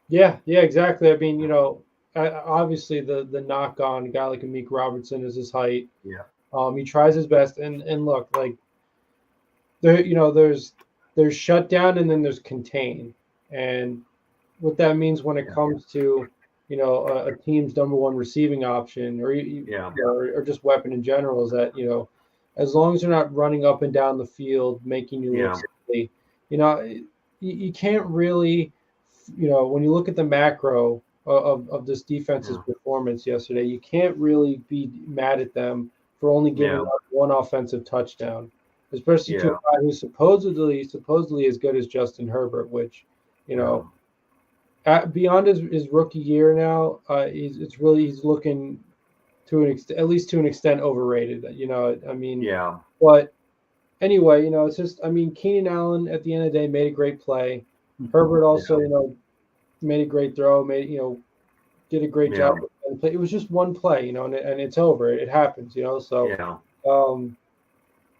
Yeah, exactly. I mean, you know, obviously the knock on a guy like Amik Robertson is his height. Yeah. He tries his best, and look, like there, you know, there's shutdown and then there's contain, and what that means when it comes to, you know, a team's number one receiving option or just weapon in general is that, you know, as long as they're not running up and down the field making you look silly, you know, you can't really, you know, when you look at the macro of this defense's performance yesterday, you can't really be mad at them for only giving up one offensive touchdown, especially to a guy who's supposedly as good as Justin Herbert, which, you know, beyond his rookie year now, he's looking to at least to an extent overrated. You know, I mean, but anyway, you know, it's just, I mean, Keenan Allen at the end of the day made a great play. Herbert also, you know, made a great throw, did a great job. It was just one play, you know, and it's over. It happens, you know. So,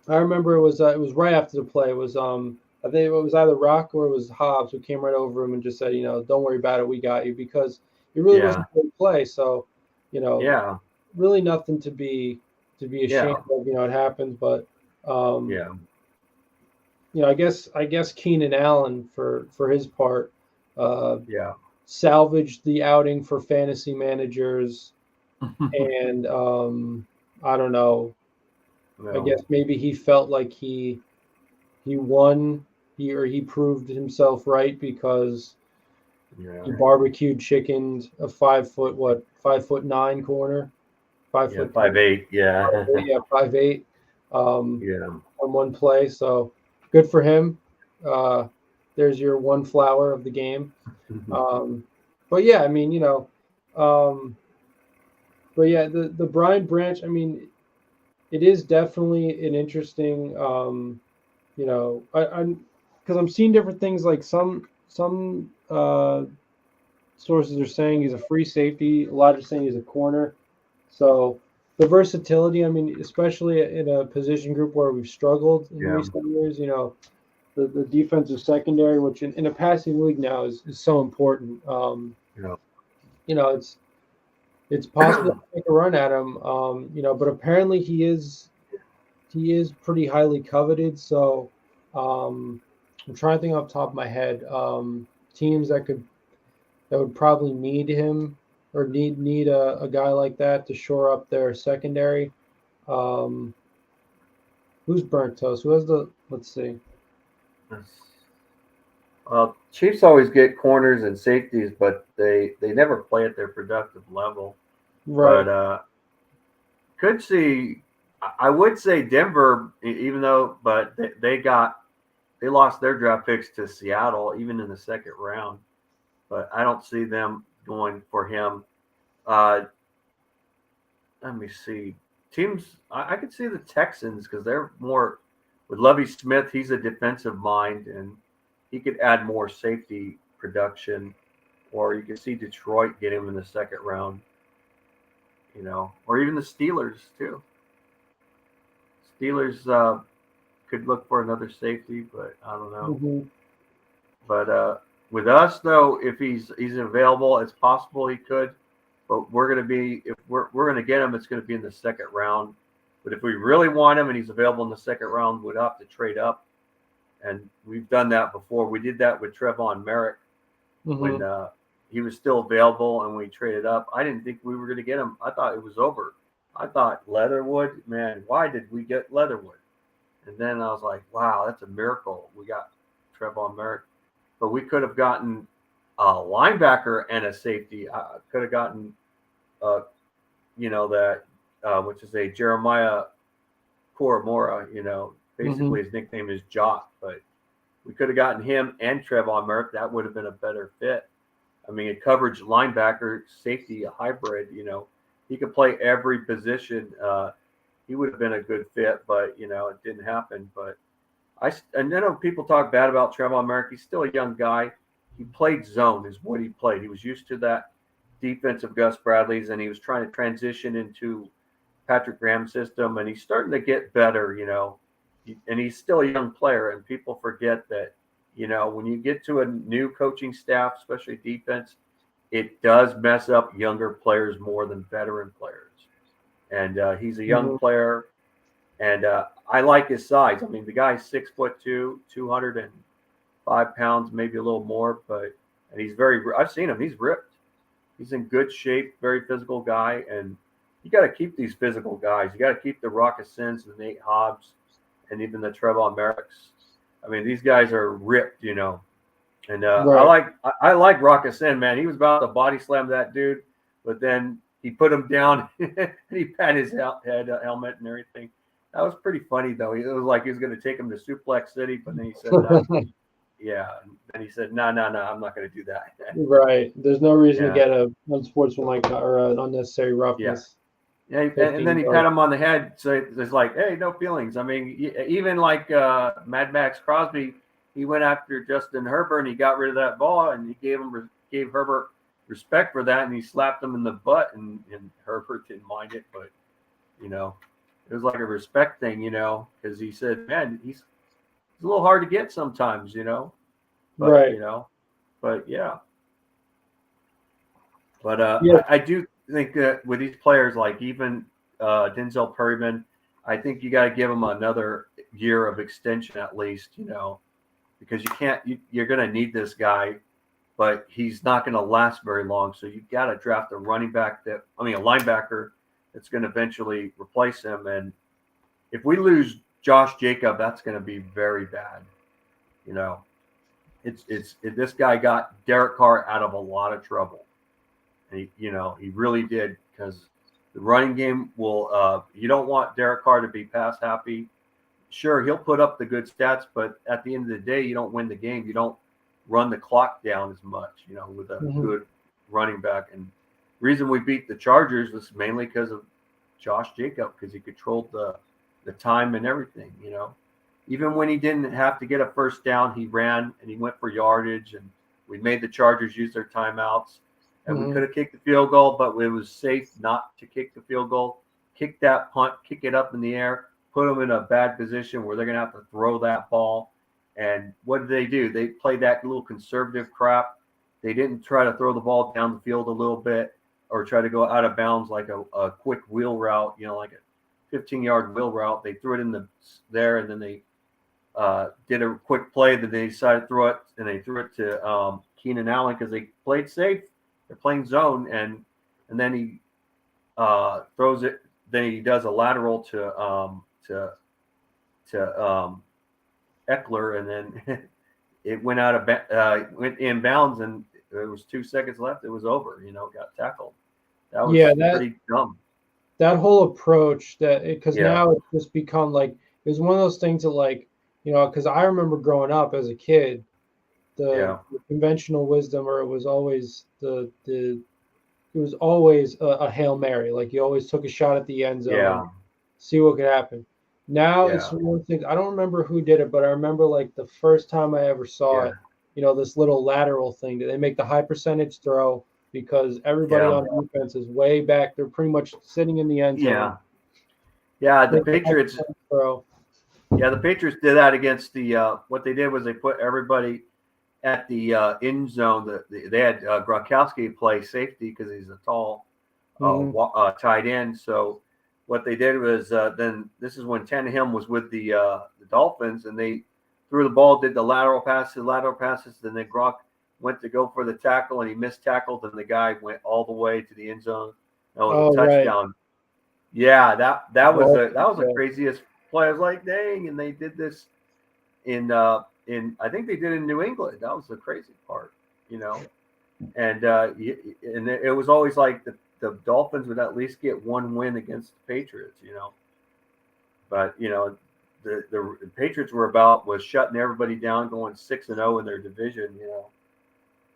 I remember it was right after the play. It was I think it was either Rock or it was Hobbs who came right over him and just said, you know, don't worry about it, we got you, because it really wasn't a good play. So, you know, really nothing to be ashamed of. You know, it happens, but you know, I guess Keenan Allen for his part, salvaged the outing for fantasy managers, and I don't know. I guess maybe he felt like he won, he proved himself right because he barbecued chickened a 5'9" corner, 5'8", 5'8", on one play. So good for him. There's your one flower of the game. But yeah, I mean, you know, but yeah, the Brian Branch, I mean, it is definitely an interesting, you know, because I'm seeing different things. Like some sources are saying he's a free safety. A lot are saying he's a corner. So the versatility, I mean, especially in a position group where we've struggled in recent years, you know, the defensive secondary, which in a passing league now is so important. You know, it's possible to make a run at him, you know, but apparently he is pretty highly coveted. So I'm trying to think off the top of my head, teams that would probably need him or need a guy like that to shore up their secondary. Who's burnt toast? Who has let's see. Well, Chiefs always get corners and safeties, but they never play at their productive level. Right. But could see, I would say Denver, even though, but they lost their draft picks to Seattle, even in the second round. But I don't see them going for him. Let me see. Teams, I could see the Texans because they're more with Lovie Smith. He's a defensive mind, and he could add more safety production. Or you could see Detroit get him in the second round. You know, or even the Steelers too. Steelers could look for another safety, but I don't know. Mm-hmm. But with us though, if he's available, it's possible he could. But if we're gonna get him, it's gonna be in the second round. But if we really want him and he's available in the second round, we'd have to trade up. And we've done that before. We did that with Trevon Merrick when he was still available and we traded up. I didn't think we were going to get him. I thought it was over. I thought Leatherwood, man, why did we get Leatherwood? And then I was like, wow, that's a miracle. We got Trevon Merrick. But we could have gotten linebacker and a safety. I could have gotten, that, which is a Jeremiah Koromora. Basically his nickname is Jock, but we could have gotten him and Trevon Merrick. That would have been a better fit. I mean, a coverage linebacker, safety, a hybrid. He could play every position. He would have been a good fit, but it didn't happen. But I know people talk bad about Trevon Merrick. He's still a young guy. He played zone, is what he played. He was used to that defense of Gus Bradley's, and he was trying to transition into Patrick Graham's system, and he's starting to get better. And he's still a young player, and people forget that. When you get to a new coaching staff, especially defense, it does mess up younger players more than veteran players. And he's a young player, and I like his size. I mean, the guy's 6'2", 205 pounds, maybe a little more, and he's I've seen him. He's ripped. He's in good shape, very physical guy, and you got to keep these physical guys. You got to keep the Rock Sins, the Nate Hobbs, and even the Trevon Merricks. I mean, these guys are ripped, And right. I like Rock Sin, man. He was about to body slam that dude, but then he put him down and he patted his head helmet and everything. That was pretty funny, though. It was like he was going to take him to Suplex City, but then he said, no. Yeah. And then he said, no, I'm not going to do that. Right. There's no reason to get a unsportsmanlike or unnecessary roughness. Yeah, and then he pat him on the head, so it's like, hey, no feelings. I mean, even like Mad Max Crosby, he went after Justin Herbert and he got rid of that ball, and he gave Herbert respect for that, and he slapped him in the butt, and Herbert didn't mind it, but it was like a respect thing, because he said, man, he's a little hard to get sometimes, but, right, but yeah, but yeah. I do think that with these players, like even Denzel Perryman, I think you got to give him another year of extension at least, because you're going to need this guy, but he's not going to last very long. So you got to draft a linebacker that's going to eventually replace him. And if we lose Josh Jacob, that's going to be very bad. This guy got Derek Carr out of a lot of trouble. And he really did, because the running game will. You don't want Derek Carr to be pass happy. Sure, he'll put up the good stats, but at the end of the day, you don't win the game. You don't run the clock down as much, with a good running back. And the reason we beat the Chargers was mainly because of Josh Jacob, because he controlled the time and everything. Even when he didn't have to get a first down, he ran and he went for yardage, and we made the Chargers use their timeouts. And we could have kicked the field goal, but it was safe not to kick the field goal. Kick that punt, kick it up in the air, put them in a bad position where they're going to have to throw that ball. And what did they do? They played that little conservative crap. They didn't try to throw the ball down the field a little bit or try to go out of bounds like a quick wheel route, like a 15-yard wheel route. They threw it in there, and then they did a quick play. Then they decided to throw it, and they threw it to Keenan Allen because they played safe. They're playing zone, and then he throws it. Then he does a lateral to Eckler, and then it went went in bounds, and there was 2 seconds left. It was over. Got tackled. That was pretty dumb. That whole approach, because now it's just become like it was one of those things that because I remember growing up as a kid. The conventional wisdom, or it was always a Hail Mary. Like you always took a shot at the end zone, see what could happen. Now it's one of the things. I don't remember who did it, but I remember like the first time I ever saw it. This little lateral thing that they make the high percentage throw because everybody on defense is way back. They're pretty much sitting in the end zone. The Patriots. The Patriots did that against the. What they did was they put everybody at the end zone. They had Gronkowski play safety because he's a tall tight end. So what they did was then this is when Tannehill was with the Dolphins, and they threw the ball, did the lateral passes. Then Gronk went to go for the tackle, and he missed tackled, and the guy went all the way to the end zone. That was a touchdown. Right. Yeah, that was the craziest play. I was like, dang, and they did this in I think they did in New England. That was the crazy part, and and it was always like the Dolphins would at least get one win against the Patriots, But the Patriots was shutting everybody down, going 6-0 in their division,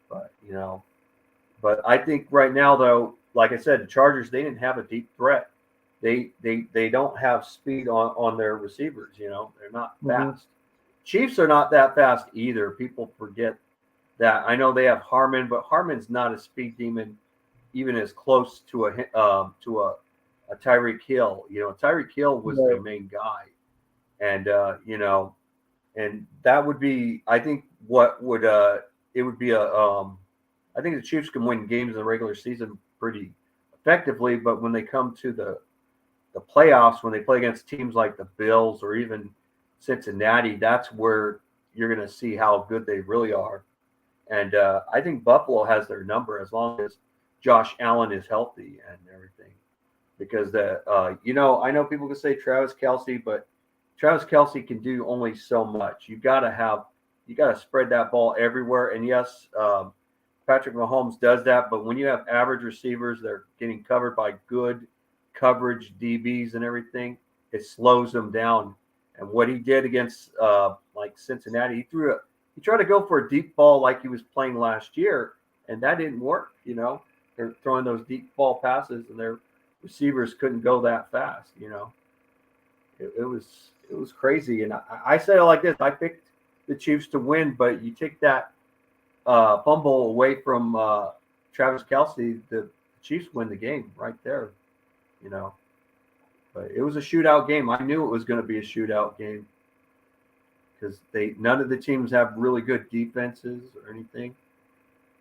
But but I think right now, though, like I said, the Chargers, they didn't have a deep threat. They don't have speed on their receivers. They're not fast. Chiefs are not that fast either. People forget that. I know they have Harmon, but Harmon's not a speed demon, even as close to a Tyreek Hill. Tyreek Hill was their main guy, and and that would be, I think, what would it would be I think the Chiefs can win games in the regular season pretty effectively, but when they come to the playoffs, when they play against teams like the Bills or even Cincinnati, that's where you're going to see how good they really are. And I think Buffalo has their number as long as Josh Allen is healthy and everything. Because I know people can say Travis Kelce, but Travis Kelce can do only so much. You got to spread that ball everywhere. And yes, Patrick Mahomes does that, but when you have average receivers, they're getting covered by good coverage DBs and everything, it slows them down. And what he did against like Cincinnati, he tried to go for a deep ball like he was playing last year, and that didn't work. They're throwing those deep ball passes, and their receivers couldn't go that fast. It was crazy. And I said it like this: I picked the Chiefs to win, but you take that fumble away from Travis Kelce, the Chiefs win the game right there. But it was a shootout game. I knew it was going to be a shootout game because none of the teams have really good defenses or anything.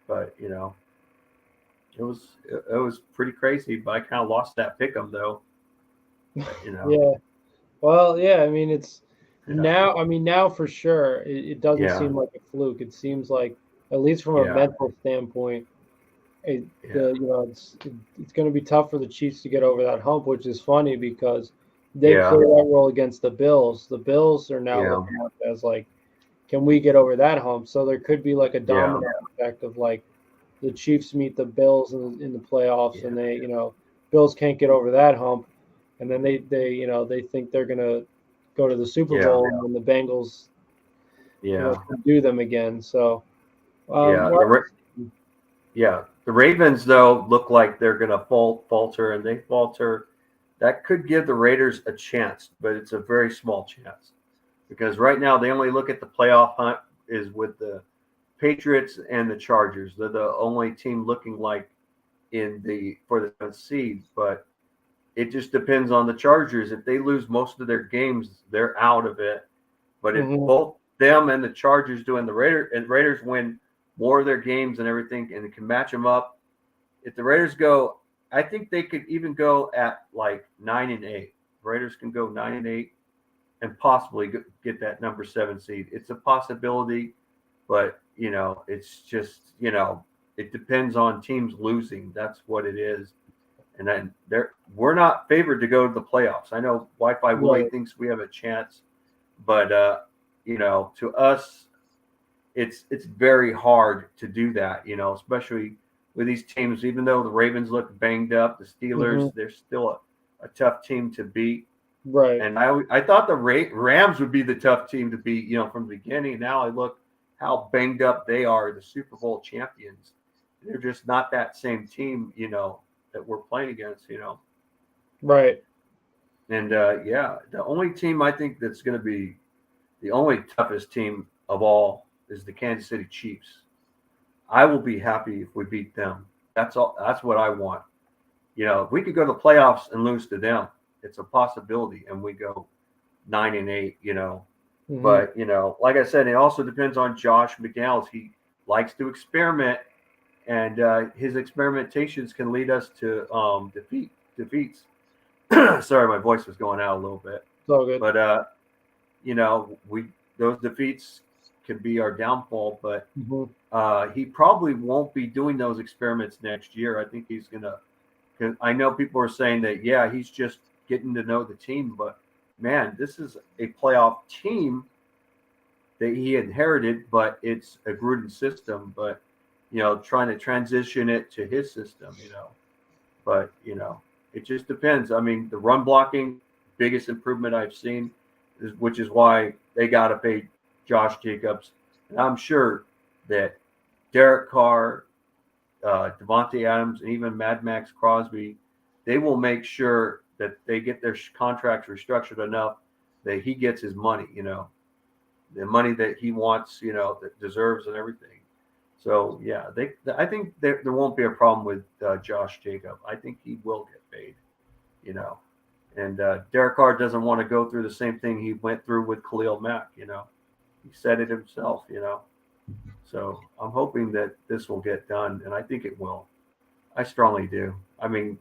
But it was pretty crazy. But I kind of lost that pick'em though. Yeah. Well, yeah. I mean, it's now. I mean, now for sure, it doesn't seem like a fluke. It seems like, at least from a mental standpoint, it's going to be tough for the Chiefs to get over that hump, which is funny because they play that role against the Bills. The Bills are now looking at it as like, can we get over that hump? So there could be like a domino effect of like the Chiefs meet the Bills in the playoffs, and they Bills can't get over that hump, and then they think they're going to go to the Super Bowl, and then the Bengals do them again. So the Ravens, though, look like they're going to falter, and they falter. That could give the Raiders a chance, but it's a very small chance because right now they only look at the playoff hunt is with the Patriots and the Chargers. They're the only team looking like for the 7th seed, but it just depends on the Chargers. If they lose most of their games, they're out of it. But if both them and the Chargers doing the Raiders win more of their games and everything, and it can match them up. If the Raiders go, I think they could even go at like 9-8. The Raiders can go 9-8 and possibly get that number 7 seed. It's a possibility, but it's just it depends on teams losing. That's what it is. And then we're not favored to go to the playoffs. I know Wi-Fi Willie thinks we have a chance, but to us, it's very hard to do that, especially with these teams. Even though the Ravens look banged up, the Steelers, they're still a tough team to beat. Right. And I thought the Rams would be the tough team to beat, from the beginning. And now I look how banged up they are, the Super Bowl champions. They're just not that same team, that we're playing against, Right. And the only team I think that's going to be the only toughest team of all is the Kansas City Chiefs. I will be happy if we beat them. That's all. That's what I want. If we could go to the playoffs and lose to them, it's a possibility, and we go 9-8. But like I said, it also depends on Josh McDaniels. He likes to experiment, and his experimentations can lead us to defeats. Sorry, my voice was going out a little bit. It's all good. But those defeats could be our downfall, but he probably won't be doing those experiments next year. I think he's gonna. Cause I know people are saying that he's just getting to know the team, but man, this is a playoff team that he inherited, but it's a Gruden system. But trying to transition it to his system, but it just depends. I mean, the run blocking, biggest improvement I've seen, which is why they got to pay Josh Jacobs, and I'm sure that Derek Carr, Devontae Adams, and even Mad Max Crosby, they will make sure that they get their contracts restructured enough that he gets his money, the money that he wants, that deserves and everything. So yeah, I think there won't be a problem with Josh Jacob. I think he will get paid, and Derek Carr doesn't want to go through the same thing he went through with Khalil Mack. He said it himself. So I'm hoping that this will get done, and I think it will. I strongly do. I mean,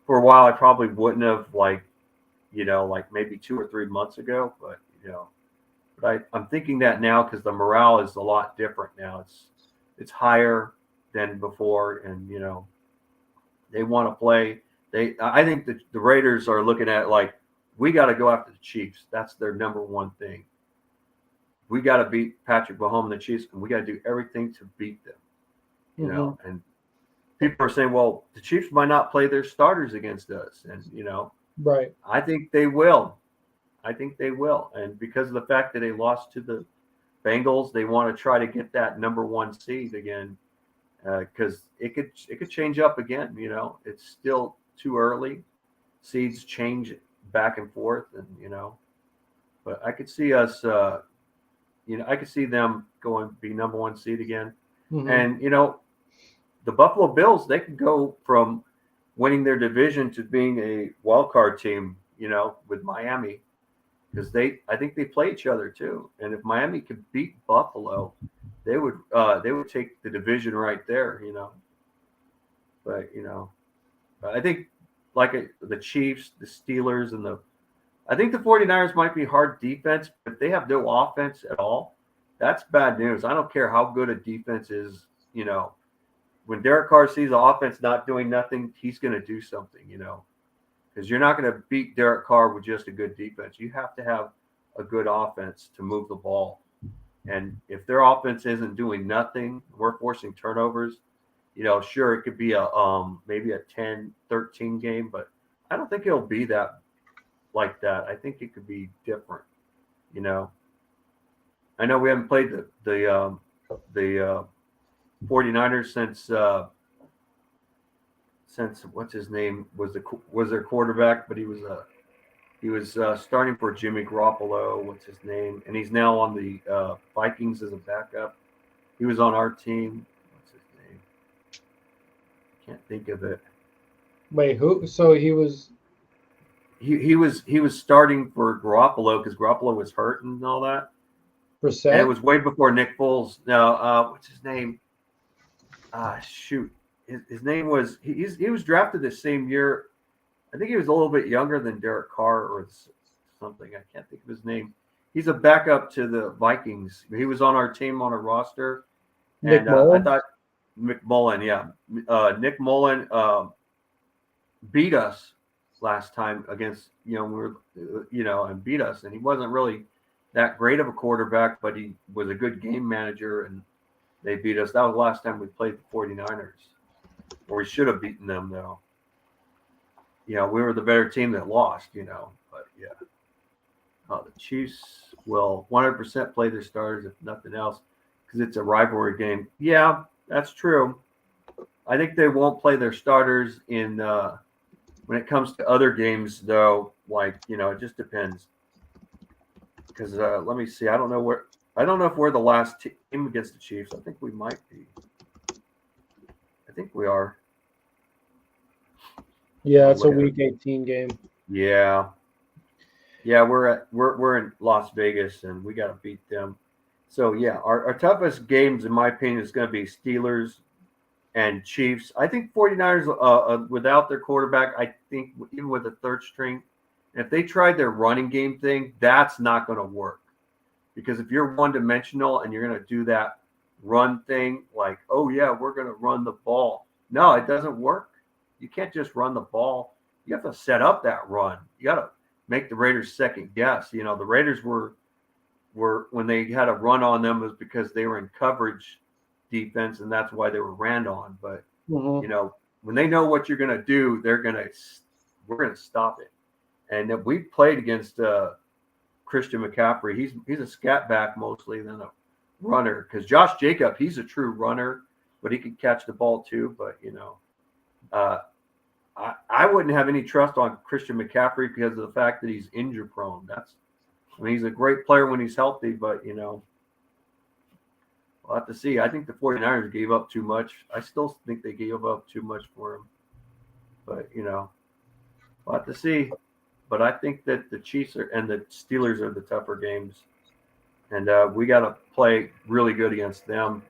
for a while I probably wouldn't have, like maybe 2 or 3 months ago, but I'm thinking that now because the morale is a lot different now. It's higher than before, and they want to play. I think that the Raiders are looking at like, we got to go after the Chiefs. That's their number one thing. We got to beat Patrick Mahomes and the Chiefs, and we got to do everything to beat them. And people are saying, well, the Chiefs might not play their starters against us, and right. I think they will. And because of the fact that they lost to the Bengals, they want to try to get that number 1 seed again, because it could change up again. It's still too early. Seeds change back and forth, and but I could see us. I could see them going be number 1 seed again, and the Buffalo Bills, they could go from winning their division to being a wild card team. With Miami. Because I think they play each other too, and if Miami could beat Buffalo, they would take the division right there, But I think the Chiefs, the Steelers, and I think the 49ers might be hard defense, but if they have no offense at all, that's bad news. I don't care how good a defense is, When Derek Carr sees the offense not doing nothing, he's going to do something, Because you're not going to beat Derek Carr with just a good defense. You have to have a good offense to move the ball. And if their offense isn't doing nothing, we're forcing turnovers, sure, it could be maybe a 10-13 game, but I don't think it'll be that like that. I think it could be different, I know we haven't played the 49ers since what's his name was their quarterback, but he was starting for Jimmy Garoppolo. What's his name? And he's now on the Vikings as a backup. He was on our team. What's his name? Can't think of it. Wait, who? So he was. He was starting for Garoppolo because Garoppolo was hurt and all that. Brissett? And it was way before Nick Foles. No, what's his name? Shoot. His name was he was drafted the same year. I think he was a little bit younger than Derek Carr or something. I can't think of his name. He's a backup to the Vikings. He was on our team on a roster. Nick And Mullen? I thought McMullen, yeah. Nick Mullen beat us last time against, and beat us. And he wasn't really that great of a quarterback, but he was a good game manager, and they beat us. That was the last time we played the 49ers. Or we should have beaten them, though. We were the better team that lost, But, yeah. The Chiefs will 100% play their starters, if nothing else, because it's a rivalry game. Yeah, that's true. I think they won't play their starters in when it comes to other games, though. It just depends. Because let me see. I don't know if we're the last team against the Chiefs. I think we might be. I think we are. Yeah, it's a week 18 game. Yeah. Yeah, we're in Las Vegas, and we got to beat them. So yeah, our toughest games, in my opinion, is going to be Steelers and Chiefs. I think 49ers without their quarterback, I think even with a third string, if they tried their running game thing, that's not going to work. Because if you're one-dimensional and you're going to do that run thing, like, oh yeah, we're going to run the ball. No, it doesn't work. You can't just run the ball. You have to set up that run. You got to make the Raiders second guess. The Raiders were when they had a run on them was because they were in coverage defense, and that's why they were ran on. But Mhm. you know, when they know what you're going to do, we're going to stop it. And if we played against Christian McCaffrey, he's a scat back mostly than a runner. Because Josh Jacob, he's a true runner, but he can catch the ball too. But you know, I wouldn't have any trust on Christian McCaffrey because of the fact that he's injury prone. I mean, he's a great player when he's healthy, but you know, we'll have to see. I think the 49ers gave up too much. I still think they gave up too much for him. But, you know, we'll have to see. But I think that the Chiefs and the Steelers are the tougher games. And we got to play really good against them.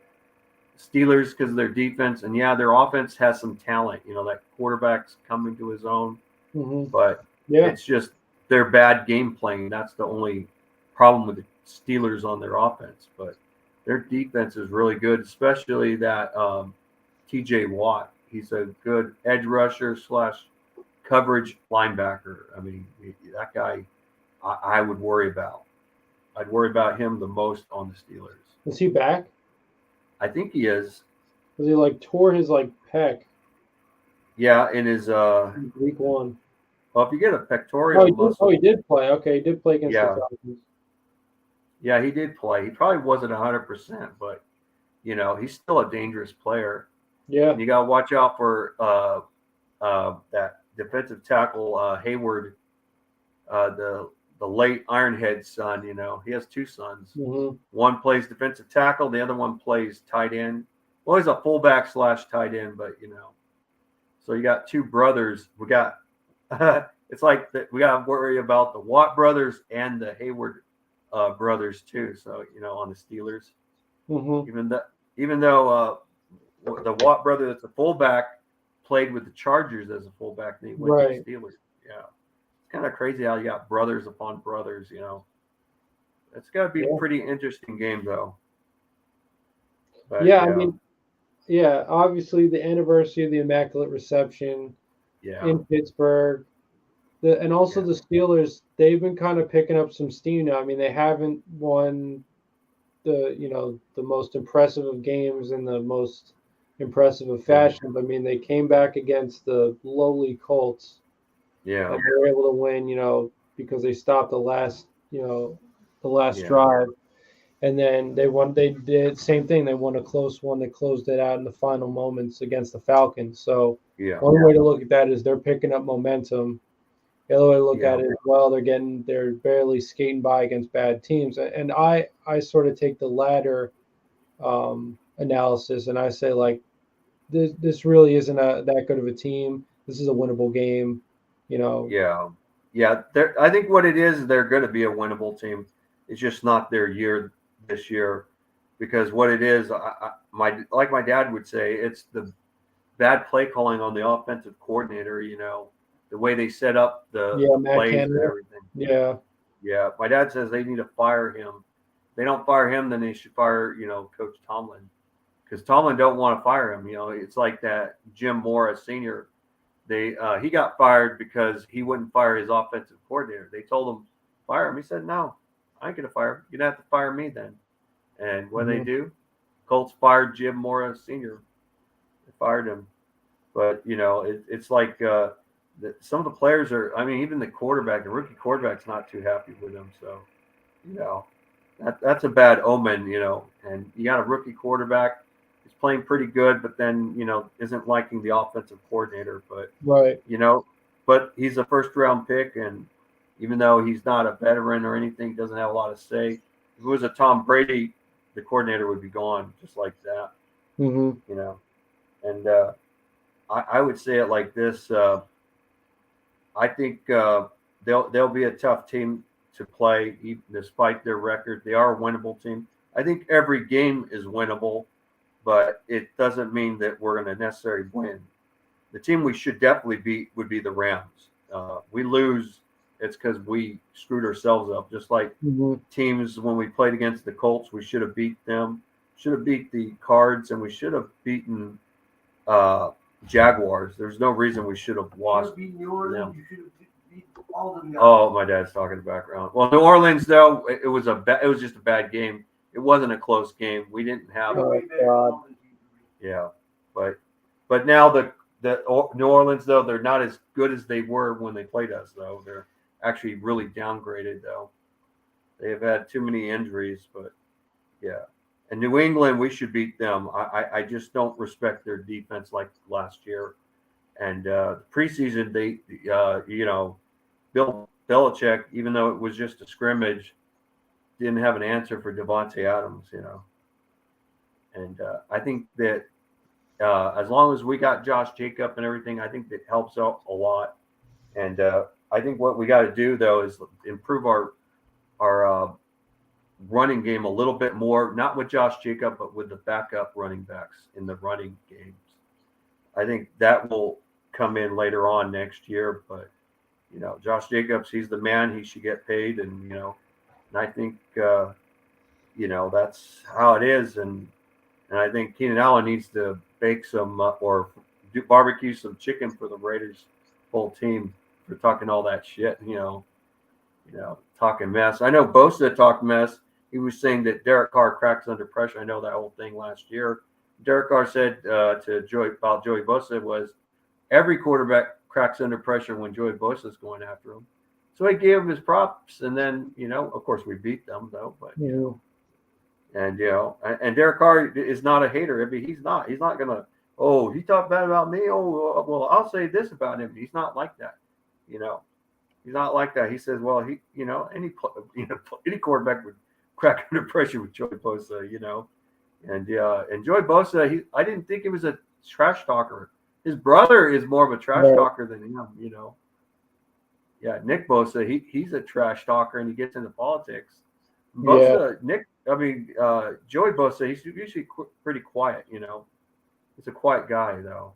Steelers, because of their defense. And, yeah, their offense has some talent. You know, that quarterback's coming to his own. Mhm. But it's just their bad game playing. That's the only problem with the Steelers on their offense. But their defense is really good, especially that TJ Watt. He's a good edge rusher / coverage linebacker. I mean, that guy I would worry about. I'd worry about him the most on the Steelers. Is he back? I think he is. Because he like tore his like pec Yeah, in his in week 1. well, if you get a pectoral muscle. He did play. Okay, he did play against Yeah. the Falcons. Yeah, he did play. He probably wasn't 100%, but you know, he's still a dangerous player. Yeah. And you got to watch out for that defensive tackle Hayward, the late Ironhead son. You know, he has 2 sons. Mhm. One plays defensive tackle, the other one plays tight end. Well, he's a fullback / tight end, but you know, so you got 2 brothers. We got it's like that. We got to worry about the Watt brothers and the Hayward brothers too. So you know, on the Steelers, Mhm. even though the Watt brother that's a fullback played with the Chargers as a fullback, and he went to the Steelers. Yeah, it's kind of crazy how you got brothers upon brothers. You know, it's got to be a pretty interesting game though. But, yeah, I mean, yeah, obviously the anniversary of the Immaculate Reception in Pittsburgh. And also the Steelers, they've been kind of picking up some steam now. I mean, they haven't won the most impressive of games in the most impressive of fashion. But I mean, they came back against the lowly Colts. Yeah. And they were able to win, you know, because they stopped the last drive. And then they did same thing. They won a close one. They closed it out in the final moments against the Falcons. So one way to look at that is they're picking up momentum. The other way to look at it is, well, they're barely skating by against bad teams. And I sort of take the latter analysis, and I say, like, this really isn't that good of a team. This is a winnable game, you know. Yeah. I think what it is, they're going to be a winnable team. It's just not their year this year, because what it is, like my dad would say, it's the bad play calling on the offensive coordinator. You know, the way they set up the plays and everything. Yeah. My dad says they need to fire him. If they don't fire him, then they should fire, you know, Coach Tomlin, because Tomlin don't want to fire him. You know, it's like that Jim Morris Sr. He got fired because he wouldn't fire his offensive coordinator. They told him fire him. He said, "No, I ain't gonna fire him. You're gonna have to fire me then." And what they do? Colts fired Jim Morris Sr. They fired him. But you know, it's like some of the players are. I mean, even the rookie quarterback's not too happy with him. So, you know, that's a bad omen. You know, and you got a rookie quarterback. He's playing pretty good, but then, you know, isn't liking the offensive coordinator. But you know, but he's a first-round pick, and even though he's not a veteran or anything, he doesn't have a lot of say. If it was a Tom Brady, the coordinator would be gone just like that. You know, and I would say it like this: I think they'll be a tough team to play, even despite their record. They are a winnable team. I think every game is winnable, but it doesn't mean that we're going to necessarily win. The team we should definitely beat would be the Rams. We lose, it's because we screwed ourselves up. Just like teams, when we played against the Colts, we should have beat them, should have beat the Cards, and we should have beaten Jaguars. There's no reason we should have lost them. Oh, my dad's talking in the background. Well, New Orleans, though, it was just a bad game. it wasn't a close game. We didn't have, Oh God. yeah, but now the New Orleans though, they're not as good as they were when they played us though. They're actually really downgraded though. They have had too many injuries, but yeah. And New England, we should beat them. I just don't respect their defense like last year. And preseason, they, Bill Belichick, even though it was just a scrimmage, didn't have an answer for Devontae Adams, And I think that as long as we got Josh Jacob and everything, I think that helps out a lot. And I think what we got to do though is improve our running game a little bit more, not with Josh Jacob, but with the backup running backs in the running games. I think that will come in later on next year. But Josh Jacobs, he's the man. He should get paid, and I think that's how it is. And I think Keenan Allen needs to bake some or barbecue some chicken for the Raiders whole team for talking all that shit. Talking mess. I know Bosa talked mess. He was saying that Derek Carr cracks under pressure. I know that whole thing last year. Derek Carr said to Joey Bosa was every quarterback cracks under pressure when Joey Bosa is going after him. So he gave him his props, and then of course we beat them though. But and Derek Carr is not a hater. I mean, he's not gonna. Oh, he talked bad about me. Oh, well, I'll say this about him. He's not like that. He's not like that. He says, well, any quarterback would crack under pressure with Joey Bosa, and Joey Bosa, I didn't think he was a trash talker. His brother is more of a trash talker than him, Yeah, Nick Bosa, he's a trash talker and he gets into politics. Bosa, Joey Bosa, he's usually pretty quiet, He's a quiet guy though.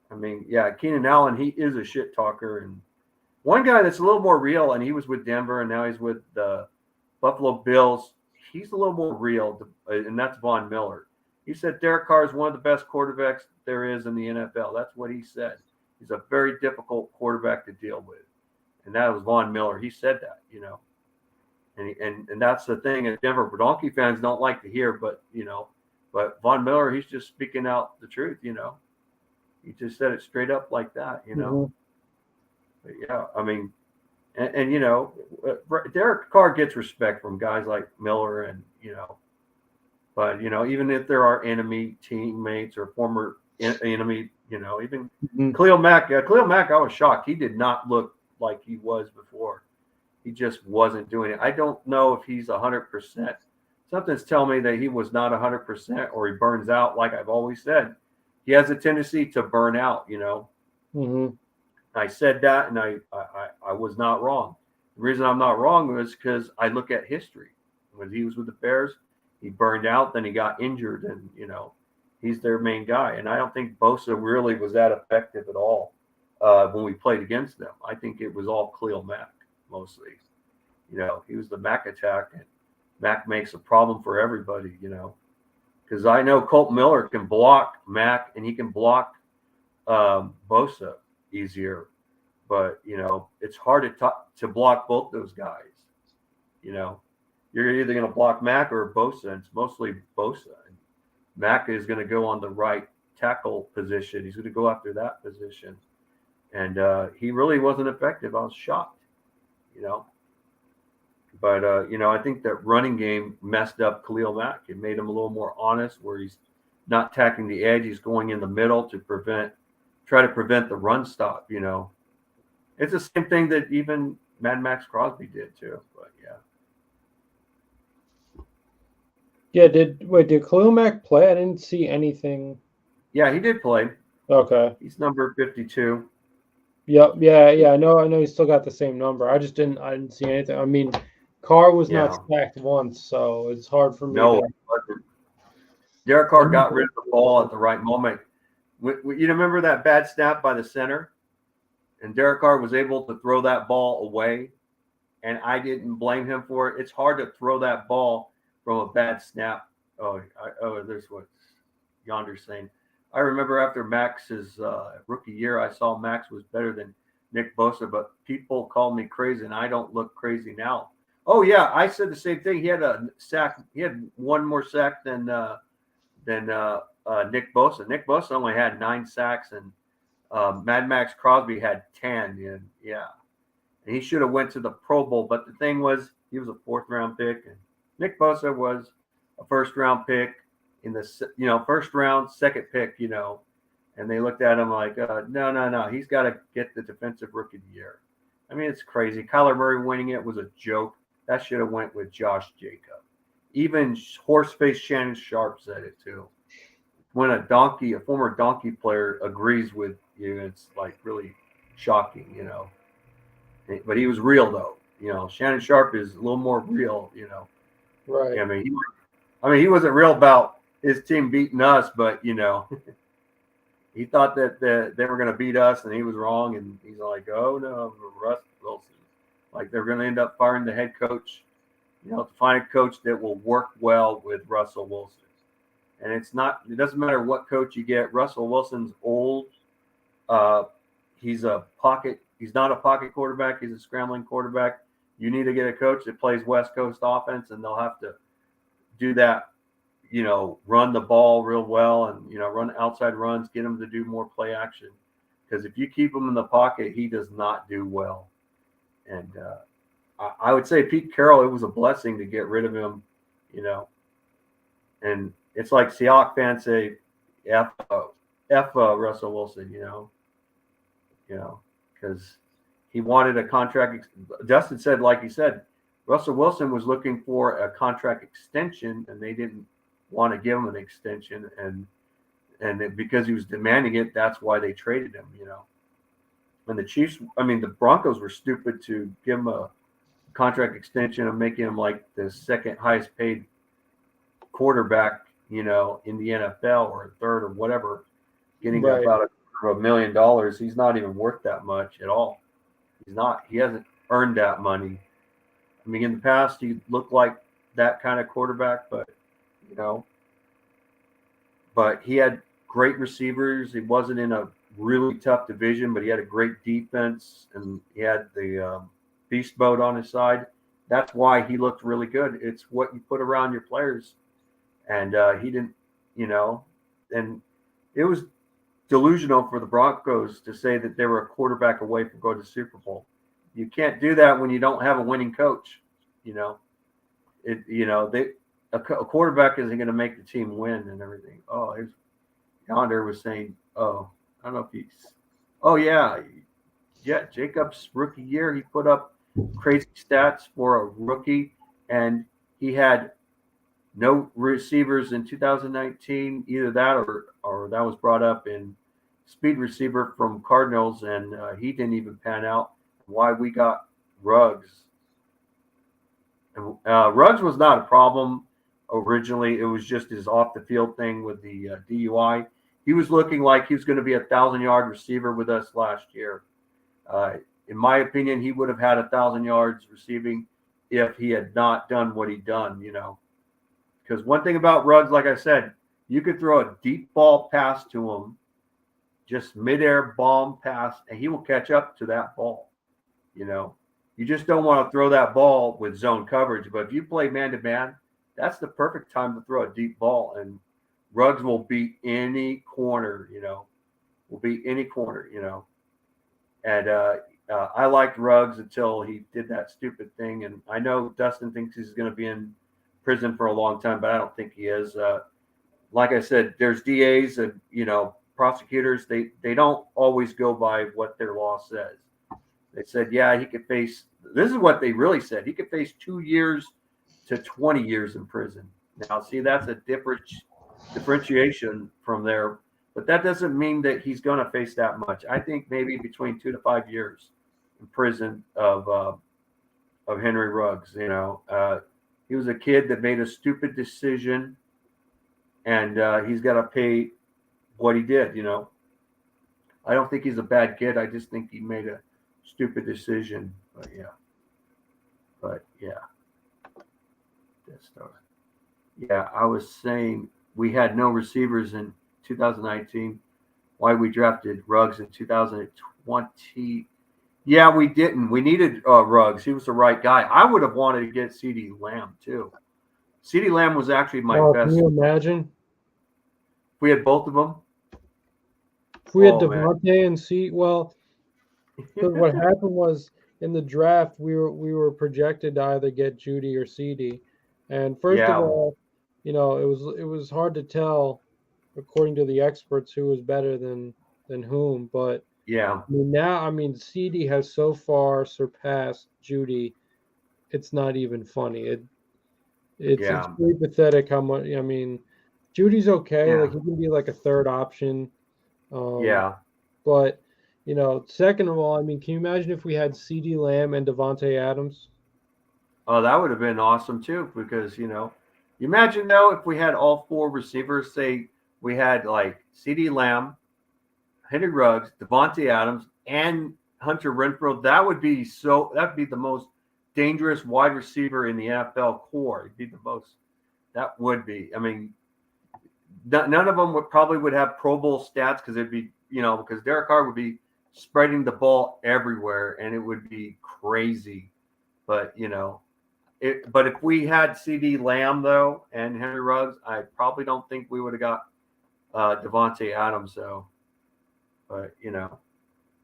I mean, yeah, Keenan Allen, he is a shit talker. And one guy that's a little more real, and he was with Denver and now he's with the Buffalo Bills. He's a little more real, and that's Von Miller. He said Derek Carr is one of the best quarterbacks there is in the NFL. That's what he said. He's a very difficult quarterback to deal with. And that was Von Miller. He said that, And that's the thing that Denver Donkey fans don't like to hear, but Von Miller, he's just speaking out the truth, He just said it straight up like that, But yeah, I mean, and Derek Carr gets respect from guys like Miller and, but, even if there are enemy teammates or former enemy, even Khalil Mack, I was shocked. He did not look like he was before. He just wasn't doing it. I don't know if he's 100%. Something's telling me that he was not 100% or he burns out. Like I've always said, he has a tendency to burn out, I said that, and I was not wrong. The reason I'm not wrong was because I look at history. When he was with the Bears, he burned out, then he got injured, and he's their main guy. And I don't think Bosa really was that effective at all when we played against them. I think it was all Khalil Mack mostly. He was the Mack attack, and Mack makes a problem for everybody. Because I know Colt Miller can block Mack and he can block Bosa easier, but it's hard to block both those guys. You're either going to block Mack or Bosa, and it's mostly Bosa. And Mack is going to go on the right tackle position. He's going to go after that position, and he really wasn't effective. I was shocked, But I think that running game messed up Khalil Mack. It made him a little more honest, where he's not attacking the edge. He's going in the middle to try to prevent the run stop. It's the same thing that even Mad Max Crosby did too. But yeah. Yeah, did Khalil Mack play? I didn't see anything. Yeah, he did play. Okay. He's number 52. Yep. Yeah. I know he still got the same number. I didn't see anything. I mean, Carr was not sacked once, so it's hard for me. Derek Carr got rid of the ball at the right moment. You remember that bad snap by the center? And Derek Carr was able to throw that ball away, and I didn't blame him for it. It's hard to throw that ball from a bad snap. There's what Yonder's saying. I remember after Max's rookie year, I saw Max was better than Nick Bosa, but people called me crazy, and I don't look crazy now. Oh yeah, I said the same thing. He had a sack. He had one more sack than Nick Bosa. Nick Bosa only had 9 sacks, and Mad Max Crosby had 10. And yeah, and he should have went to the Pro Bowl. But the thing was, he was a 4th-round pick, and Nick Bosa was a 1st-round pick in the first round, 2nd pick. And they looked at him like, no, he's got to get the Defensive Rookie of the Year. I mean, it's crazy. Kyler Murray winning it was a joke. That should have went with Josh Jacob. Even horse-faced Shannon Sharp said it too. When a former donkey player agrees with you, it's like really shocking, But he was real though. Shannon Sharp is a little more real, Right. I mean, he wasn't real about his team beating us, but he thought that they were going to beat us, and he was wrong. And he's like, "Oh no, Russ Wilson." Like they're going to end up firing the head coach, to find a coach that will work well with Russell Wilson. And it doesn't matter what coach you get. Russell Wilson's old. He's not a pocket quarterback. He's a scrambling quarterback. You need to get a coach that plays West Coast offense, and they'll have to do that, run the ball real well and, run outside runs, get him to do more play action. Because if you keep him in the pocket, he does not do well. And I would say Pete Carroll, it was a blessing to get rid of him, And it's like Seahawks fans say, F Russell Wilson, because he wanted a contract. Dustin said, like he said, Russell Wilson was looking for a contract extension, and they didn't want to give him an extension. And because he was demanding it, that's why they traded him, And the Broncos were stupid to give him a contract extension and making him like the 2nd highest paid quarterback, in the NFL, or 3rd or whatever, getting about $1 million. He's not even worth that much at all. He's not. He hasn't earned that money. I mean, in the past, he looked like that kind of quarterback, but he had great receivers. He wasn't in a really tough division, but he had a great defense, and he had the beast mode on his side. That's why he looked really good. It's what you put around your players. And he didn't, and it was delusional for the Broncos to say that they were a quarterback away from going to the Super Bowl. You can't do that when you don't have a winning coach. A quarterback isn't going to make the team win and everything. Oh, here's Yonder was saying, I don't know if Jacob's rookie year, he put up crazy stats for a rookie, and he had no receivers in 2019, either that or that was brought up in speed receiver from Cardinals, and he didn't even pan out. Why we got Ruggs. And Ruggs was not a problem originally. It was just his off the field thing with the DUI. He was looking like he was going to be a 1,000-yard receiver with us last year. In my opinion, he would have had 1,000 yards receiving if he had not done what he'd done, Because one thing about Ruggs, like I said, you could throw a deep ball pass to him, just midair bomb pass, and he will catch up to that ball. You just don't want to throw that ball with zone coverage. But if you play man-to-man, that's the perfect time to throw a deep ball. And Ruggs will beat any corner, will beat any corner, And I liked Ruggs until he did that stupid thing. And I know Dustin thinks he's going to be in prison for a long time, but I don't think he is. Like I said, there's DAs and, prosecutors. They don't always go by what their law says. They said, yeah, he could face, this is what they really said. He could face 2 years to 20 years in prison. Now, see, that's a differentiation from there, but that doesn't mean that he's going to face that much. I think maybe between 2 to 5 years in prison of Henry Ruggs. He was a kid that made a stupid decision, and he's got to pay what he did. I don't think he's a bad kid. I just think he made a stupid decision. But yeah. Yeah, I was saying we had no receivers in 2019. Why we drafted Ruggs in 2020. Yeah, we didn't. We needed Ruggs. He was the right guy. I would have wanted to get CeeDee Lamb too. CeeDee Lamb was actually my Oh, best. can you imagine We had both of them. if we had Oh man. Devontae and C? Well, because what happened was in the draft we were projected to either get Judy or CD, and first of Yeah. all, it was hard to tell according to the experts who was better than whom, but Yeah. CD has so far surpassed Judy. It's not even funny. It's Yeah. pretty pathetic how much. I mean, Judy's okay. Yeah. Like he can be like a third option. Um, Yeah. but second of all, I mean, can you imagine if we had C.D. Lamb and Devontae Adams? Oh, that would have been awesome too, because you imagine though if we had all four receivers, say we had like CeeDee Lamb, Henry Ruggs, Devontae Adams, and Hunter Renfrow, that'd be the most dangerous wide receiver in the NFL core. It'd be the most. That would be. I mean, none of them would have Pro Bowl stats because it'd be because Derek Carr would be spreading the ball everywhere and it would be crazy. But but if we had CD Lamb though and Henry Ruggs, I probably don't think we would have got Devontae Adams though.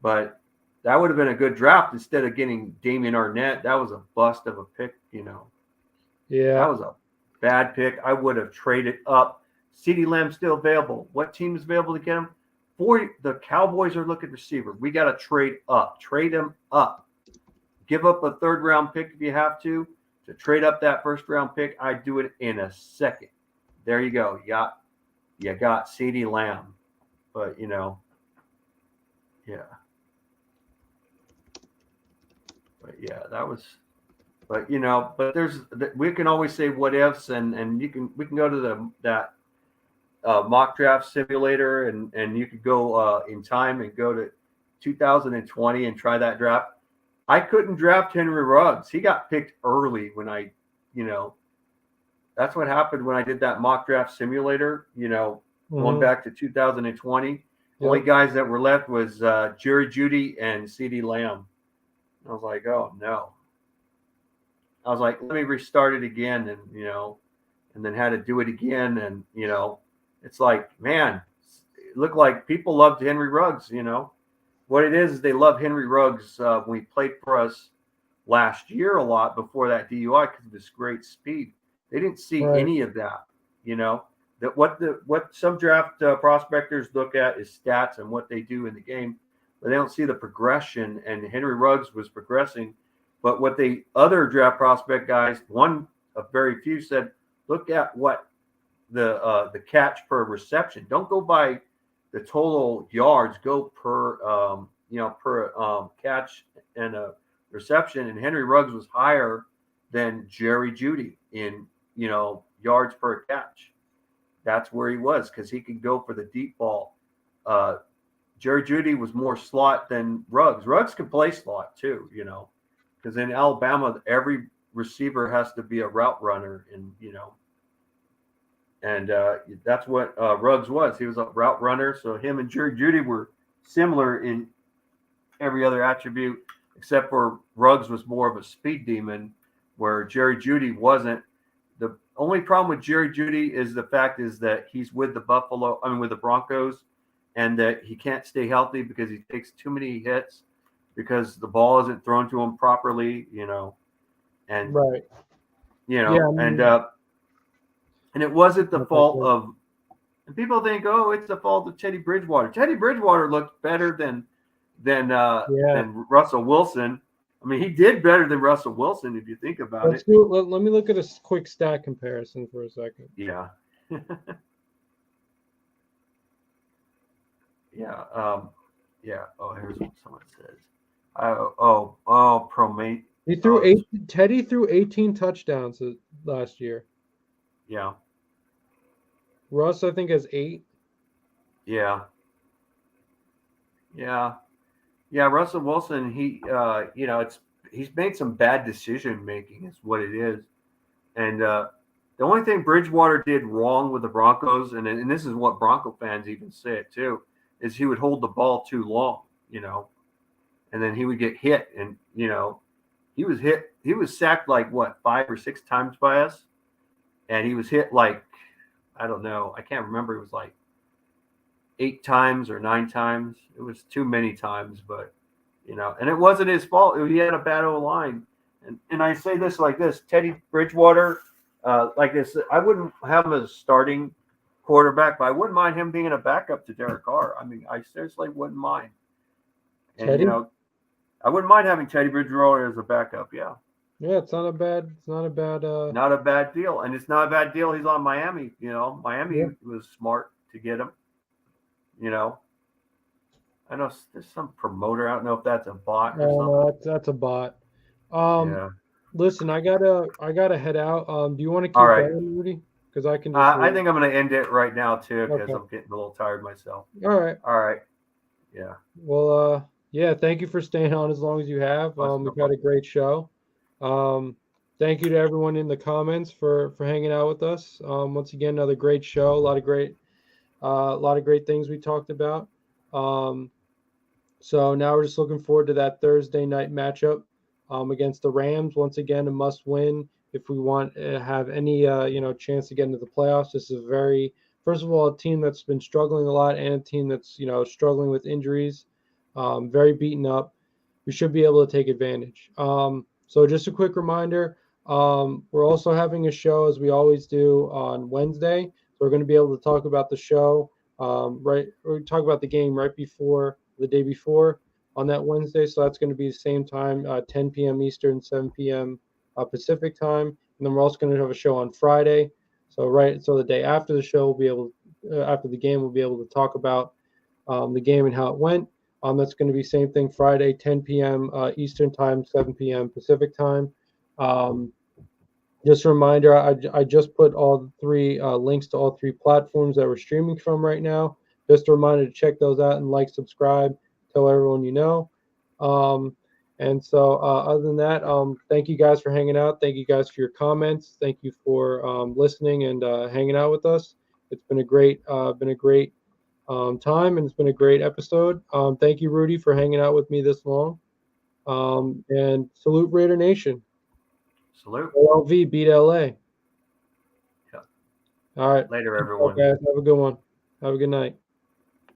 But that would have been a good draft instead of getting Damian Arnett. That was a bust of a pick. Yeah. That was a bad pick. I would have traded up. CeeDee Lamb's still available. What team is available to get him? The Cowboys are looking receiver. We got to trade up. Trade him up. Give up a third round pick if you have to trade up that first round pick. I'd do it in a second. There you go. You got CeeDee Lamb. But yeah. But yeah, that was. But we can always say what ifs, and we can go to that mock draft simulator, and you could go in time and go to 2020 and try that draft. I couldn't draft Henry Ruggs. He got picked early when that's what happened when I did that mock draft simulator, going back to 2020. Yep. Only guys that were left was Jerry Jeudy and CeeDee Lamb. I was like, oh no. I was like, let me restart it again, and then had to do it again. And, it's like, man, it looked like people loved Henry Ruggs, What it is they love Henry Ruggs when he played for us last year a lot before that DUI because of his great speed. They didn't see any of that, that what some draft prospectors look at is stats and what they do in the game, but they don't see the progression, and Henry Ruggs was progressing. But what the other draft prospect guys, one of very few, said, look at what the catch per reception. Don't go by the total yards. Go per catch and a reception. And Henry Ruggs was higher than Jerry Jeudy in yards per catch. That's where he was because he could go for the deep ball. Jerry Jeudy was more slot than Ruggs. Ruggs can play slot too, because in Alabama, every receiver has to be a route runner, and that's what Ruggs was. He was a route runner. So him and Jerry Jeudy were similar in every other attribute, except for Ruggs was more of a speed demon, where Jerry Jeudy wasn't. The only problem with Jerry Jeudy is the fact is that he's with the with the Broncos, and that he can't stay healthy because he takes too many hits because the ball isn't thrown to him properly, and right. And it wasn't the fault of, and people think, oh, it's the fault of Teddy Bridgewater. Teddy Bridgewater looked better than Russell Wilson. I mean, he did better than Russell Wilson if you think about it. Let me look at a quick stat comparison for a second. Yeah. Yeah. Yeah. Oh, here's what someone says. Promate. Teddy threw 18 touchdowns last year. Yeah. Russ, I think, has 8. Yeah. Yeah. Yeah. Russell Wilson, he's made some bad decision making is what it is. And the only thing Bridgewater did wrong with the Broncos, and this is what Bronco fans even say it too, is he would hold the ball too long, and then he would get hit, and he was sacked like what 5 or 6 times by us, and he was hit like, I don't know, I can't remember, it was like 8 times or 9 times. It was too many times, but and it wasn't his fault. He had a bad O line, and I say this like this: Teddy Bridgewater, like this, I wouldn't have him as a starting quarterback, but I wouldn't mind him being a backup to Derek Carr. I mean, I seriously wouldn't mind. And Teddy? I wouldn't mind having Teddy Bridgewater as a backup. Yeah. Yeah, it's not a bad. Not a bad deal, and it's not a bad deal. He's on Miami. Miami was smart to get him. I know there's some promoter. I don't know if that's a bot or something. No, that's a bot. Listen, I gotta head out. Do you want to keep going, Rudy? Because I can. I think I'm going to end it right now too, because I'm getting a little tired myself. All right. Yeah. Well, yeah. Thank you for staying on as long as you have. We've had a great show. Thank you to everyone in the comments for hanging out with us. Once again, another great show. A lot of great things we talked about. So now we're just looking forward to that Thursday night matchup against the Rams. Once again, a must-win if we want to have any chance to get into the playoffs. This is first of all, a team that's been struggling a lot and a team that's struggling with injuries, very beaten up. We should be able to take advantage. So just a quick reminder, we're also having a show, as we always do, on Wednesday. So we're going to be able to talk about the show or talk about the game right before the day before on that Wednesday. So that's going to be the same time, 10 p.m. Eastern, 7 p.m. Pacific time. And then we're also going to have a show on Friday. So the day after the show, after the game, we'll be able to talk about the game and how it went. That's going to be same thing Friday, 10 p.m. Eastern time, 7 p.m. Pacific time. Just a reminder, I just put all 3 links to all 3 platforms that we're streaming from right now. Just a reminder to check those out and subscribe, tell everyone you know. And so other than that, thank you guys for hanging out. Thank you guys for your comments. Thank you for listening and hanging out with us. It's been a great time, and it's been a great episode. Thank you, Rudy, for hanging out with me this long. And salute Raider Nation. Salute. LV beat LA. Yeah. All right. Later, everyone. Guys, have a good one. Have a good night.